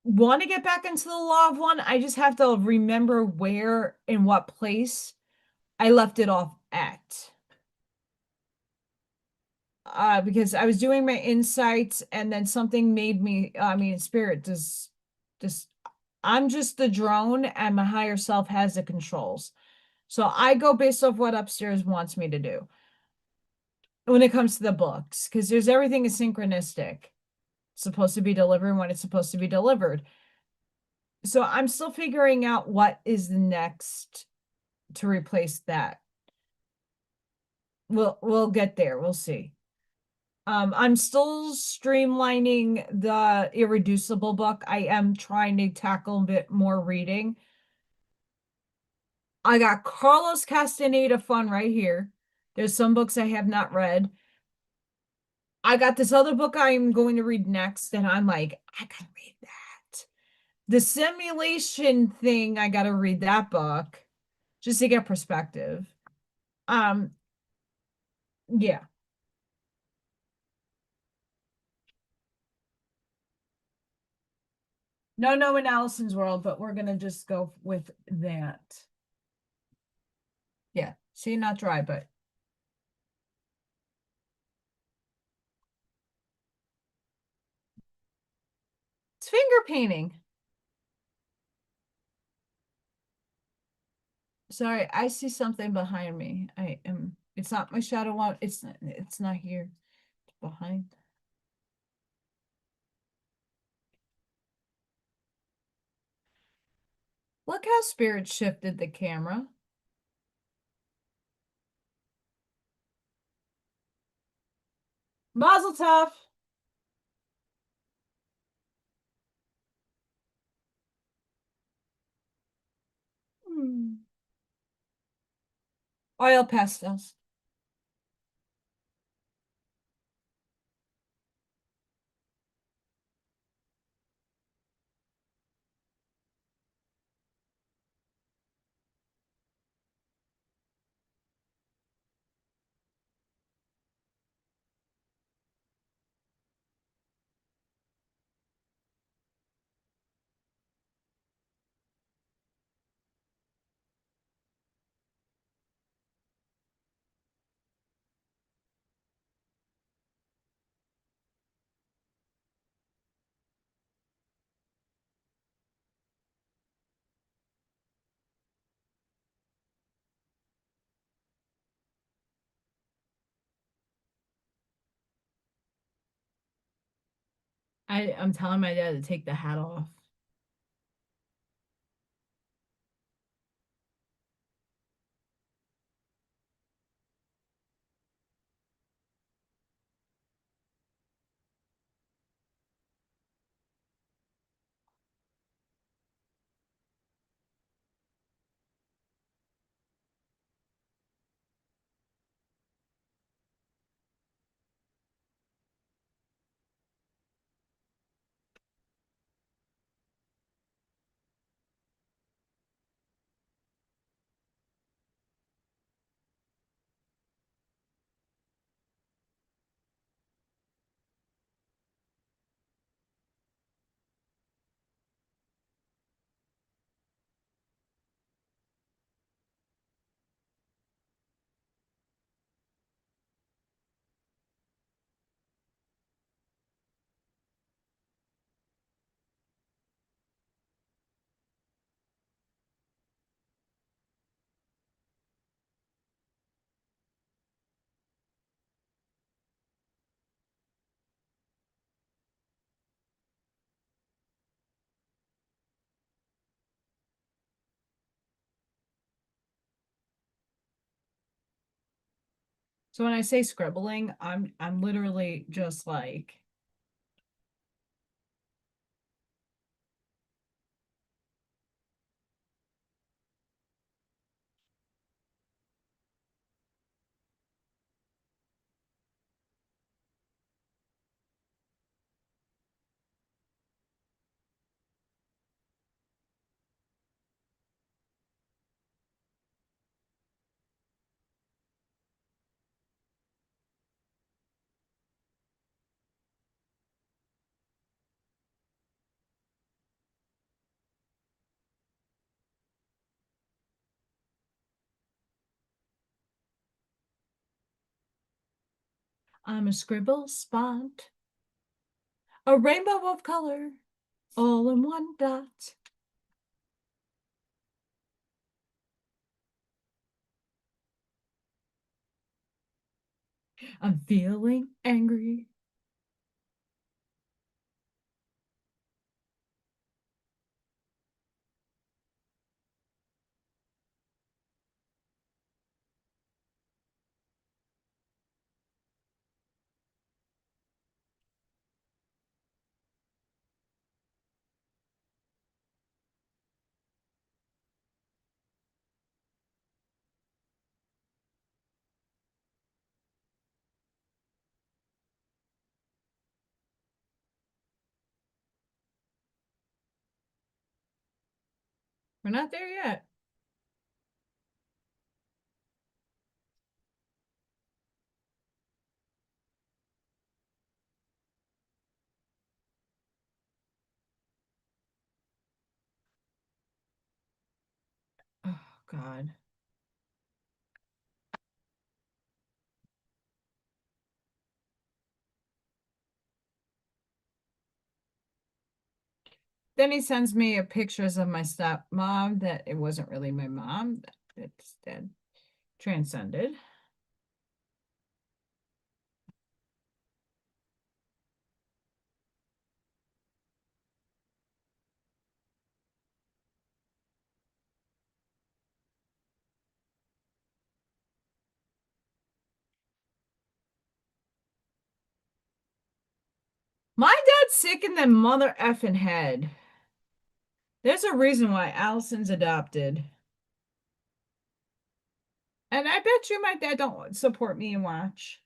want to get back into the Law of One. I just have to remember where and what place I left it off at. Because I was doing my insights and then something made me, I mean, spirit just, I'm just the drone and my higher self has the controls. So I go based off what upstairs wants me to do when it comes to the books, because there's everything is synchronistic. It's supposed to be delivered when it's supposed to be delivered. So I'm still figuring out what is the next to replace that. we'll get there. We'll see. I'm still streamlining the Irreducible book. I am trying to tackle a bit more reading. I got Carlos Castaneda fun right here. There's some books I have not read. I got this other book I'm going to read next, and I'm like, I gotta read that. The simulation thing, I gotta read that book just to get perspective. Um, yeah. No, in Allison's world, but we're gonna just go with that. Yeah. See, not dry, but it's finger painting. Sorry, I see something behind me. It's not my shadow one. It's not here. It's behind. Look how Spirit shifted the camera. Mazel tov. Hmm. Oil pastels. I'm telling my dad to take the hat off. So when I say scribbling, I'm literally just like I'm a scribble spot, a rainbow of color, all in one dot. I'm feeling angry. We're not there yet. Oh, God. Then he sends me pictures of my stepmom that it wasn't really my mom. It's dead. Transcended. My dad's sick in the mother effing head. There's a reason why Allison's adopted. And I bet you my dad don't support me and watch.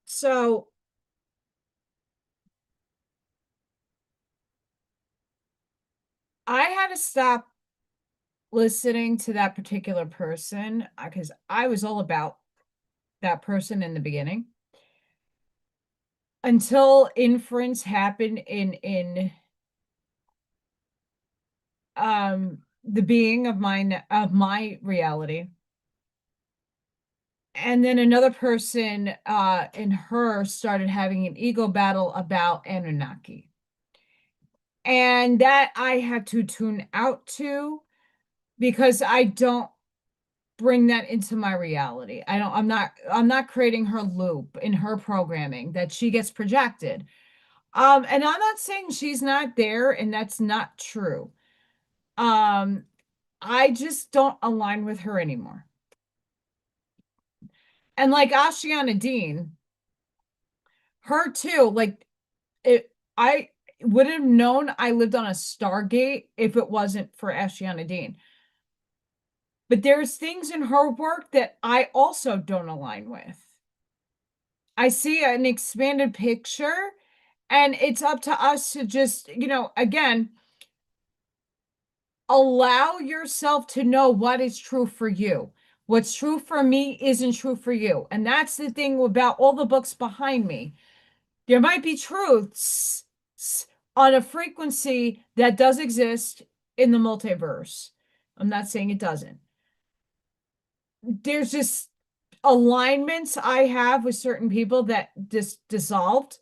So I had to stop listening to that particular person because I was all about that person in the beginning until inference happened in the being of my reality. And then another person in her started having an ego battle about Anunnaki. And that I had to tune out to because I don't bring that into my reality. I'm not creating her loop in her programming that she gets projected. And I'm not saying she's not there and that's not true. I just don't align with her anymore. And like Ashiana Dean, her too, like I would have known I lived on a Stargate if it wasn't for Ashiana Dean. But there's things in her work that I also don't align with. I see an expanded picture, and it's up to us to just, again, allow yourself to know what is true for you. What's true for me isn't true for you. And that's the thing about all the books behind me. There might be truths on a frequency that does exist in the multiverse. I'm not saying it doesn't. There's just alignments I have with certain people that just dissolved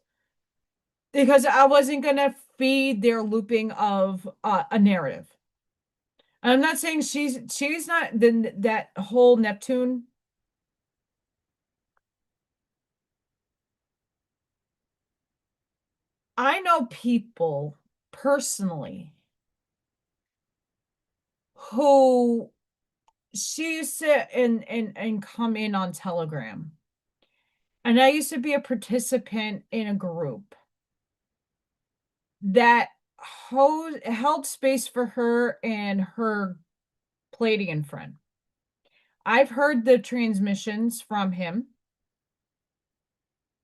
because I wasn't going to feed their looping of a narrative. I'm not saying she's not that whole Neptune. I know people personally who she used to and come in on Telegram. And I used to be a participant in a group that held space for her and her Palladian friend. I've heard the transmissions from him.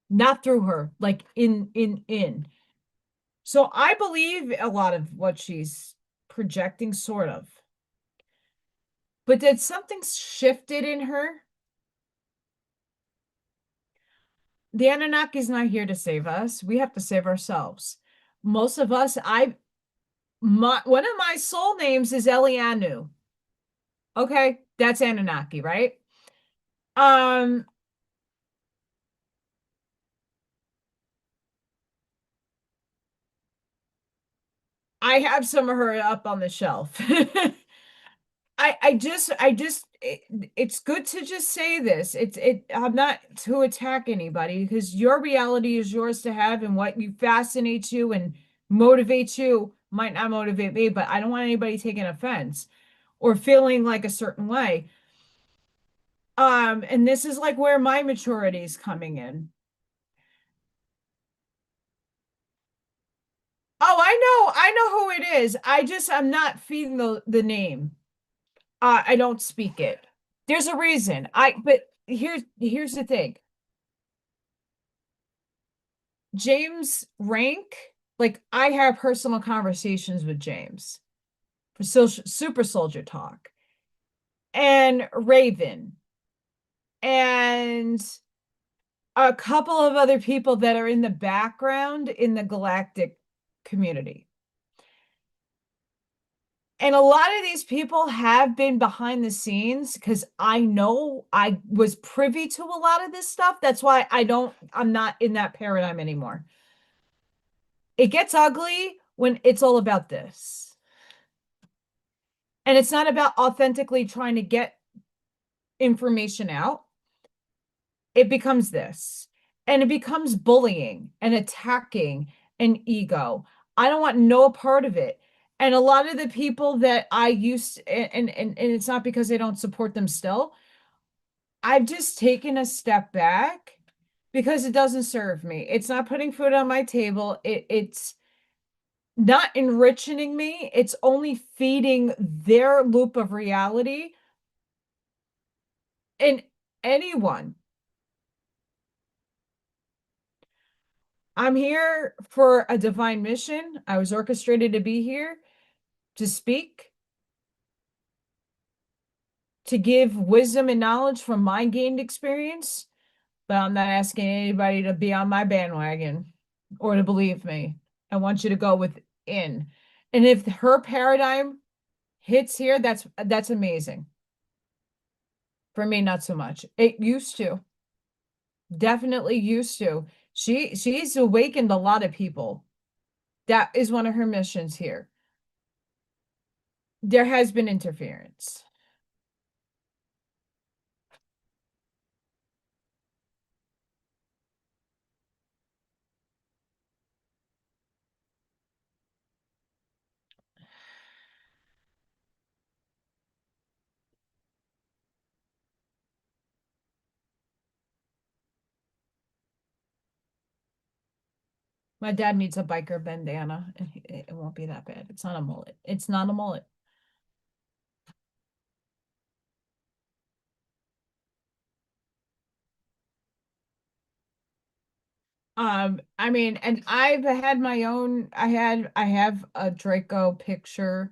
not through her, like in. So I believe a lot of what she's projecting, sort of. But did something shifted in her? The Anunnaki's not here to save us. We have to save ourselves. Most of us, one of my soul names is Elianu. Okay, that's Anunnaki, right? Um, I have some of her up on the shelf. It's good to just say this. I'm not to attack anybody, because your reality is yours to have, and what you fascinates you and motivates you might not motivate me, but I don't want anybody taking offense or feeling like a certain way. And this is like where my maturity is coming in. Oh, I know who it is. I'm not feeding the name. I don't speak it. There's a reason. But here's the thing. James Rank, like, I have personal conversations with James for Super Soldier Talk, and Raven, and a couple of other people that are in the background in the galactic community. And a lot of these people have been behind the scenes, because I know I was privy to a lot of this stuff. That's why I'm not in that paradigm anymore. It gets ugly when it's all about this. And it's not about authentically trying to get information out. It becomes this. And it becomes bullying and attacking and ego. I don't want no part of it. And a lot of the people that I used, and it's not because they don't support them still, I've just taken a step back because it doesn't serve me. It's not putting food on my table. It's not enriching me. It's only feeding their loop of reality. And anyone, I'm here for a divine mission. I was orchestrated to be here to speak, to give wisdom and knowledge from my gained experience, but I'm not asking anybody to be on my bandwagon or to believe me. I want you to go within. And if her paradigm hits here, that's amazing. For me, not so much. It used to. Definitely used to. She's awakened a lot of people. That is one of her missions here. There has been interference. My dad needs a biker bandana. It won't be that bad. It's not a mullet. It's not a mullet. I mean, and I've had my own, I have a Draco picture.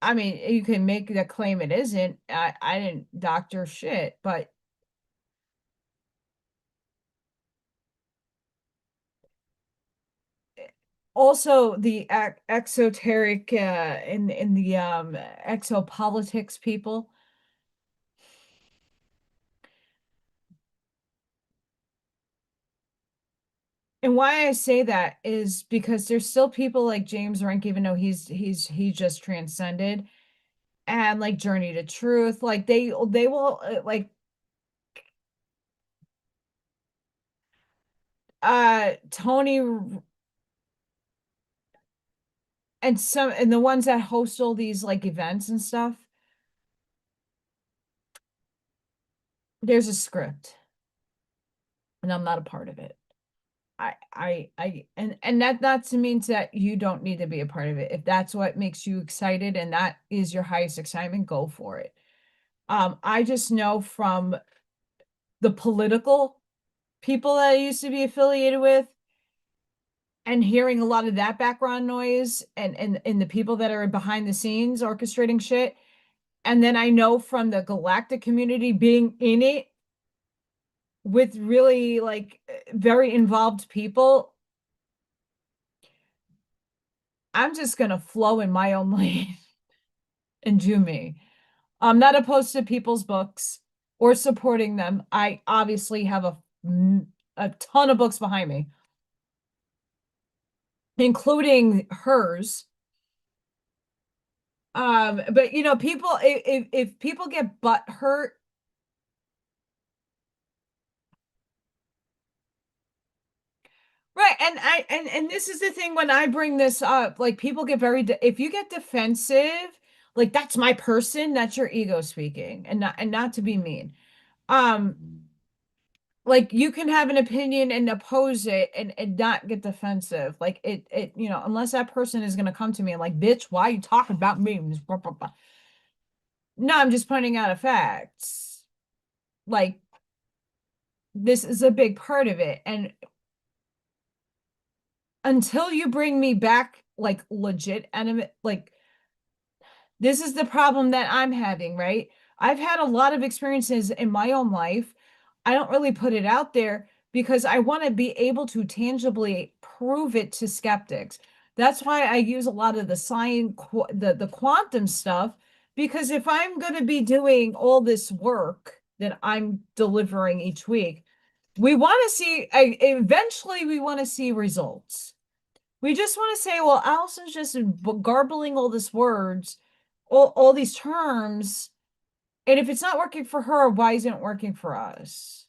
I mean, you can make the claim it isn't. I didn't doctor shit, but also the exoteric in the exopolitics people. And why I say that is because there's still people like James Rank, even though he just transcended, and like Journey to Truth, like they will like Tony and the ones that host all these like events and stuff. There's a script, and I'm not a part of it. And that means that you don't need to be a part of it. If that's what makes you excited and that is your highest excitement, go for it. I just know from the political people that I used to be affiliated with, and hearing a lot of that background noise and the people that are behind the scenes orchestrating shit. And then I know from the galactic community being in it with really like very involved people, I'm just gonna flow in my own lane and do me. I'm not opposed to people's books or supporting them. I obviously have a ton of books behind me, including hers. But you know, people, if people get butt hurt, right? And this is the thing when I bring this up, like people get if you get defensive, like that's my person, that's your ego speaking, and not to be mean. Um, like you can have an opinion and oppose it and not get defensive. Like you know, unless that person is gonna come to me and like, bitch, why are you talking about me? No, I'm just pointing out a fact. Like this is a big part of it. And until you bring me back like legit enemy, like this is the problem that I'm having, right? I've had a lot of experiences in my own life. I don't really put it out there because I want to be able to tangibly prove it to skeptics. That's why I use a lot of the science, the quantum stuff, because if I'm going to be doing all this work that I'm delivering each week, we want to see, eventually we want to see results. We just want to say, well, Allison's just garbling all these words, all these terms. And if it's not working for her, why isn't it working for us?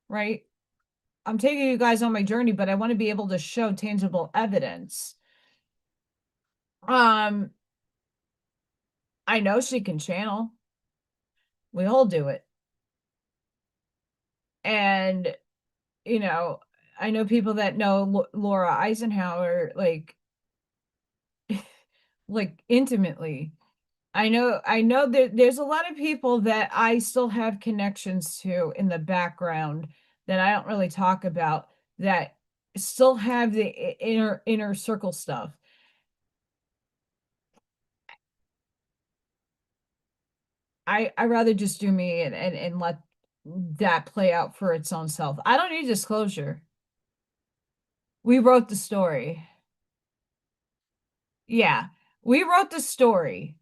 Right? I'm taking you guys on my journey, but I want to be able to show tangible evidence. Um, I know she can channel. We all do it. And, you know, I know people that know Laura Eisenhower like intimately. I know that there's a lot of people that I still have connections to in the background that I don't really talk about that still have the inner circle stuff. I rather just do me and let that play out for its own self. I don't need disclosure. We wrote the story. Yeah, we wrote the story.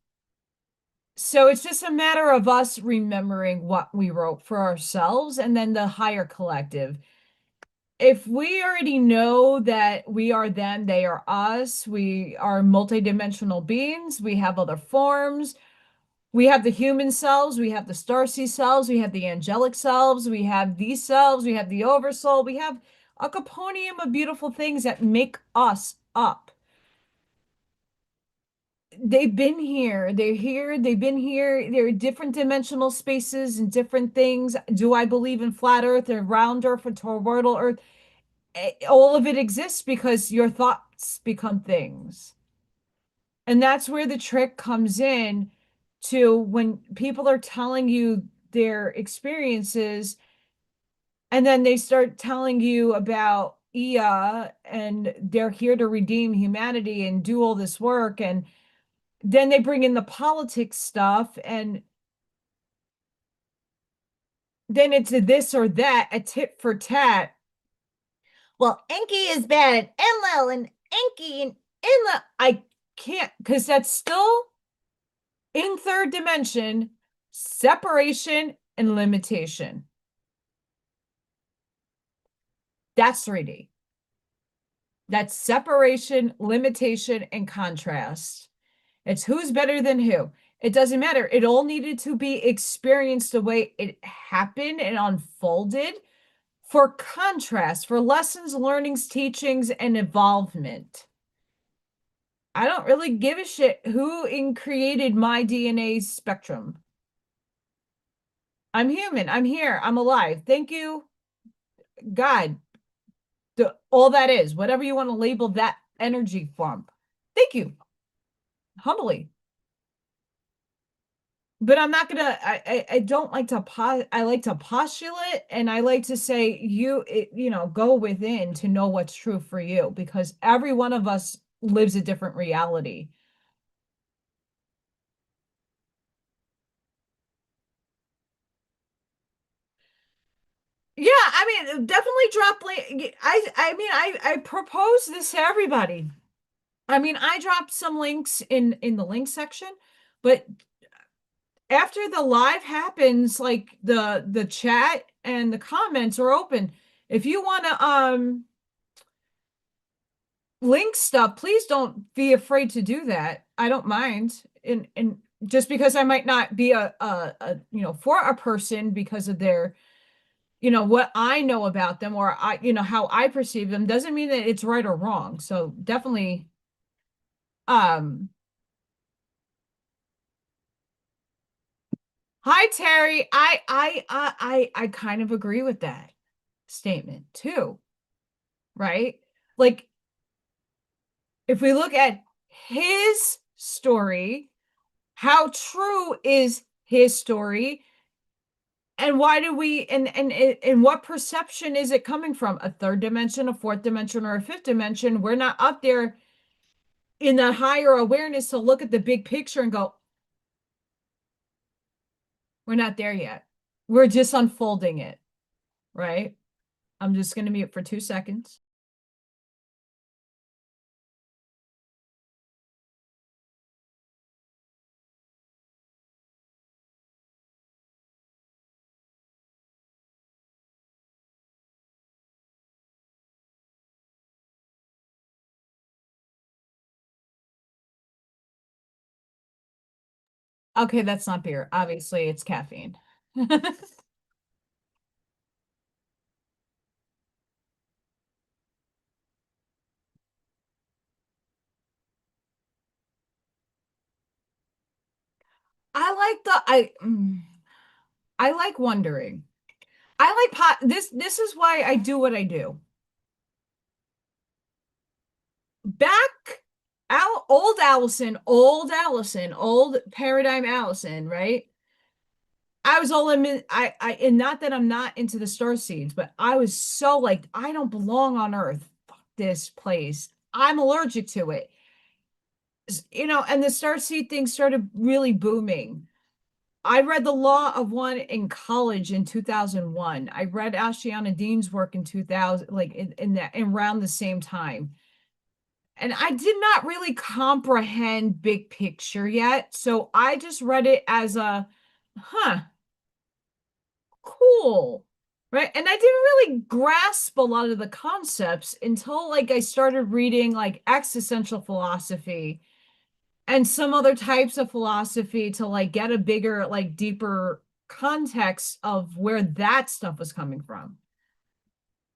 So it's just a matter of us remembering what we wrote for ourselves and then the higher collective. If we already know that we are them, they are us, we are multidimensional beings, we have other forms, we have the human selves, we have the starseed selves, we have the angelic selves, we have these selves, we have the oversoul, we have a caponium of beautiful things that make us up. They've been here, they're here, they've been here, there are different dimensional spaces and different things. Do I believe in flat earth or round earth or toroidal earth? All of it exists because your thoughts become things. And that's where the trick comes in to when people are telling you their experiences and then they start telling you about Ia and they're here to redeem humanity and do all this work. And then they bring in the politics stuff and then it's a this or that, a tit for tat. Well, Enki is bad, Enlil and Enki and Enlil. I can't, because that's still in third dimension, separation and limitation. That's 3D. That's separation, limitation, and contrast. It's who's better than who. It doesn't matter. It all needed to be experienced the way it happened and unfolded for contrast, for lessons, learnings, teachings, and involvement. I don't really give a shit who created my DNA spectrum. I'm human. I'm here. I'm alive. Thank you, God. All that is, whatever you want to label that energy from. Thank you. Humbly. but I'm not gonna, I don't like to I like to postulate, and I like to say go within to know what's true for you, because every one of us lives a different reality. Yeah, I mean, definitely drop link. I mean, I propose this to everybody. I mean, I dropped some links in the link section, but after the live happens, like the chat and the comments are open. If you want to link stuff, please don't be afraid to do that. I don't mind. And just because I might not be for a person because of their what I know about them, or how I perceive them, doesn't mean that it's right or wrong. So definitely um hi Terry. I kind of agree with that statement too, right? Like if we look at his story, how true is his story? And why do we and what perception is it coming from? A third dimension, a fourth dimension, or a fifth dimension? We're not up there in the higher awareness to look at the big picture and go, we're not there yet. We're just unfolding it, right? I'm just going to mute for 2 seconds. Okay, that's not beer. Obviously, it's caffeine. I like wondering. I like this is why I do what I do. Back old Allison, old paradigm Allison, right? I was all in and not that I'm not into the star seeds, but I was so like, I don't belong on Earth. Fuck this place. I'm allergic to it. And the star seed thing started really booming. I read The Law of One in college in 2001. I read Ashtiana Dean's work in 2000, like in around the same time. And I did not really comprehend big picture yet. So I just read it as huh, cool. Right. And I didn't really grasp a lot of the concepts until like I started reading like existential philosophy and some other types of philosophy to like get a bigger, like deeper context of where that stuff was coming from.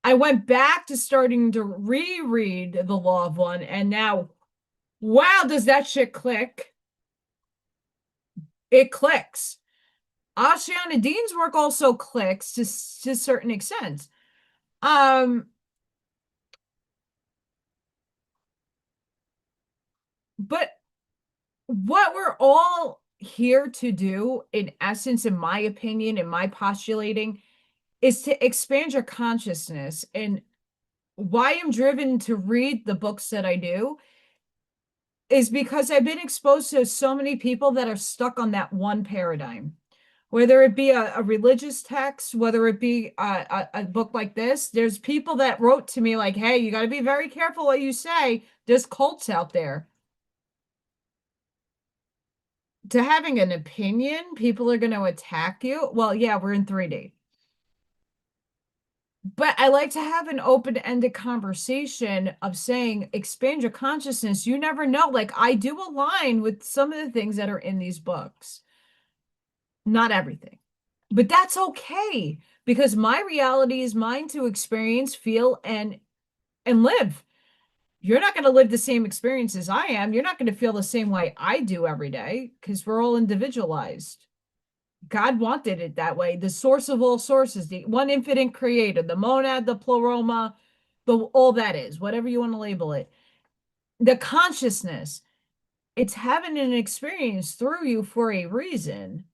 I went back to starting to reread The Law of One, and now, wow, does that shit click? It clicks. Ashiana Dean's work also clicks to a certain extent. Um, but what we're all here to do, in essence, in my opinion, in my postulating, is to expand your consciousness. And why I'm driven to read the books that I do is because I've been exposed to so many people that are stuck on that one paradigm. Whether it be a religious text, whether it be a book like this, there's people that wrote to me like, hey, you got to be very careful what you say. There's cults out there. To having an opinion, people are going to attack you. Well, yeah, we're in 3D. But I like to have an open-ended conversation of saying, expand your consciousness. You never know. Like, I do align with some of the things that are in these books. Not everything. But that's okay, because my reality is mine to experience, feel, and live. You're not going to live the same experience as I am. You're not going to feel the same way I do every day, because we're all individualized. God wanted it that way. The source of all sources, the one infinite creator, the monad, the pleroma, the all that is, whatever you want to label it. The consciousness, it's having an experience through you for a reason.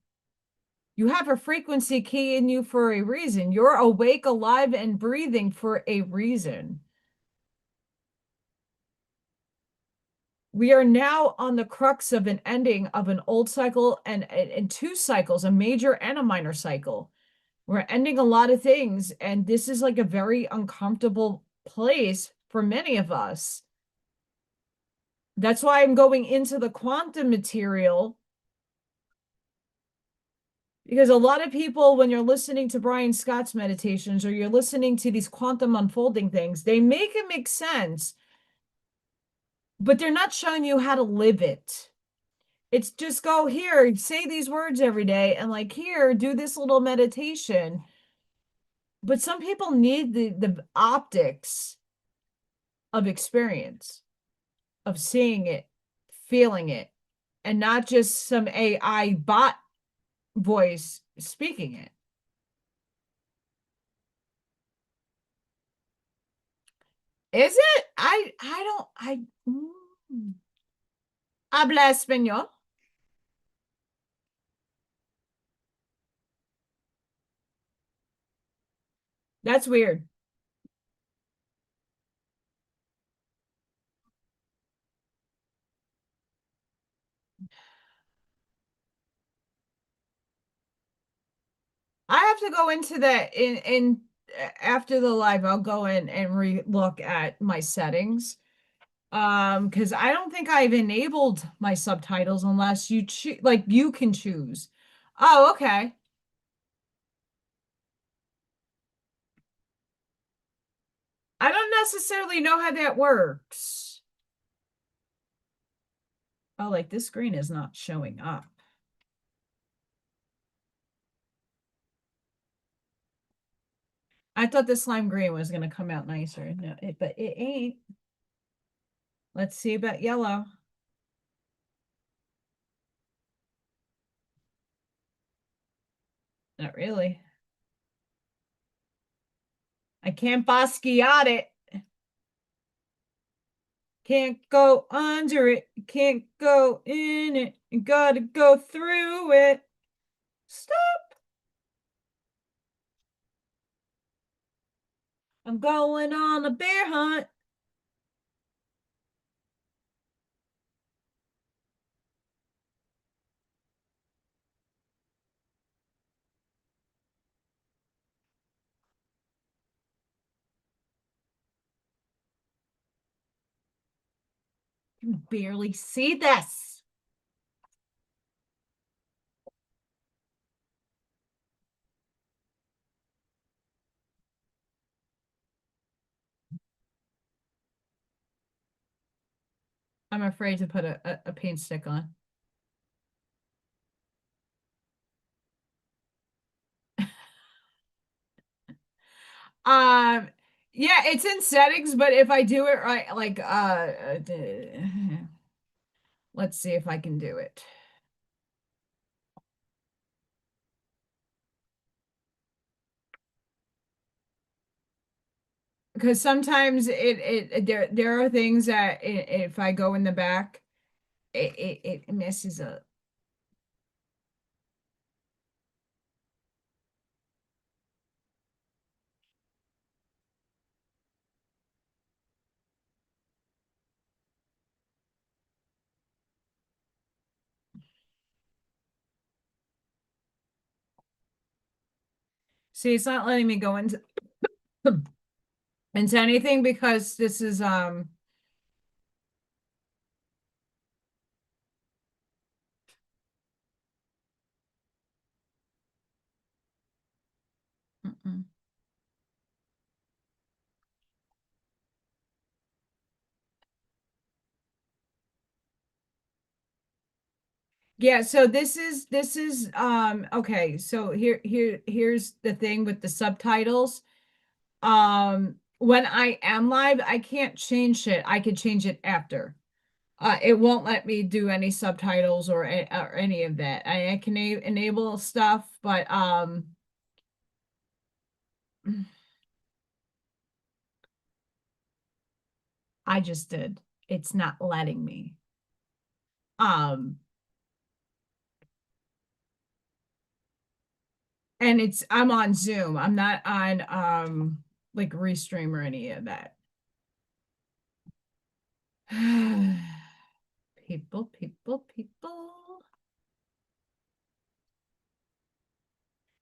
You have a frequency key in you for a reason. You're awake, alive, and breathing for a reason. We are now on the crux of an ending of an old cycle and two cycles, a major and a minor cycle. We're ending a lot of things, and this is like a very uncomfortable place for many of us. That's why I'm going into the quantum material, because a lot of people, when you're listening to Brian Scott's meditations or you're listening to these quantum unfolding things, they make it make sense, but they're not showing you how to live it. It's just go here, say these words every day, and like here, do this little meditation. But some people need the optics of experience, of seeing it, feeling it, and not just some AI bot voice speaking it. Is it? I don't habla español. That's weird. I have to go into that in after the live. I'll go in and re-look at my settings. Because I don't think I've enabled my subtitles unless you choose, like you can choose. Oh, okay. I don't necessarily know how that works. Oh, like this screen is not showing up. I thought the slime green was going to come out nicer. No, but it ain't. Let's see about yellow. Not really. I can't Basquiat it. Can't go under it. Can't go in it. You gotta go through it. Stop. I'm going on a bear hunt. You can barely see this. I'm afraid to put a paint stick on. Um, yeah, it's in settings, but if I do it right, like let's see if I can do it. Because sometimes there are things that if I go in the back, it messes up. See, it's not letting me go into into anything because this is mm-mm. Yeah, so this is okay, so here's the thing with the subtitles. When I am live, I can't change it. I can change it after. It won't let me do any subtitles or any of that. I can enable stuff, but I just did. It's not letting me. Um And I'm on Zoom. I'm not on like Restream or any of that. People, people, people.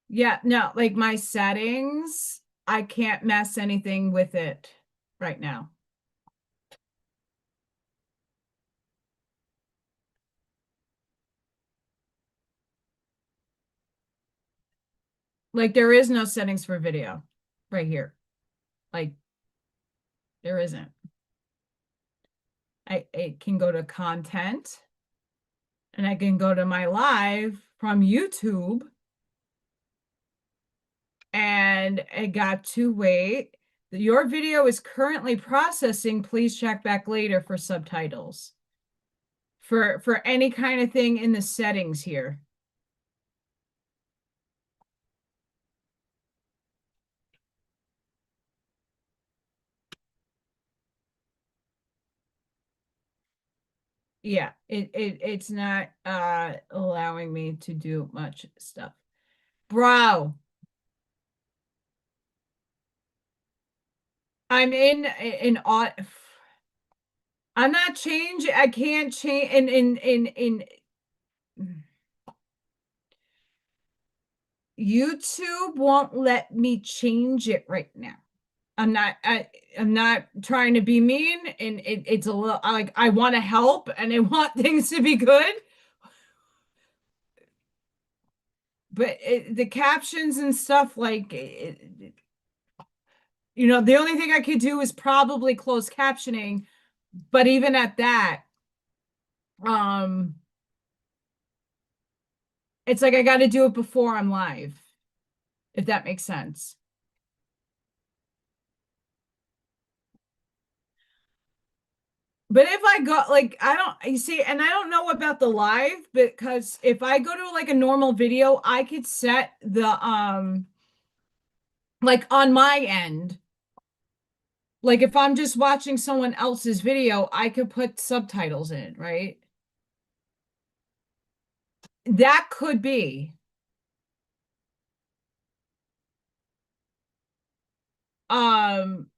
Yeah, no, like my settings, I can't mess anything with it right now. Like there is no settings for video right here. Like there isn't. I can go to content and I can go to my live from YouTube and it got to wait. Your video is currently processing. Please check back later for subtitles. For any kind of thing in the settings here. Yeah, it's not allowing me to do much stuff. Bro, I'm in I'm not changing. I can't change in YouTube won't let me change it right now. I'm not trying to be mean and it's a little like I want to help and I want things to be good. But the captions and stuff like the only thing I could do is probably closed captioning, but even at that, um, it's like I got to do it before I'm live, if that makes sense. But if I go like I don't you see, and I don't know about the live because if I go to like a normal video, I could set the like on my end, like if I'm just watching someone else's video, I could put subtitles in, right? That could be. Um,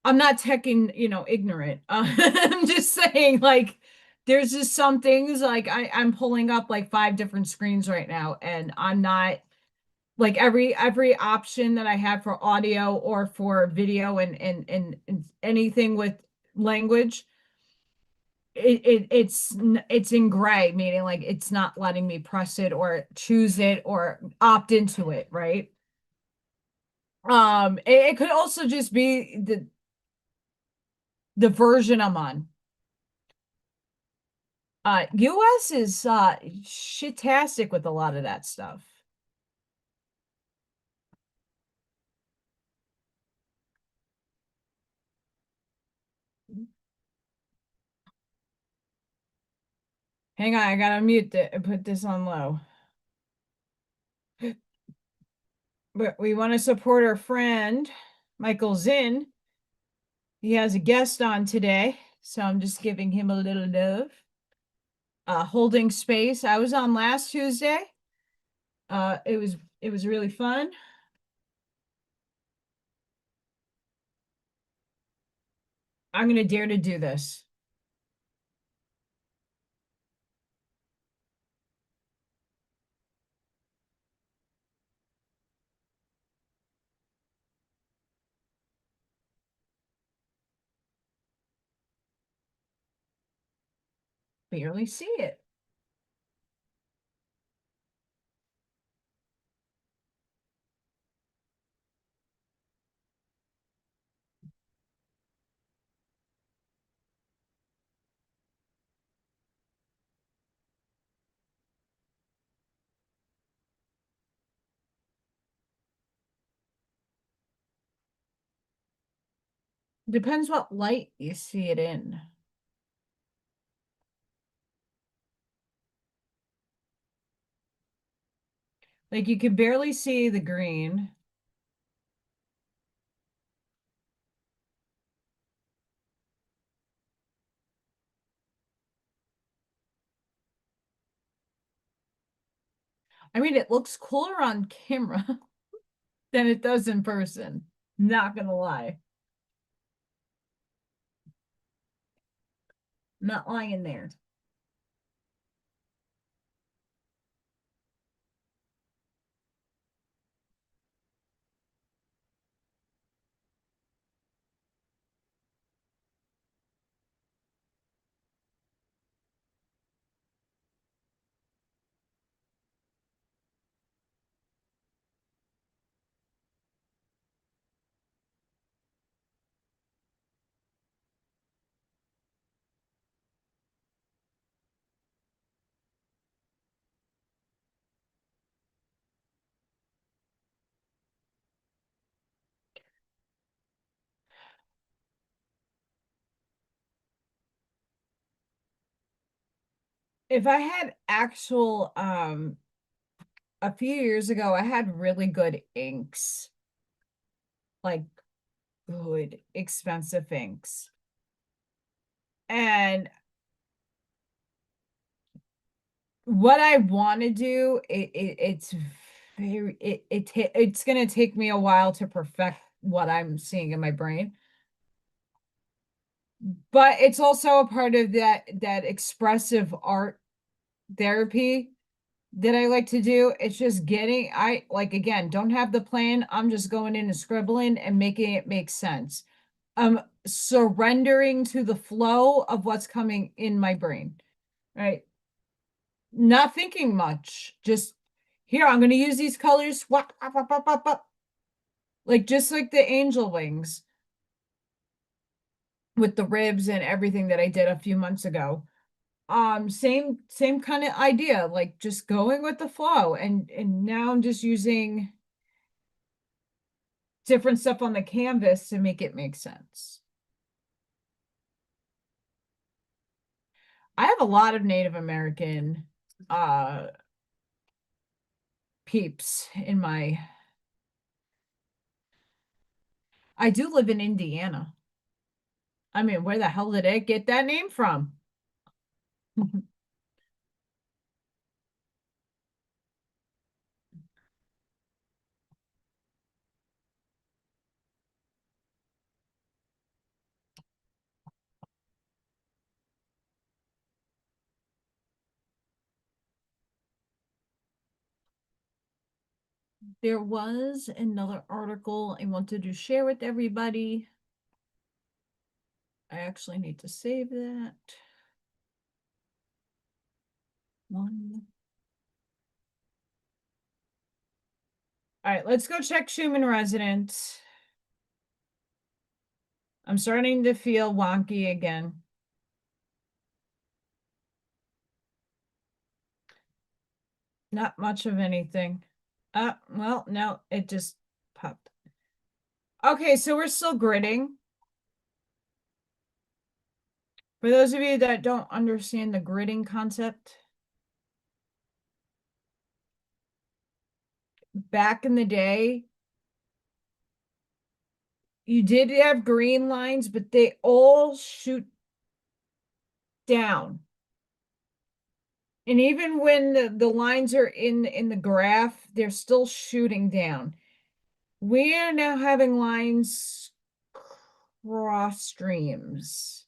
I'm not teching, ignorant. I'm just saying, like, there's just some things like I'm pulling up like five different screens right now, and I'm not like every option that I have for audio or for video and anything with language, it's in gray, meaning like it's not letting me press it or choose it or opt into it, right? It could also just be the version I'm on. US is shitastic with a lot of that stuff. Hang on, I gotta mute it, put this on low. But we want to support our friend Michael Zinn. He has a guest on today, so I'm just giving him a little love. Holding space. I was on last Tuesday. It was really fun. I'm gonna dare to do this. Barely see it. Depends what light you see it in. Like you can barely see the green. I mean, it looks cooler on camera than it does in person. Not gonna lie. Not lying there. If I had actual a few years ago, I had really good inks, like good expensive inks. And what I want to do, it's very it's gonna take me a while to perfect what I'm seeing in my brain. But it's also a part of that expressive art therapy that I like to do. It's just getting, I like, again, don't have the plan. I'm just going in and scribbling and making it make sense. Surrendering to the flow of what's coming in my brain, right? Not thinking much. Just here, I'm going to use these colors. Like just like the angel wings with the ribs and everything that I did a few months ago. Same kind of idea, like just going with the flow. And now I'm just using different stuff on the canvas to make it make sense. I have a lot of Native American peeps in my, I do live in Indiana. I mean, where the hell did it get that name from? There was another article I wanted to share with everybody. I actually need to save that. One. All right, let's go check Schumann Residence. I'm starting to feel wonky again. Not much of anything. Well, no, it just popped. Okay, so we're still gridding. For those of you that don't understand the gridding concept, back in the day, you did have green lines, but they all shoot down. And even when the lines are in the graph, they're still shooting down. We are now having lines cross streams.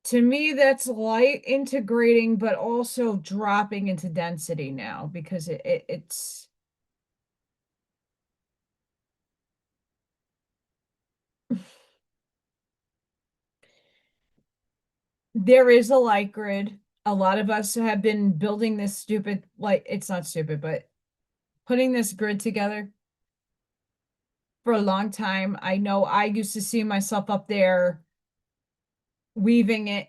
To me, that's light integrating, but also dropping into density now because it's there is a light grid. A lot of us have been building this stupid, like, it's not stupid, but putting this grid together for a long time. I know I used to see myself up there weaving it.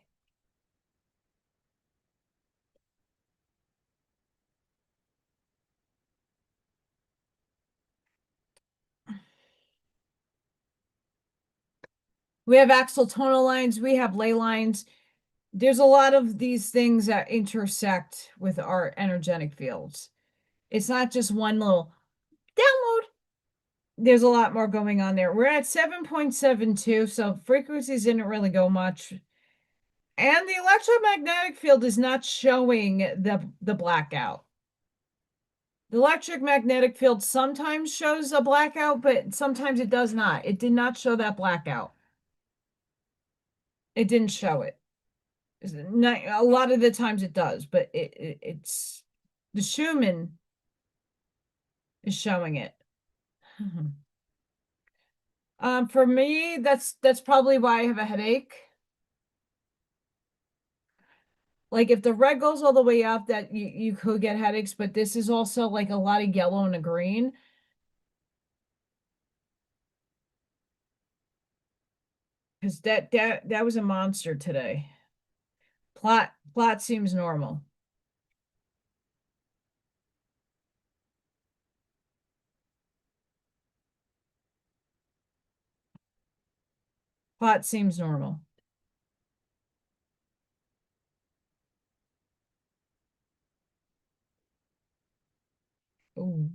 We have axial tonal lines, we have ley lines. There's a lot of these things that intersect with our energetic fields. It's not just one little download. There's a lot more going on there. We're at 7.72, so frequencies didn't really go much. And the electromagnetic field is not showing the blackout. The electromagnetic field sometimes shows a blackout, but sometimes it does not. It did not show that blackout. It didn't show it. Not, a lot of the times it does, but it's the Schumann is showing it. For me, that's probably why I have a headache. Like if the red goes all the way up, that you could get headaches, but this is also like a lot of yellow and a green. Because that was a monster today. Plot seems normal. Plot seems normal. Ooh.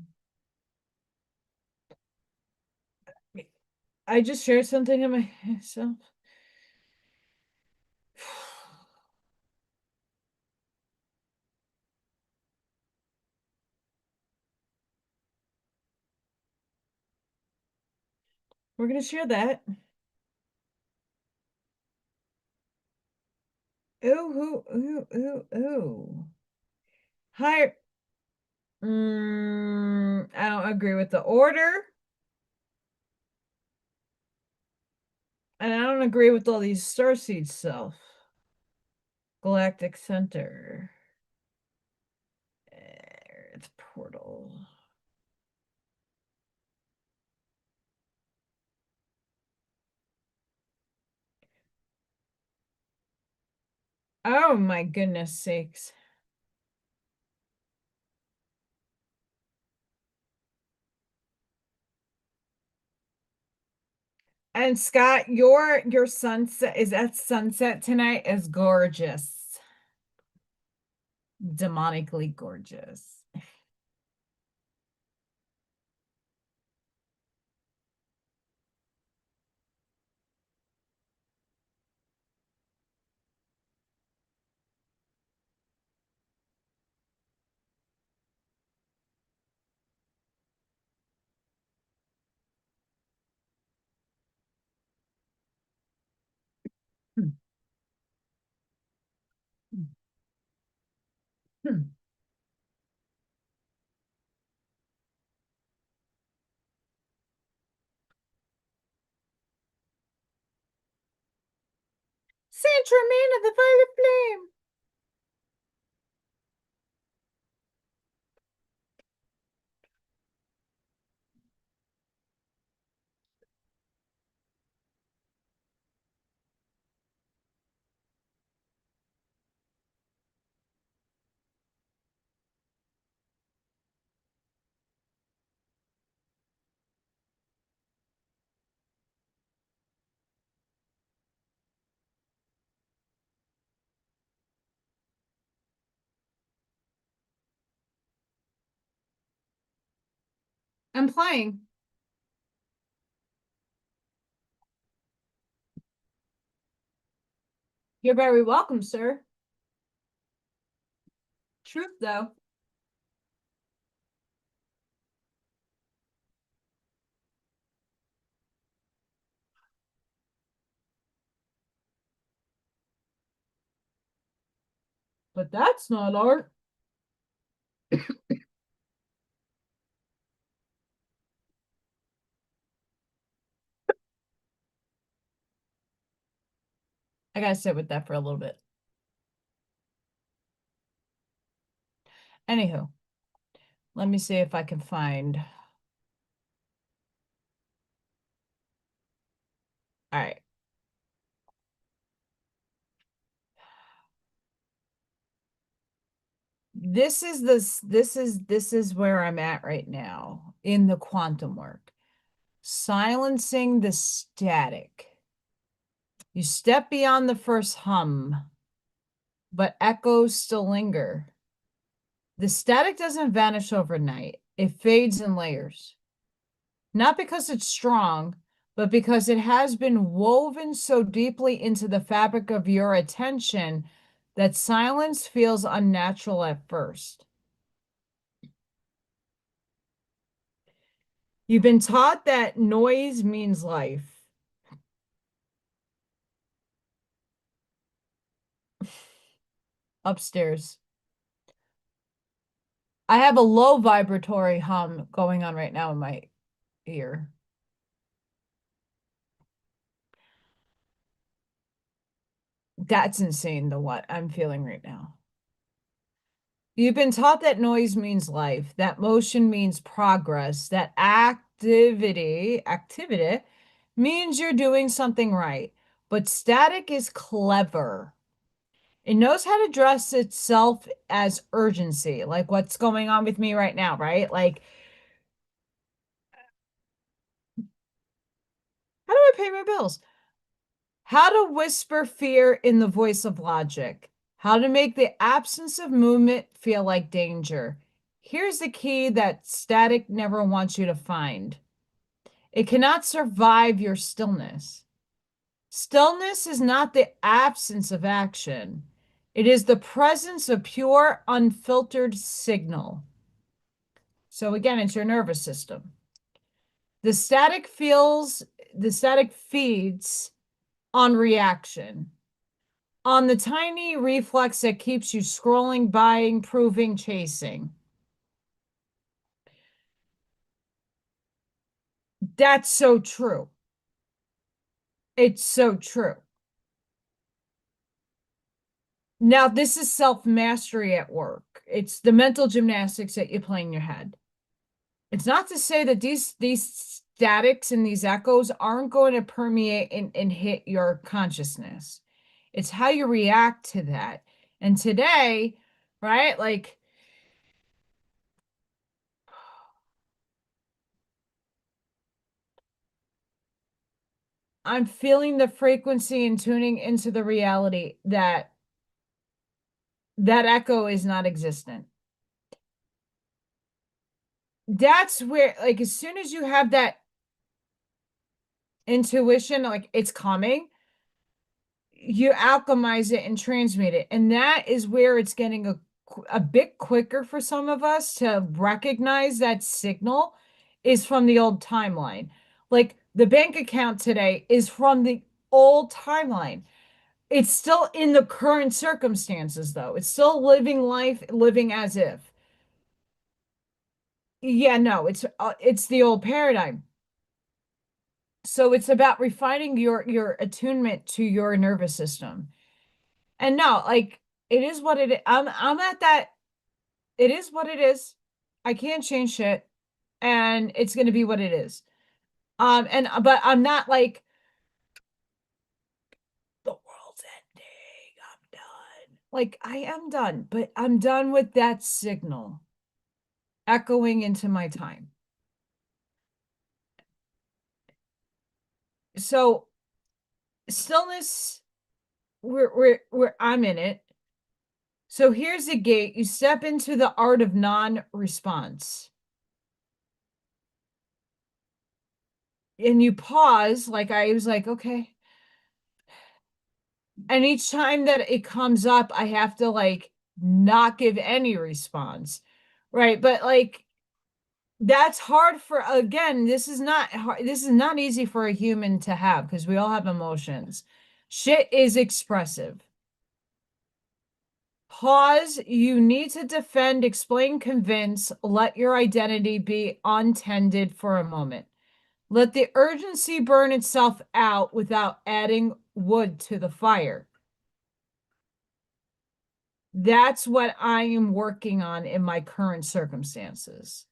I just shared something in myself. We're gonna share that. Ooh. Hi. I don't agree with the order. And I don't agree with all these starseed stuff. Galactic Center. Earth portal. Oh my goodness sakes. And Scott, your sunset is that sunset tonight is gorgeous. Demonically gorgeous. Hmm. Hmm. Saint Germain of the Violet Flame. I'm playing. You're very welcome, sir. Truth, though. But that's not art. I gotta sit with that for a little bit. Anywho, let me see if I can find. All right. This is where I'm at right now in the quantum work. Silencing the static. You step beyond the first hum, but echoes still linger. The static doesn't vanish overnight. It fades in layers. Not because it's strong, but because it has been woven so deeply into the fabric of your attention that silence feels unnatural at first. You've been taught that noise means life. Upstairs. I have a low vibratory hum going on right now in my ear. That's insane, the what I'm feeling right now. You've been taught that noise means life, that motion means progress, that activity means you're doing something right. But static is clever. It knows how to dress itself as urgency, like what's going on with me right now, right? Like, how do I pay my bills? How to whisper fear in the voice of logic. How to make the absence of movement feel like danger. Here's the key that static never wants you to find. It cannot survive your stillness. Stillness is not the absence of action. It is the presence of pure, unfiltered signal. So again, it's your nervous system. The static feeds on reaction, on the tiny reflex that keeps you scrolling, buying, proving, chasing. That's so true. It's so true. Now, this is self-mastery at work. It's the mental gymnastics that you play in your head. It's not to say that these statics and these echoes aren't going to permeate and hit your consciousness. It's how you react to that. And today, right, like I'm feeling the frequency and tuning into the reality that that echo is not existent. That's where, like, as soon as you have that intuition, like it's coming, you alchemize it and transmute it. And that is where it's getting a bit quicker for some of us to recognize that signal is from the old timeline. Like the bank account today is from the old timeline. It's still in the current circumstances, though. It's still living life, living as if. Yeah, no, it's the old paradigm. So it's about refining your attunement to your nervous system. And no, like it is what it is. I'm at that. It is what it is. I can't change shit, and it's gonna be what it is. And but I'm not like the world's ending. I'm done. Like I am done, but I'm done with that signal echoing into my time. So stillness, we're I'm in it. So here's the gate. You step into the art of non-response. And you pause, like I was like, okay. And each time that it comes up, I have to like not give any response. Right. But like that's hard for again, this is not hard, this is not easy for a human to have because we all have emotions. Shit is expressive. Pause. You need to defend, explain, convince, let your identity be untended for a moment. Let the urgency burn itself out without adding wood to the fire. That's what I am working on in my current circumstances.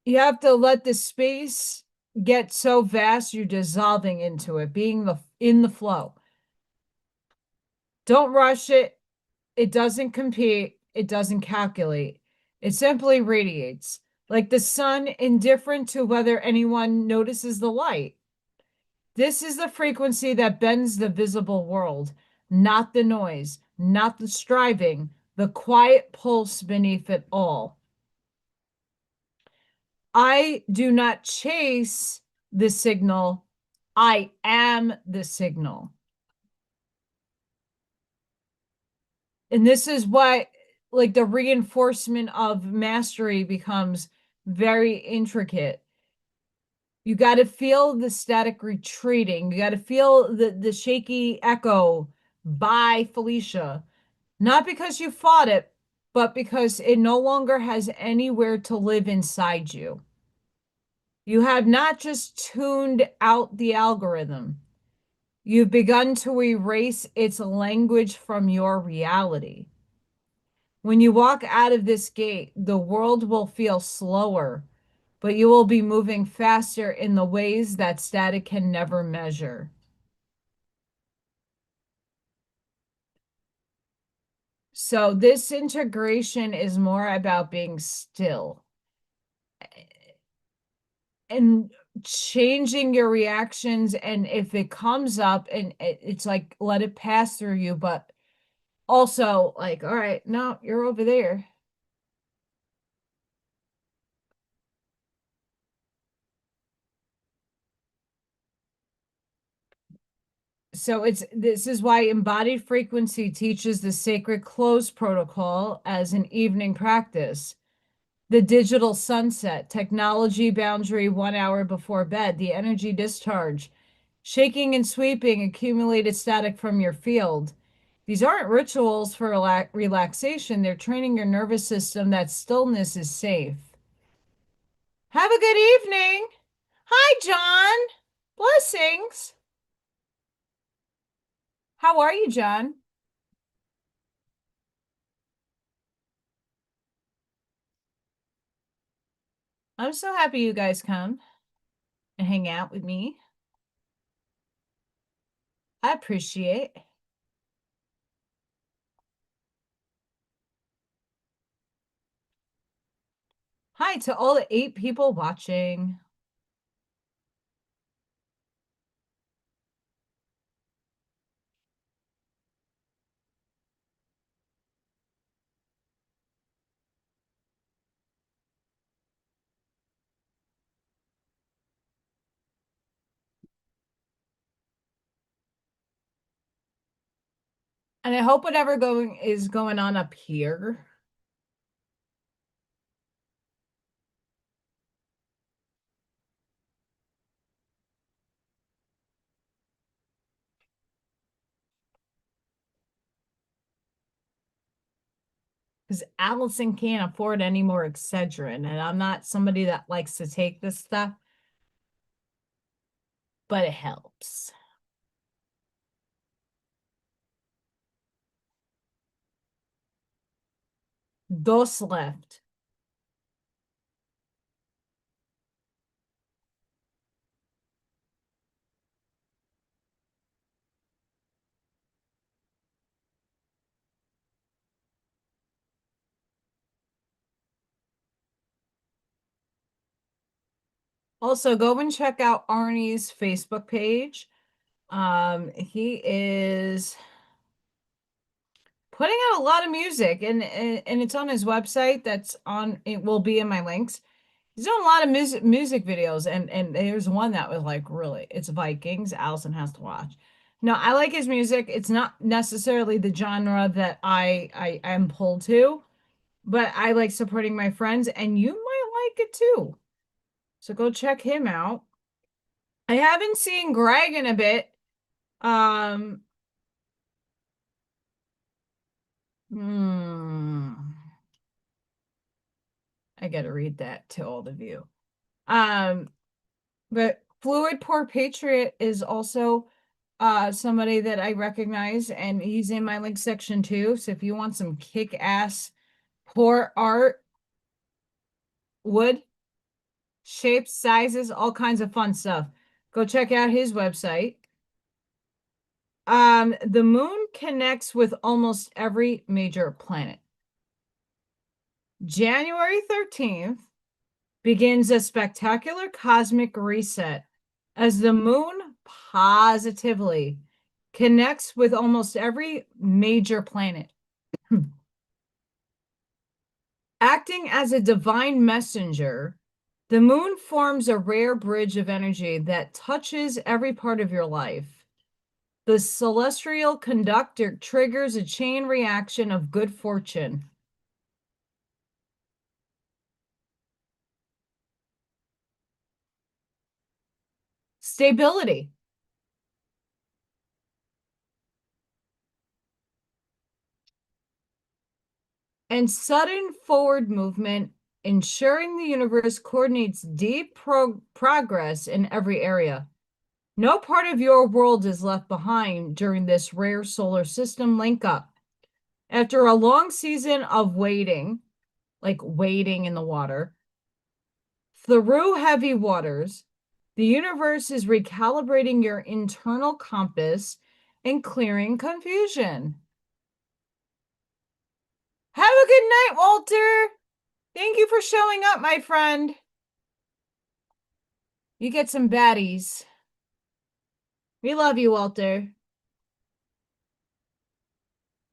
You have to let the space get so vast you're dissolving into it, being in the flow. Don't rush it. It doesn't compete. It doesn't calculate. It simply radiates like the sun, indifferent to whether anyone notices the light. This is the frequency that bends the visible world, not the noise, not the striving, the quiet pulse beneath it all. I do not chase the signal. I am the signal. And this is what like the reinforcement of mastery becomes very intricate. You got to feel the static retreating. You got to feel the shaky echo by Felicia. Not because you fought it, but because it no longer has anywhere to live inside you. You have not just tuned out the algorithm, you've begun to erase its language from your reality. When you walk out of this gate, the world will feel slower, but you will be moving faster in the ways that static can never measure. So, this integration is more about being still and changing your reactions. And if it comes up and it's like, let it pass through you, but also like, all right, no, you're over there. So this is why embodied frequency teaches the sacred close protocol as an evening practice. The digital sunset, technology boundary 1 hour before bed, the energy discharge, shaking and sweeping accumulated static from your field. These aren't rituals for relaxation. They're training your nervous system that stillness is safe. Have a good evening. Hi, John. Blessings. How are you, John? I'm so happy you guys come and hang out with me. I appreciate. Hi to all the 8 people watching. And I hope whatever going on up here. Because Allison can't afford any more Excedrin, and I'm not somebody that likes to take this stuff, but it helps. Dos left. Also, go and check out Arnie's Facebook page. He is putting out a lot of music, and it's on his website. It will be in my links. He's doing a lot of music videos, and there's one that was like really, it's Vikings. Allison has to watch. No, I like his music. It's not necessarily the genre that I am pulled to, but I like supporting my friends, and you might like it too. So go check him out. I haven't seen Greg in a bit. Um, hmm, I gotta read that to all of you. Um, but Fluid Poor Patriot is also somebody that I recognize, and he's in my link section too. So if you want some kick-ass poor art, wood, shapes, sizes, all kinds of fun stuff, go check out his website. The moon connects with almost every major planet. January 13th begins a spectacular cosmic reset as the moon positively connects with almost every major planet. Acting as a divine messenger, the moon forms a rare bridge of energy that touches every part of your life. The celestial conductor triggers a chain reaction of good fortune, Stability. And sudden forward movement, ensuring the universe coordinates deep progress in every area. No part of your world is left behind during this rare solar system link up. After a long season of waiting, like wading in the water, through heavy waters, the universe is recalibrating your internal compass and clearing confusion. Have a good night, Walter. Thank you for showing up, my friend. You get some baddies. We love you, Walter.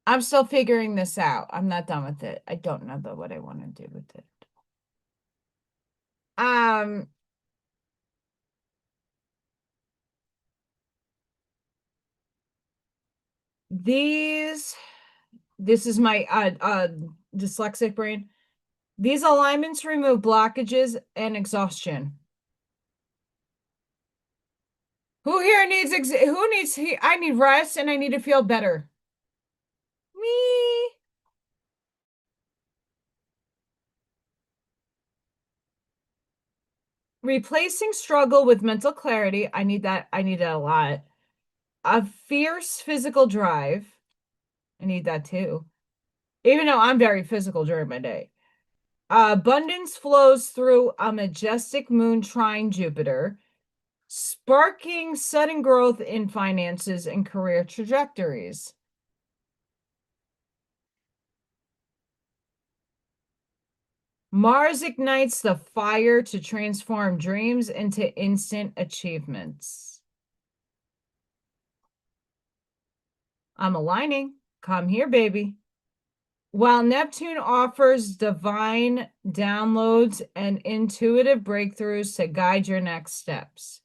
I'm still figuring this out. I'm not done with it. I don't know what I want to do with it. This is my dyslexic brain. These alignments remove blockages and exhaustion. Who here needs I need rest and I need to feel better. Me. Replacing struggle with mental clarity. I need that a lot. A fierce physical drive. I need that too. Even though I'm very physical during my day. Abundance flows through a majestic moon trine Jupiter, sparking sudden growth in finances and career trajectories. Mars ignites the fire to transform dreams into instant achievements. I'm aligning. Come here, baby. While Neptune offers divine downloads and intuitive breakthroughs to guide your next steps.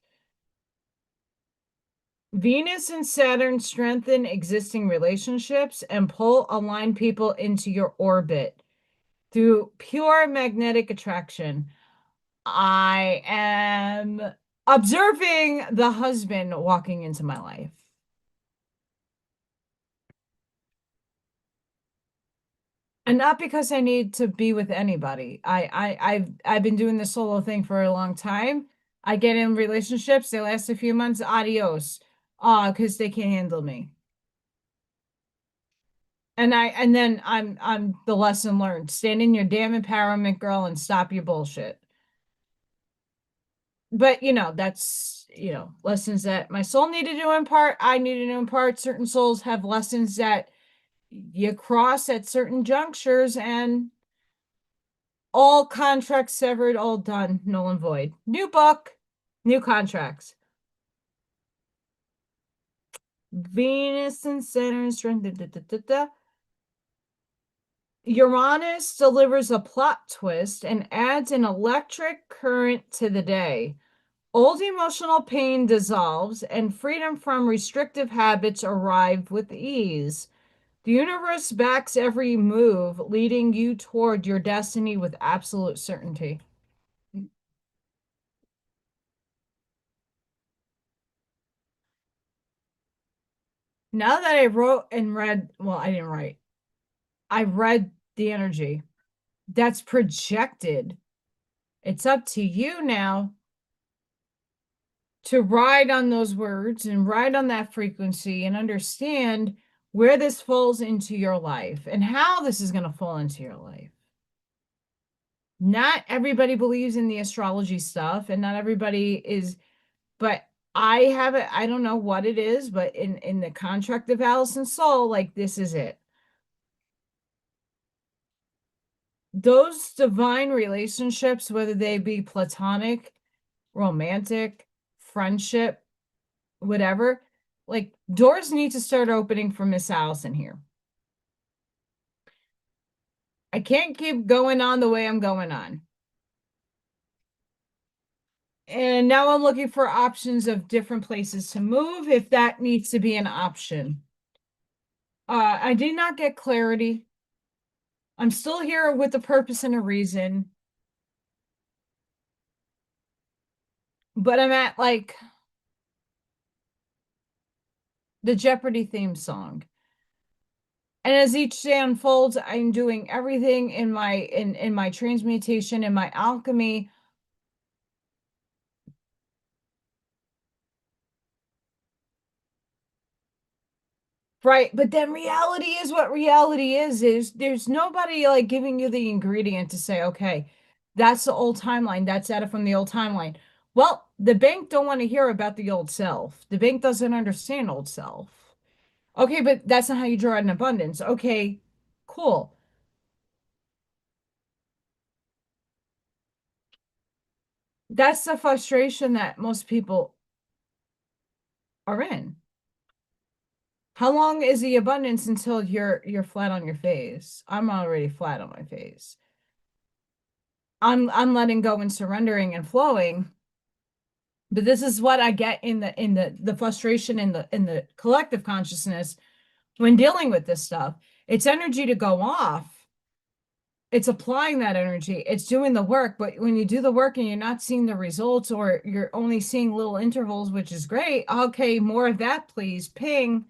Venus and Saturn strengthen existing relationships and pull aligned people into your orbit through pure magnetic attraction. I am observing the husband walking into my life. And not because I need to be with anybody. I've been doing this solo thing for a long time. I get in relationships, they last a few months, adios. Because they can't handle me. And then I'm the lesson learned. Stand in your damn empowerment, girl, and stop your bullshit. But that's lessons that my soul needed to impart. I needed to impart. Certain souls have lessons that you cross at certain junctures, and all contracts severed, all done, null and void. New book, new contracts. Venus and Saturn strength. Uranus delivers a plot twist and adds an electric current to the day. Old emotional pain dissolves and freedom from restrictive habits arrive with ease. The universe backs every move, leading you toward your destiny with absolute certainty. Now that I wrote and read, well, I didn't write. I read the energy that's projected. It's up to you now to ride on those words and ride on that frequency and understand where this falls into your life and how this is going to fall into your life. Not everybody believes in the astrology stuff, and not everybody is, but I have it. I don't know what it is, but in the contract of Allison Soul, like, this is it. Those divine relationships, whether they be platonic, romantic, friendship, whatever, like, doors need to start opening for Miss Allison here. I can't keep going on the way I'm going on. And now I'm looking for options of different places to move if that needs to be an option. I did not get clarity. I'm still here with a purpose and a reason. But I'm at, like, the Jeopardy theme song. And as each day unfolds, I'm doing everything in my transmutation, in my alchemy. Right. But then reality is what reality is there's nobody like giving you the ingredient to say, okay, that's the old timeline. That's data from the old timeline. Well, the bank don't want to hear about the old self. The bank doesn't understand old self. Okay, but that's not how you draw an abundance. Okay, cool. That's the frustration that most people are in. How long is the abundance until you're flat on your face? I'm already flat on my face. I'm letting go and surrendering and flowing. But this is what I get in the frustration in the collective consciousness when dealing with this stuff. It's energy to go off. It's applying that energy. It's doing the work, but when you do the work and you're not seeing the results or you're only seeing little intervals, which is great. Okay, more of that, please. Ping.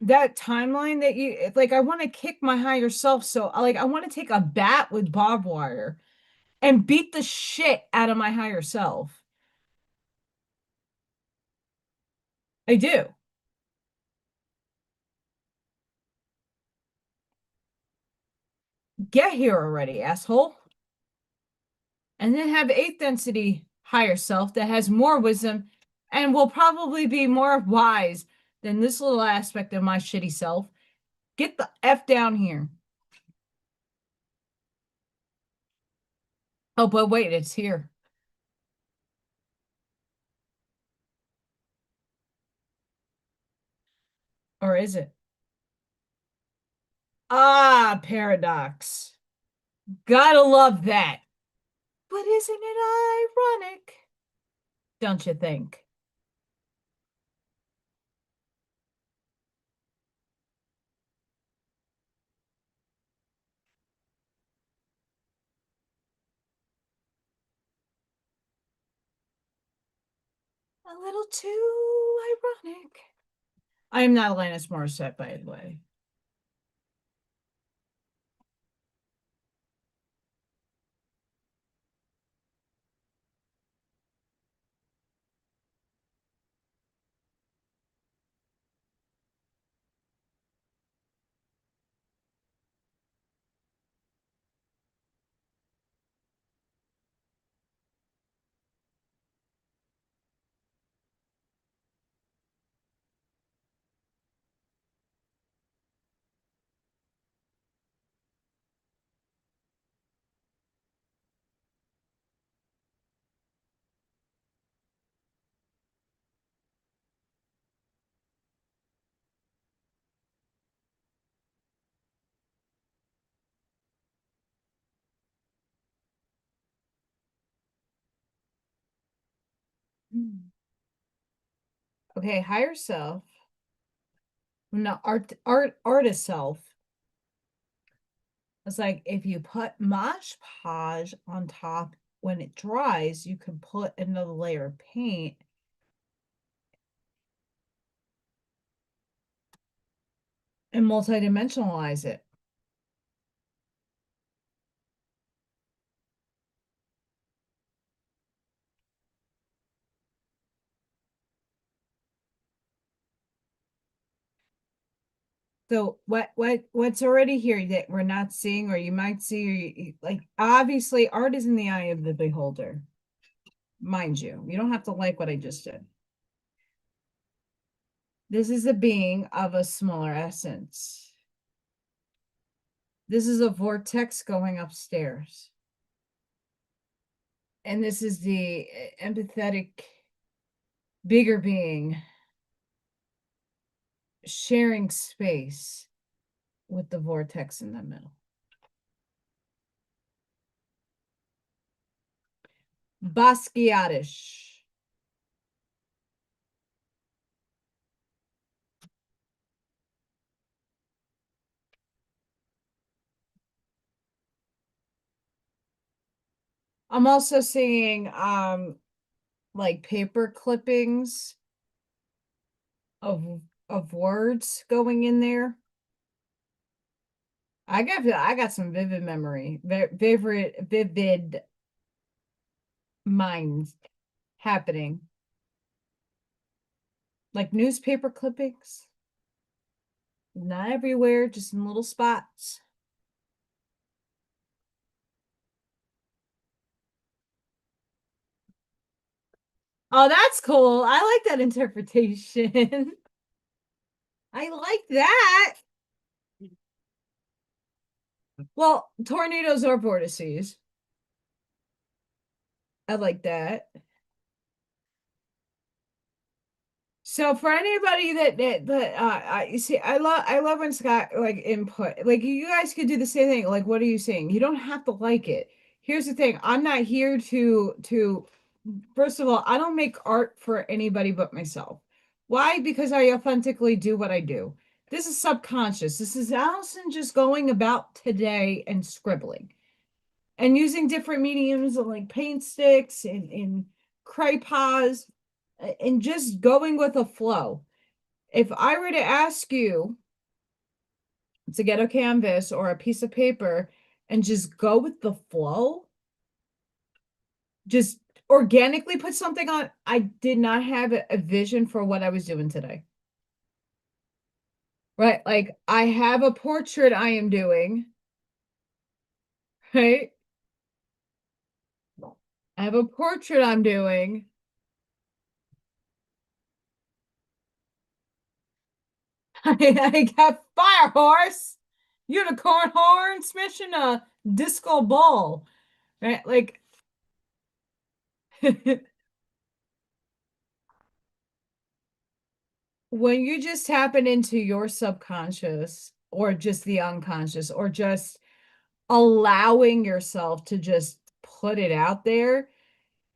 That timeline that you like, I want to kick my higher self. So like I want to take a bat with barbed wire and beat the shit out of my higher self. I do. Get here already, asshole. And then have eighth density higher self that has more wisdom and will probably be more wise than this little aspect of my shitty self. Get the F down here. Oh, but wait, it's here. Or is it? Ah, paradox. Gotta love that. But isn't it ironic? Don't you think? A little too ironic. I am not Alanis Morissette, by the way. Mm. Okay, higher self. No, artist self. It's like if you put Mosh Podge on top when it dries, you can put another layer of paint and multidimensionalize it. So what's already here that we're not seeing or you might see or like obviously art is in the eye of the beholder, mind you. You don't have to like what I just did. This is a being of a smaller essence. This is a vortex going upstairs. And this is the empathetic bigger being sharing space with the vortex in the middle. Basquiatish. I'm also seeing like paper clippings of words going in there. I got some vivid memory, vivid minds happening. Like newspaper clippings, not everywhere, just in little spots. Oh, that's cool. I like that interpretation. I like that. Well, tornadoes are vortices. I like that. So for anybody you see, I love when Scott like input, like you guys could do the same thing. Like, what are you saying? You don't have to like it. Here's the thing. I'm not here to first of all, I don't make art for anybody but myself. Why? Because I authentically do what I do. This is subconscious. This is Allison just going about today and scribbling and using different mediums like paint sticks and crayons and just going with a flow. If I were to ask you to get a canvas or a piece of paper and just go with the flow, just organically put something on, I did not have a vision for what I was doing today. Right? Like I have a portrait I am doing, right? I have a portrait I'm doing. I got fire horse, unicorn horn, smashing a disco ball, right? Like when you just happen into your subconscious or just the unconscious or just allowing yourself to just put it out there,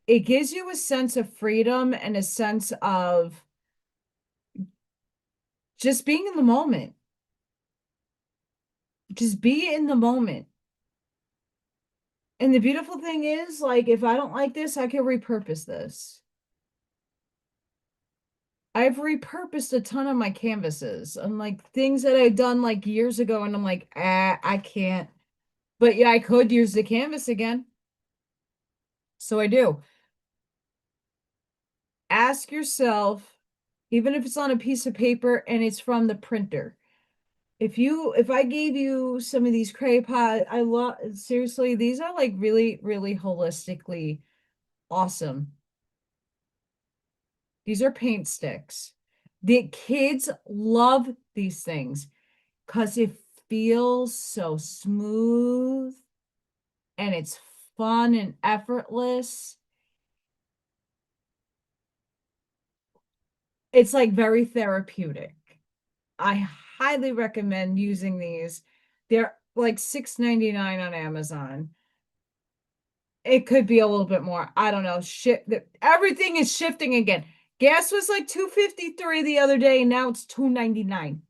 it gives you a sense of freedom and a sense of just being in the moment. Just be in the moment. And the beautiful thing is, like, if I don't like this, I can repurpose this. I've repurposed a ton of my canvases and like things that I've done like years ago, and I'm like, I can't. But yeah, I could use the canvas again. So I do. Ask yourself, even if it's on a piece of paper and it's from the printer. If I gave you some of these crayons, I love seriously, these are like really, really holistically awesome. These are paint sticks. The kids love these things because it feels so smooth and it's fun and effortless. It's like very therapeutic. I highly recommend using these. They're like $6.99 on Amazon. It could be a little bit more. I don't know. Everything is shifting again. Gas was like 253 the other day, and now it's 299.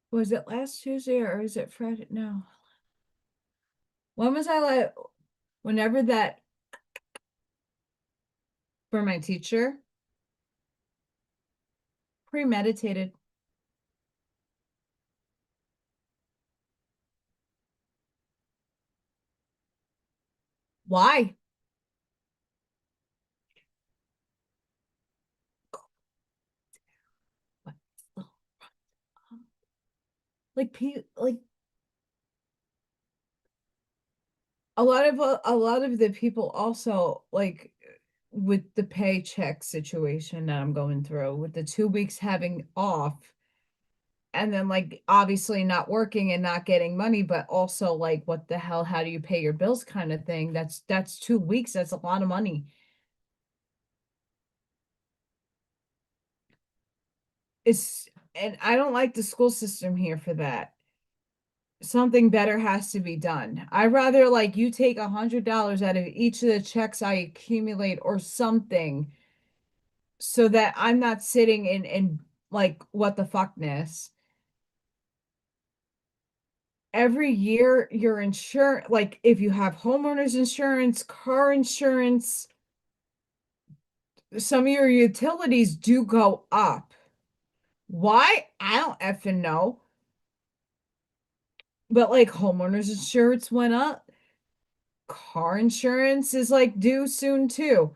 Was it last Tuesday or is it Friday? No. When was I like whenever that for my teacher? Premeditated. Why? Like a lot of the people also like with the paycheck situation that I'm going through with the 2 weeks having off and then like obviously not working and not getting money, but also like what the hell, how do you pay your bills kind of thing? That's 2 weeks. That's a lot of money. It's, and I don't like the school system here for that. Something better has to be done. I'd rather like you take $100 out of each of the checks I accumulate or something so that I'm not sitting in like what the fuckness. Every year your insurance, like if you have homeowners insurance, car insurance, some of your utilities do go up. Why? I don't effing know. But like homeowners insurance went up. Car insurance is like due soon too.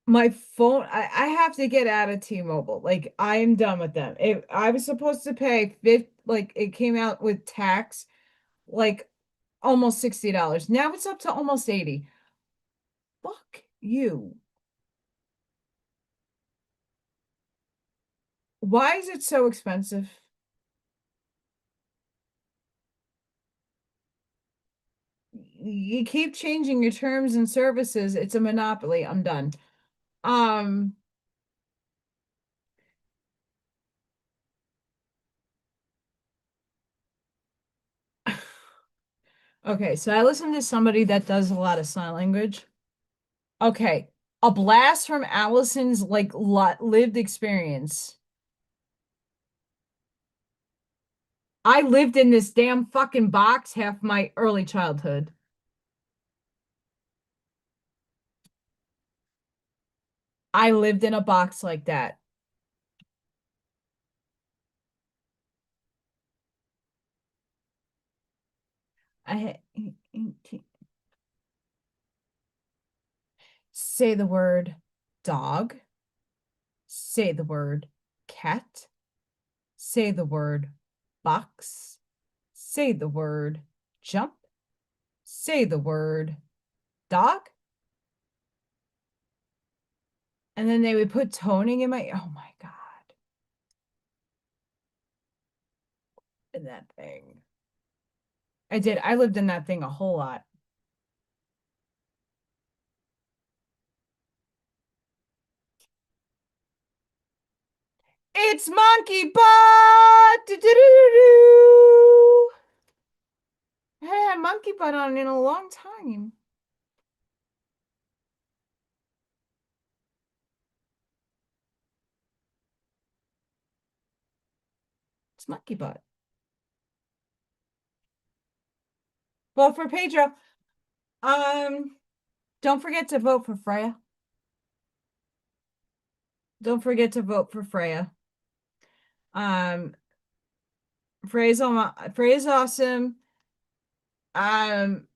My phone, I have to get out of T-Mobile. Like I am done with them. If I was supposed to pay like it came out with tax, like almost $60. Now it's up to almost 80. Fuck you. Why is it so expensive? You keep changing your terms and services. It's a monopoly. I'm done. Um, okay, so I listen to somebody that does a lot of sign language. Okay, a blast from Allison's like lived experience. I lived in this damn fucking box half my early childhood. I lived in a box like that. I say the word dog, say the word cat, say the word box, say the word jump, say the word dog. And then they would put toning in my, oh my God, in that thing. I did. I lived in that thing a whole lot. It's monkey butt. Do-do-do-do-do. I haven't had monkey butt on in a long time. It's monkey butt. Well, for Pedro, um, don't forget to vote for Freya. Don't forget to vote for Freya. Um, Freya's awesome. Um,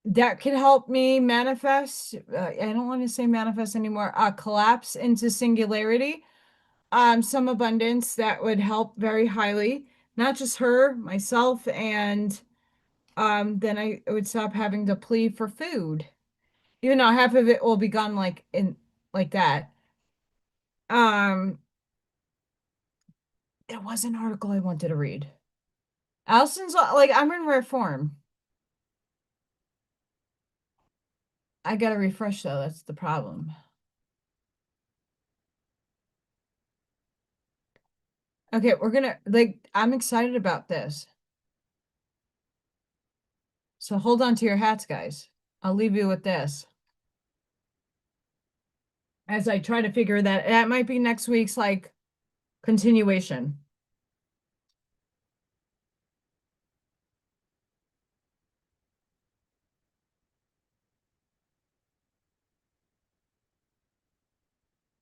that could help me manifest. I don't want to say manifest anymore. Collapse into singularity. Some abundance that would help very highly. Not just her, myself, and then I would stop having to plead for food. Even though half of it will be gone like in like that. Um, it was an article I wanted to read. Allison's like I'm in rare form. I gotta refresh though, that's the problem. Okay, we're gonna like I'm excited about this. So hold on to your hats, guys. I'll leave you with this. As I try to figure that might be next week's like continuation.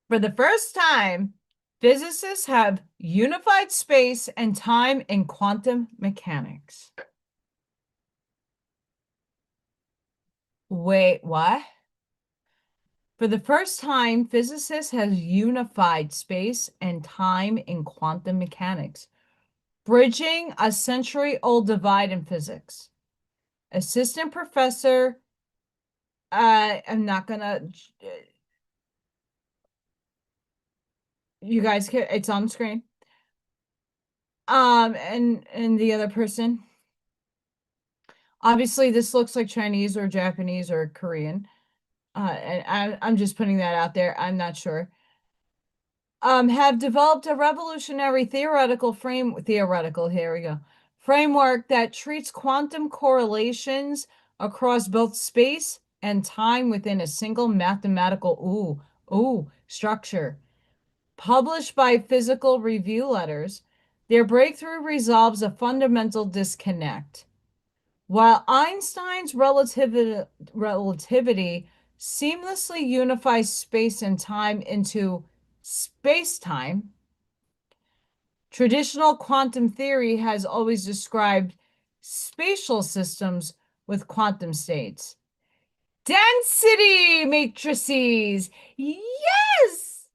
For the first time, physicists have unified space and time in quantum mechanics. Wait, what? For the first time, physicists have unified space and time in quantum mechanics, bridging a century-old divide in physics. Assistant professor, I'm not gonna, you guys can, it's on the screen. And the other person, obviously this looks like Chinese or Japanese or Korean. And I'm just putting that out there. I'm not sure. Have developed a revolutionary here we go, framework that treats quantum correlations across both space and time within a single mathematical structure. Published by Physical Review Letters, their breakthrough resolves a fundamental disconnect. While Einstein's relativity seamlessly unifies space and time into space-time, traditional quantum theory has always described spatial systems with quantum states. Density matrices! Yes!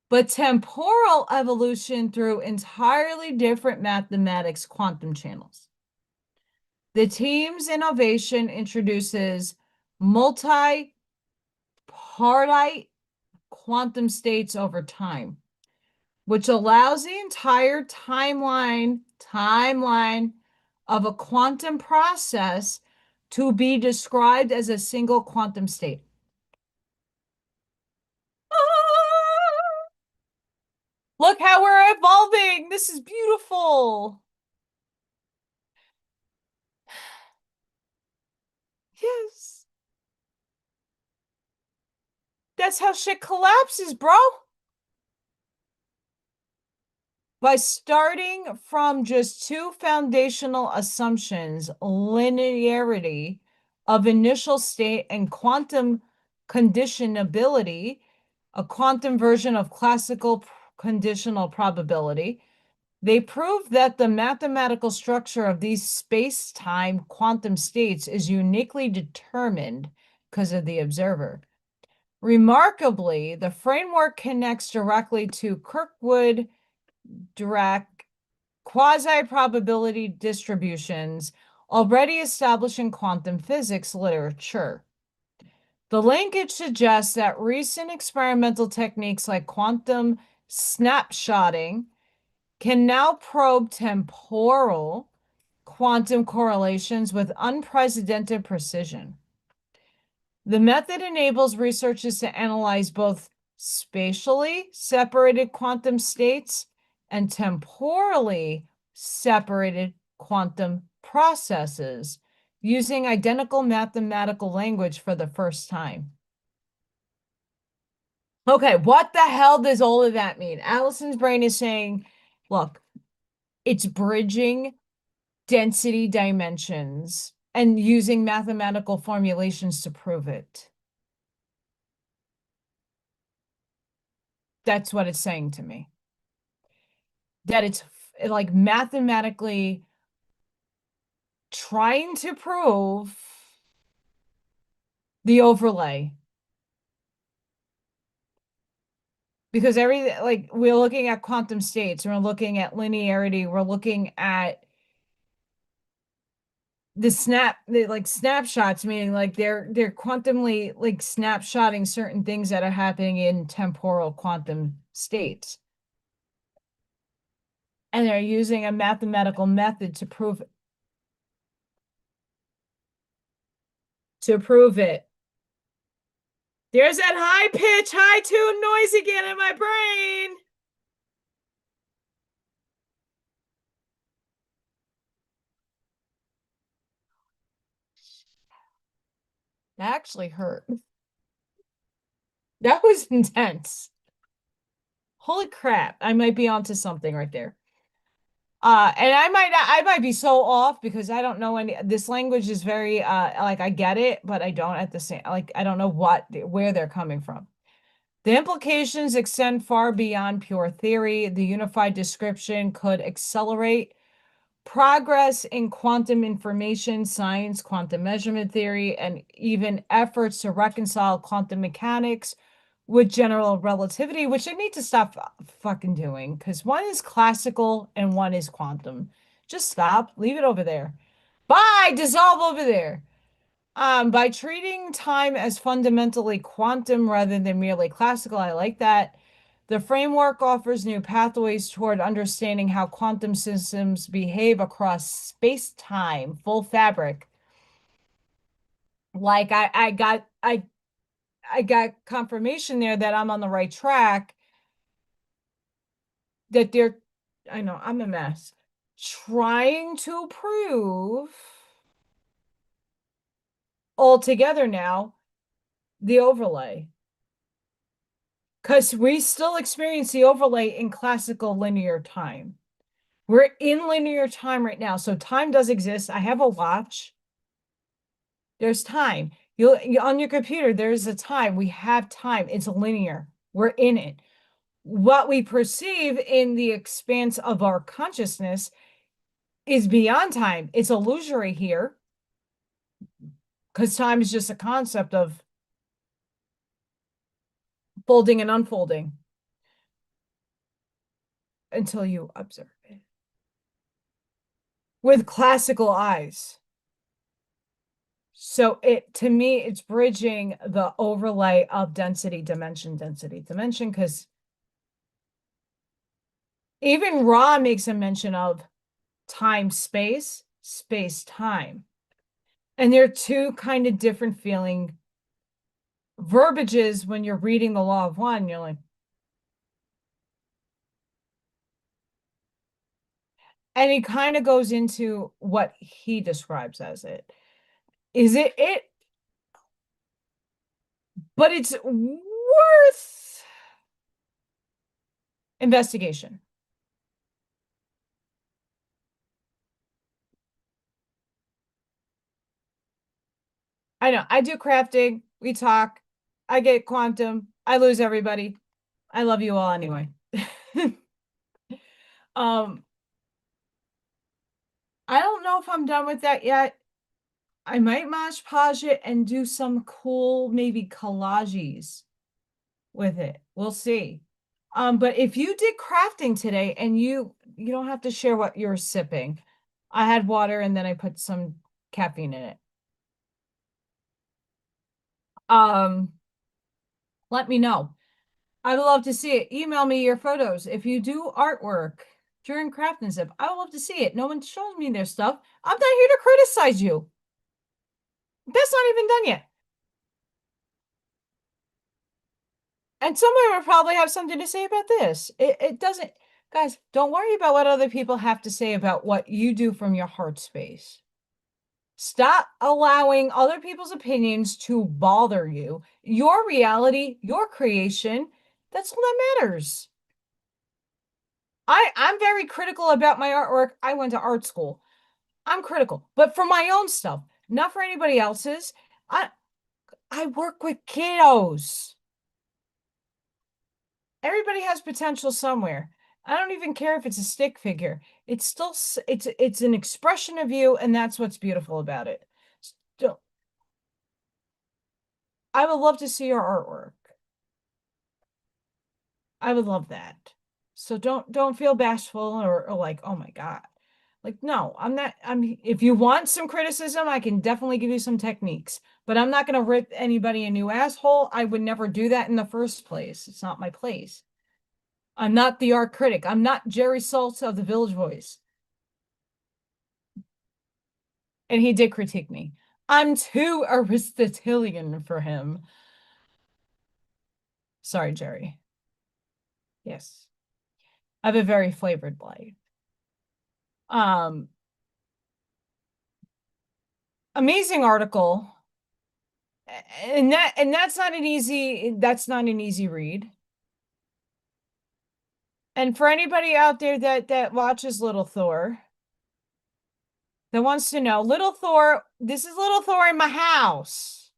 But temporal evolution through entirely different mathematics quantum channels. The team's innovation introduces multi-partite quantum states over time, which allows the entire timeline of a quantum process to be described as a single quantum state. Look how we're evolving. This is beautiful. Yes. That's how shit collapses, bro. By starting from just two foundational assumptions, linearity of initial state and quantum conditionability, a quantum version of classical conditional probability, they proved that the mathematical structure of these space-time quantum states is uniquely determined because of the observer. Remarkably, the framework connects directly to Kirkwood-Dirac quasi-probability distributions already established in quantum physics literature. The linkage suggests that recent experimental techniques like quantum snapshotting can now probe temporal quantum correlations with unprecedented precision. The method enables researchers to analyze both spatially separated quantum states and temporally separated quantum processes using identical mathematical language for the first time. Okay, what the hell does all of that mean? Allison's brain is saying, look, it's bridging density dimensions and using mathematical formulations to prove it. That's what it's saying to me. That it's like mathematically trying to prove the overlay. Because like we're looking at quantum states, we're looking at linearity, we're looking at the snapshots, meaning like they're quantumly like snapshotting certain things that are happening in temporal quantum states. And they're using a mathematical method to prove it. There's that high pitch, high tune noise again in my brain. That actually hurt. That was intense. Holy crap. I might be onto something right there. And I might be so off because I don't know this language is very like I get it, but I don't at the same like I don't know where they're coming from. The implications extend far beyond pure theory. The unified description could accelerate progress in quantum information science, quantum measurement theory, and even efforts to reconcile quantum mechanics with general relativity, which I need to stop fucking doing because one is classical and one is quantum. Just stop. Leave it over there. Bye. Dissolve over there. By treating time as fundamentally quantum rather than merely classical, I like that. The framework offers new pathways toward understanding how quantum systems behave across space-time, full fabric. Like I got confirmation there that I'm on the right track that they're, I know, I'm a mess, trying to prove all together now the overlay. Because we still experience the overlay in classical linear time. We're in linear time right now. So time does exist. I have a watch. There's time. You on your computer, there's a time. We have time. It's linear. We're in it. What we perceive in the expanse of our consciousness is beyond time. It's illusory here because time is just a concept of folding and unfolding until you observe it with classical eyes. So to me, it's bridging the overlay of density, dimension, because even Ra makes a mention of time, space, space, time. And they're two kind of different feeling verbiages when you're reading the Law of One. You're like, and he kind of goes into what he describes as it. Is it? But it's worth investigation. I know. I do crafting. We talk. I get quantum. I lose everybody. I love you all anyway. I don't know if I'm done with that yet. I might mosh podge it and do some cool maybe collages with it. We'll see. But if you did crafting today and you don't have to share what you're sipping. I had water and then I put some caffeine in it. Let me know. I would love to see it. Email me your photos. If you do artwork during Craft and Sip, I would love to see it. No one shows me their stuff. I'm not here to criticize you. That's not even done yet. And someone will probably have something to say about this. It doesn't, guys, don't worry about what other people have to say about what you do from your heart space. Stop allowing other people's opinions to bother you. Your reality, your creation, that's all that matters. I'm very critical about my artwork. I went to art school. I'm critical, but for my own stuff, not for anybody else's. I work with kiddos. Everybody has potential somewhere. I don't even care if it's a stick figure. It's still it's an expression of you, and that's what's beautiful about it. So, I would love to see your artwork. I would love that. So don't feel bashful or like, oh my God. Like, no, if you want some criticism, I can definitely give you some techniques, but I'm not going to rip anybody a new asshole. I would never do that in the first place. It's not my place. I'm not the art critic. I'm not Jerry Saltz of the Village Voice. And he did critique me. I'm too Aristotelian for him. Sorry, Jerry. Yes. I have a very flavored life. Amazing article. And that's not an easy read. And for anybody out there that watches Little Thor, that wants to know, Little Thor, this is Little Thor in my house.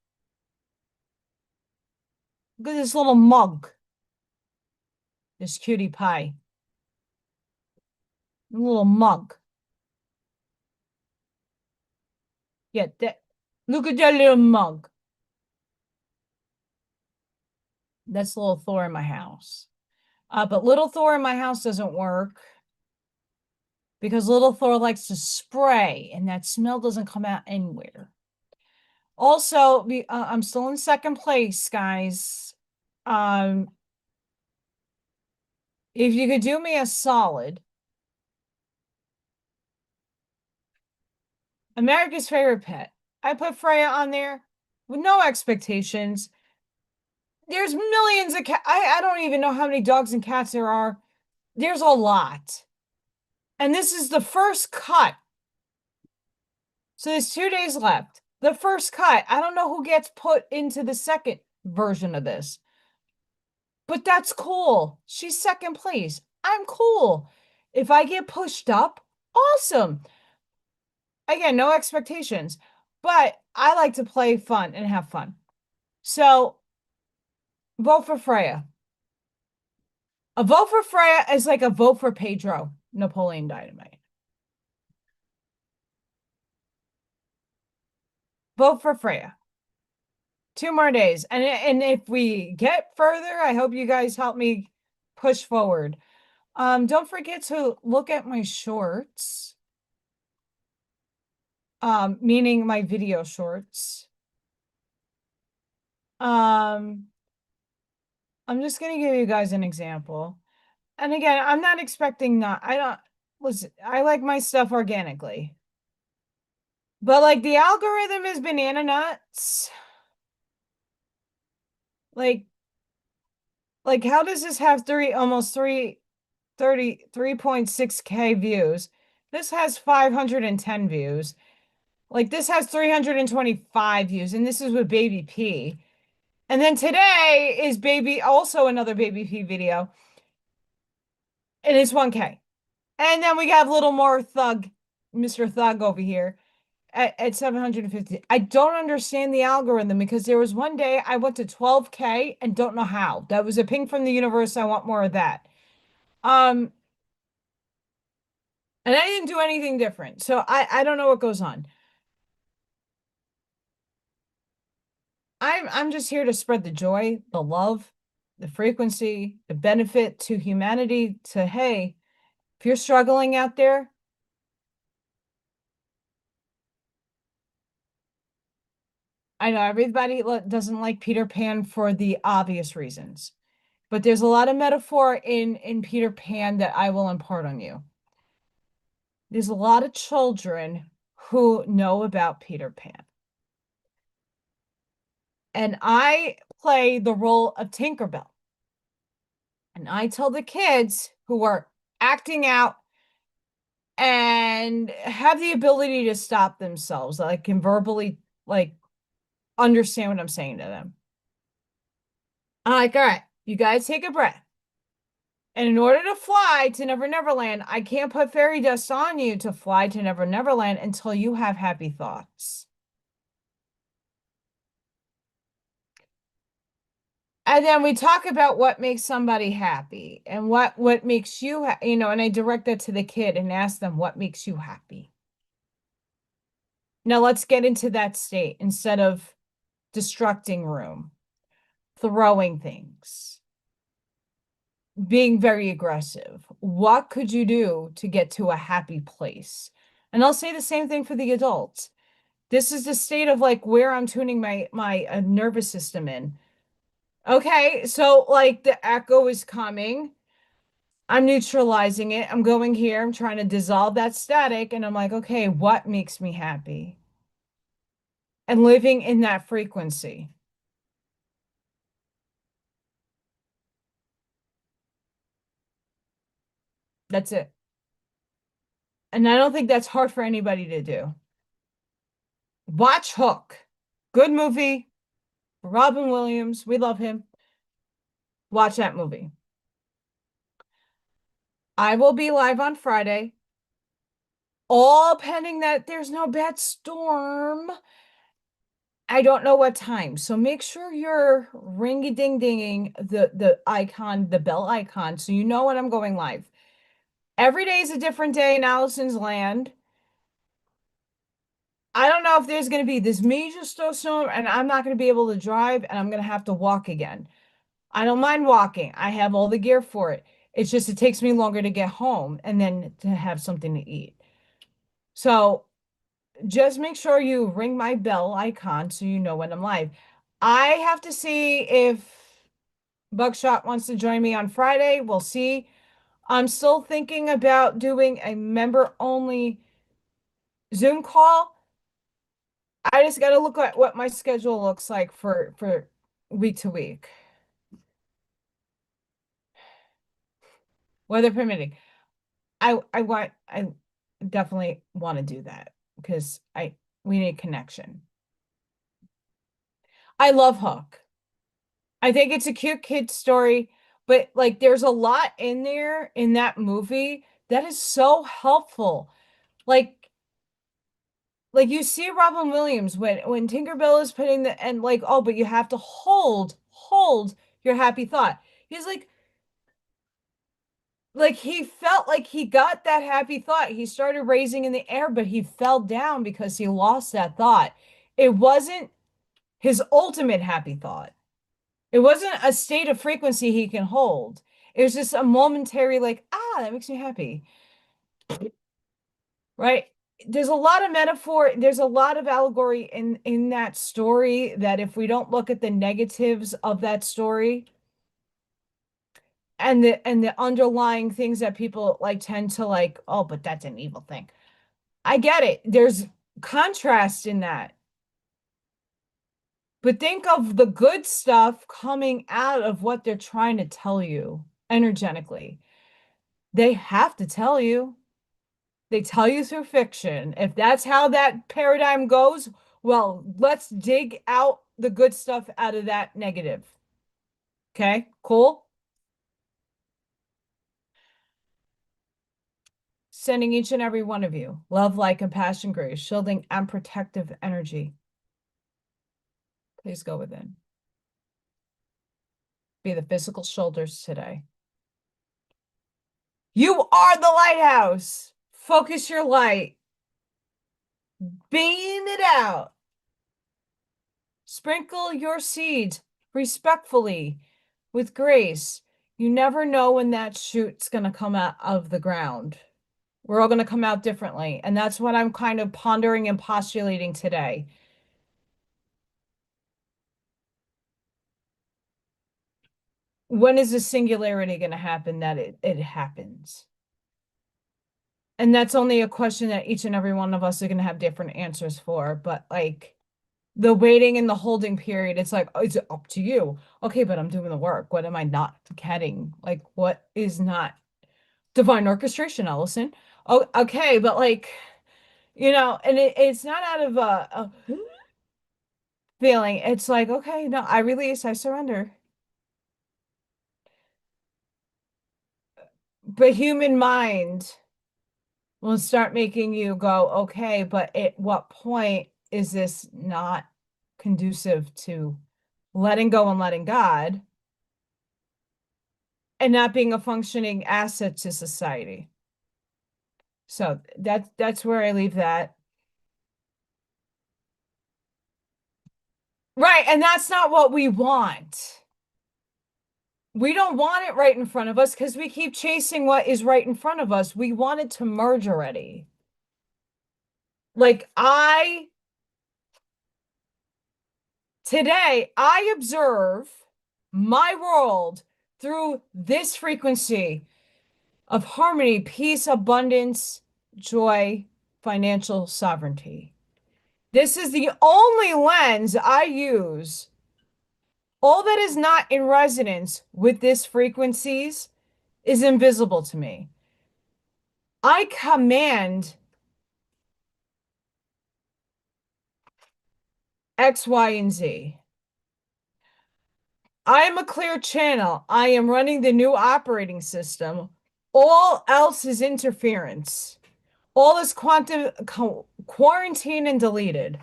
Look at this little mug. This cutie pie. A little mug. Yeah, look at that little mug. That's Little Thor in my house. But Little Thor in my house doesn't work because Little Thor likes to spray and that smell doesn't come out anywhere. Also, I'm still in second place, guys. If you could do me a solid, America's favorite pet. I put Freya on there with no expectations. There's millions of cats. I don't even know how many dogs and cats there are. there's a lot. And this is the first cut. So there's 2 days left. The first cut. I don't know who gets put into the second version of this. But that's cool. She's second place. I'm cool. If I get pushed up, awesome. Again, no expectations. But I like to play fun and have fun. So vote for Freya. A vote for Freya is like a vote for Pedro, Napoleon Dynamite. Vote for Freya. 2 more days. And if we get further, I hope you guys help me push forward. Don't forget to look at my shorts. Meaning my video shorts. I'm just gonna give you guys an example. And again, I'm not expecting I don't listen, I like my stuff organically. But like the algorithm is banana nuts. Like how does this have almost 33.6K views? This has 510 views. Like this has 325 views, and this is with Baby P. And then today is also another Baby P video. And it's 1K. And then we have little more Thug, Mr. Thug over here at 750. I don't understand the algorithm because there was one day I went to 12K and don't know how. That was a ping from the universe. I want more of that. And I didn't do anything different. So I don't know what goes on. I'm just here to spread the joy, the love, the frequency, the benefit to humanity to, hey, if you're struggling out there, I know everybody doesn't like Peter Pan for the obvious reasons, but there's a lot of metaphor in Peter Pan that I will impart on you. There's a lot of children who know about Peter Pan. And I play the role of Tinkerbell. And I tell the kids who are acting out and have the ability to stop themselves, like can verbally like understand what I'm saying to them. I'm like, all right, you guys take a breath. And in order to fly to Never Never Land, I can't put fairy dust on you to fly to Never Never Land until you have happy thoughts. And then we talk about what makes somebody happy and what makes you, and I direct that to the kid and ask them what makes you happy. Now let's get into that state instead of destructing room, throwing things, being very aggressive. What could you do to get to a happy place? And I'll say the same thing for the adults. This is the state of like where I'm tuning my nervous system in. Okay, so like the echo is coming. I'm neutralizing it. I'm going here. I'm trying to dissolve that static. And I'm like, okay, what makes me happy? And living in that frequency. That's it. And I don't think that's hard for anybody to do. Watch Hook. Good movie. Robin Williams. We love him. Watch that movie. I will be live on Friday. All pending that there's no bad storm. I don't know what time. So make sure you're ring-a-ding-dinging the icon, the bell icon, so you know when I'm going live. Every day is a different day in Allison's land. I don't know if there's going to be this major snowstorm and I'm not going to be able to drive and I'm going to have to walk again. I don't mind walking. I have all the gear for it. It's just it takes me longer to get home and then to have something to eat. So just make sure you ring my bell icon so you know when I'm live. I have to see if Buckshot wants to join me on Friday. We'll see. I'm still thinking about doing a member-only Zoom call. I just got to look at what my schedule looks like for week to week. weather permitting. I definitely want to do that because I we need connection. I love Hook. I think it's a cute kid story, but like there's a lot in there in that movie that is so helpful. Like like you see Robin Williams when Tinkerbell is putting the and like, oh, but you have to hold your happy thought. He's like he felt like he got that happy thought. He started raising in the air, but he fell down because he lost that thought. It wasn't his ultimate happy thought. It wasn't a state of frequency he can hold. It was just a momentary, like, ah, that makes me happy. Right? There's a lot of metaphor, there's a lot of allegory in that story that if we don't look at the negatives of that story and the underlying things that people like tend to like, oh, but that's an evil thing. I get it. There's contrast in that. But think of the good stuff coming out of what they're trying to tell you energetically. They have to tell you. They tell you through fiction. If that's how that paradigm goes, well, let's dig out the good stuff out of that negative. Okay, cool. Sending each and every one of you love, light, compassion, grace, shielding, and protective energy. Please go within. Be the physical shoulders today. You are the lighthouse. Focus your light. Beam it out. Sprinkle your seeds respectfully with grace. You never know when that shoot's going to come out of the ground. We're all going to come out differently. And that's what I'm kind of pondering and postulating today. When is the singularity going to happen that it happens? And that's only a question that each and every one of us are going to have different answers for. But like the waiting and the holding period, it's like, oh, it's up to you. Okay, but I'm doing the work. What am I not getting? Like, what is not divine orchestration, Allison? Oh, okay, but like, and it's not out of a feeling. It's like, okay, no, I release, I surrender. But human mind will start making you go, okay, but at what point is this not conducive to letting go and letting God and not being a functioning asset to society? So that's where I leave that. Right, and that's not what we want. We don't want it right in front of us because we keep chasing what is right in front of us. We want it to merge already. Like today, I observe my world through this frequency of harmony, peace, abundance, joy, financial sovereignty. This is the only lens I use. All that is not in resonance with this frequencies is invisible to me. I command X, Y, and Z. I am a clear channel. I am running the new operating system. All else is interference. All is quantum quarantine and deleted.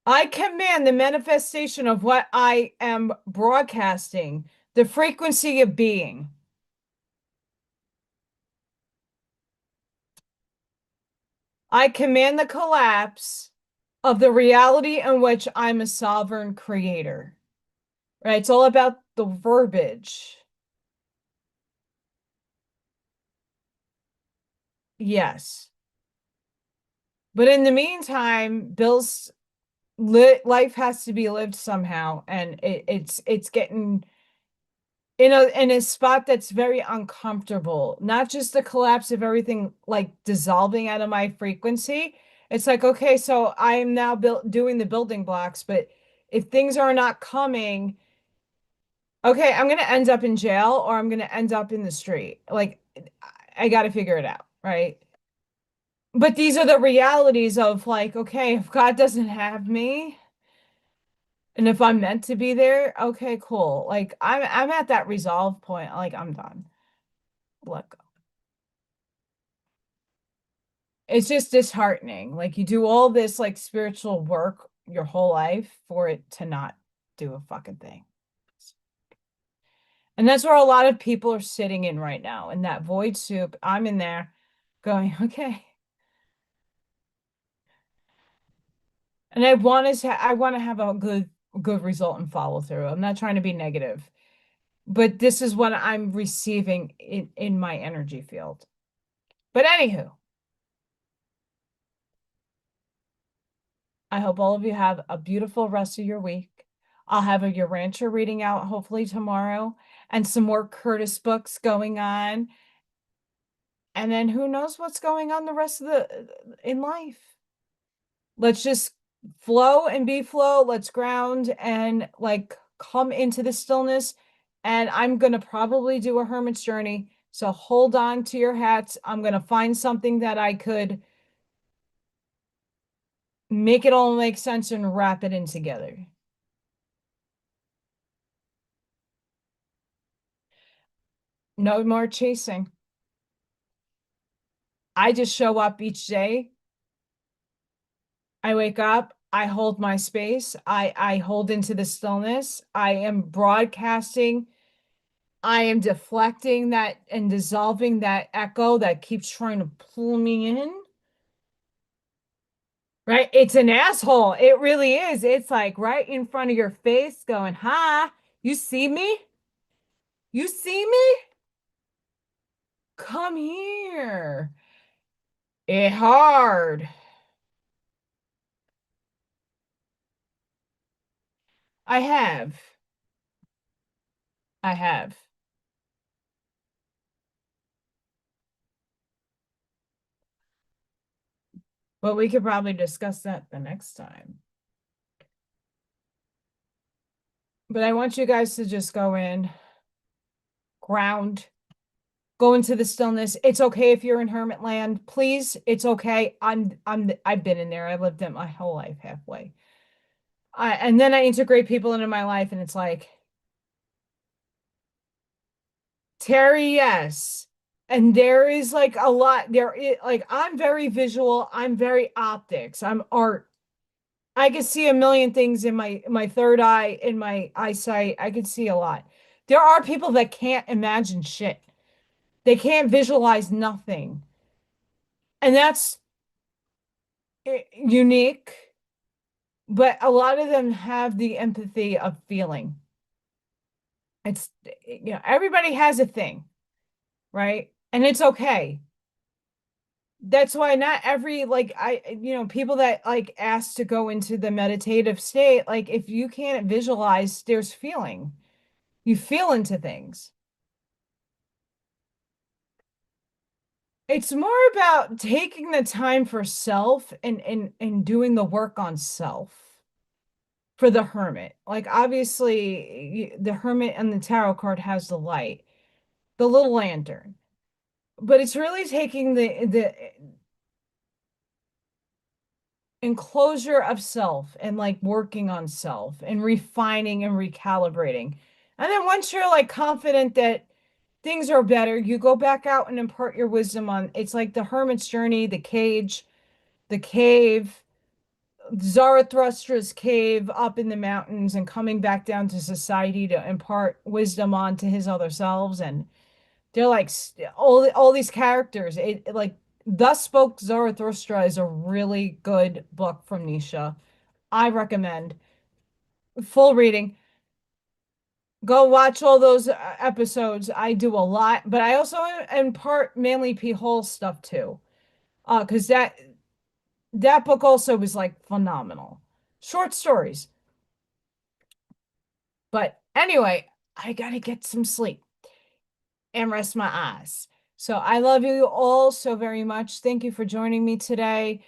I command the manifestation of what I am broadcasting, the frequency of being. I command the collapse of the reality in which I'm a sovereign creator. Right? It's all about the verbiage. Yes. But in the meantime, Bill's life has to be lived somehow, and it's getting in a spot that's very uncomfortable. Not just the collapse of everything like dissolving out of my frequency. It's like, okay, so I am now doing the building blocks, but if things are not coming Okay, I'm gonna end up in jail or I'm gonna end up in the street. Like, I gotta figure it out, right? But these are the realities of like, okay, if God doesn't have me and if I'm meant to be there, okay, cool. Like I'm at that resolve point. Like I'm done. Let go. It's just disheartening. Like you do all this like spiritual work your whole life for it to not do a fucking thing. And that's where a lot of people are sitting in right now, in that void soup. I'm in there going, okay. And I want to have a good result and follow through. I'm not trying to be negative, but this is what I'm receiving in my energy field. But anywho, I hope all of you have a beautiful rest of your week. I'll have a Your Rancher reading out hopefully tomorrow and some more Curtis books going on. And then who knows what's going on the rest of the in life. Let's just flow and be flow. Let's ground and like come into the stillness. And I'm going to probably do a hermit's journey. So hold on to your hats. I'm going to find something that I could make it all make sense and wrap it in together. No more chasing. I just show up each day. I wake up, I hold my space, I hold into the stillness. I am broadcasting, I am deflecting that and dissolving that echo that keeps trying to pull me in. Right? It's an asshole. It really is. It's like right in front of your face going, "Hi, you see me? You see me? Come here." It hard. I have. I have. But we could probably discuss that the next time. But I want you guys to just go in, ground, go into the stillness. It's okay if you're in hermit land. Please, it's okay. I've been in there. I lived it my whole life halfway. And then I integrate people into my life and it's like, Terry, yes. And there is like a lot like I'm very visual, I'm very optics, I'm art. I can see a million things in my third eye, in my eyesight. I can see a lot. There are people that can't imagine shit. They can't visualize nothing. And that's unique, but a lot of them have the empathy of feeling. It's, everybody has a thing, right? And it's okay. That's why not every, like, people that like ask to go into the meditative state, like, if you can't visualize, there's feeling. You feel into things. It's more about taking the time for self and doing the work on self for the hermit. Like obviously the hermit and the tarot card has the light, the little lantern. But it's really taking the enclosure of self and like working on self and refining and recalibrating. And then once you're like confident that things are better, you go back out and impart your wisdom on it's like the hermit's journey, the cage, the cave, Zarathustra's cave up in the mountains and coming back down to society to impart wisdom onto his other selves. And they're like all these characters. It like Thus Spoke Zarathustra is a really good book from Nisha. I recommend full reading. Go watch all those episodes. I do a lot, but I also impart Manly P. Hall stuff too. Because that book also was like phenomenal. Short stories. But anyway, I gotta get some sleep and rest my eyes. So I love you all so very much. Thank you for joining me today.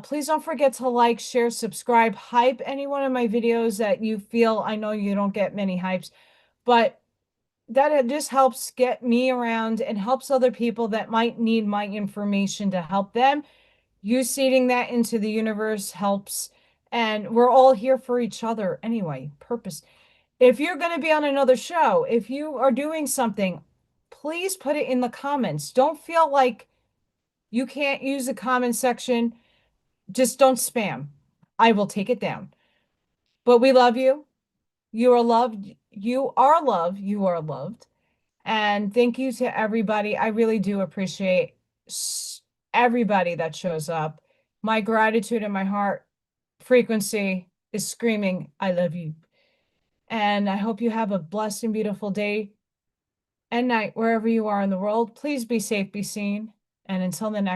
Please don't forget to like, share, subscribe, hype any one of my videos that you feel. I know you don't get many hypes. but that it just helps get me around and helps other people that might need my information to help them. You seeding that into the universe helps. And we're all here for each other anyway. Purpose. If you're going to be on another show, if you are doing something, please put it in the comments. Don't feel like you can't use the comment section. Just don't spam. I will take it down. But we love you. You are loved. You are loved. You are loved. And thank you to everybody. I really do appreciate everybody that shows up. My gratitude in my heart frequency is screaming, I love you. And I hope you have a blessed and beautiful day and night wherever you are in the world. Please be safe, be seen. And until the next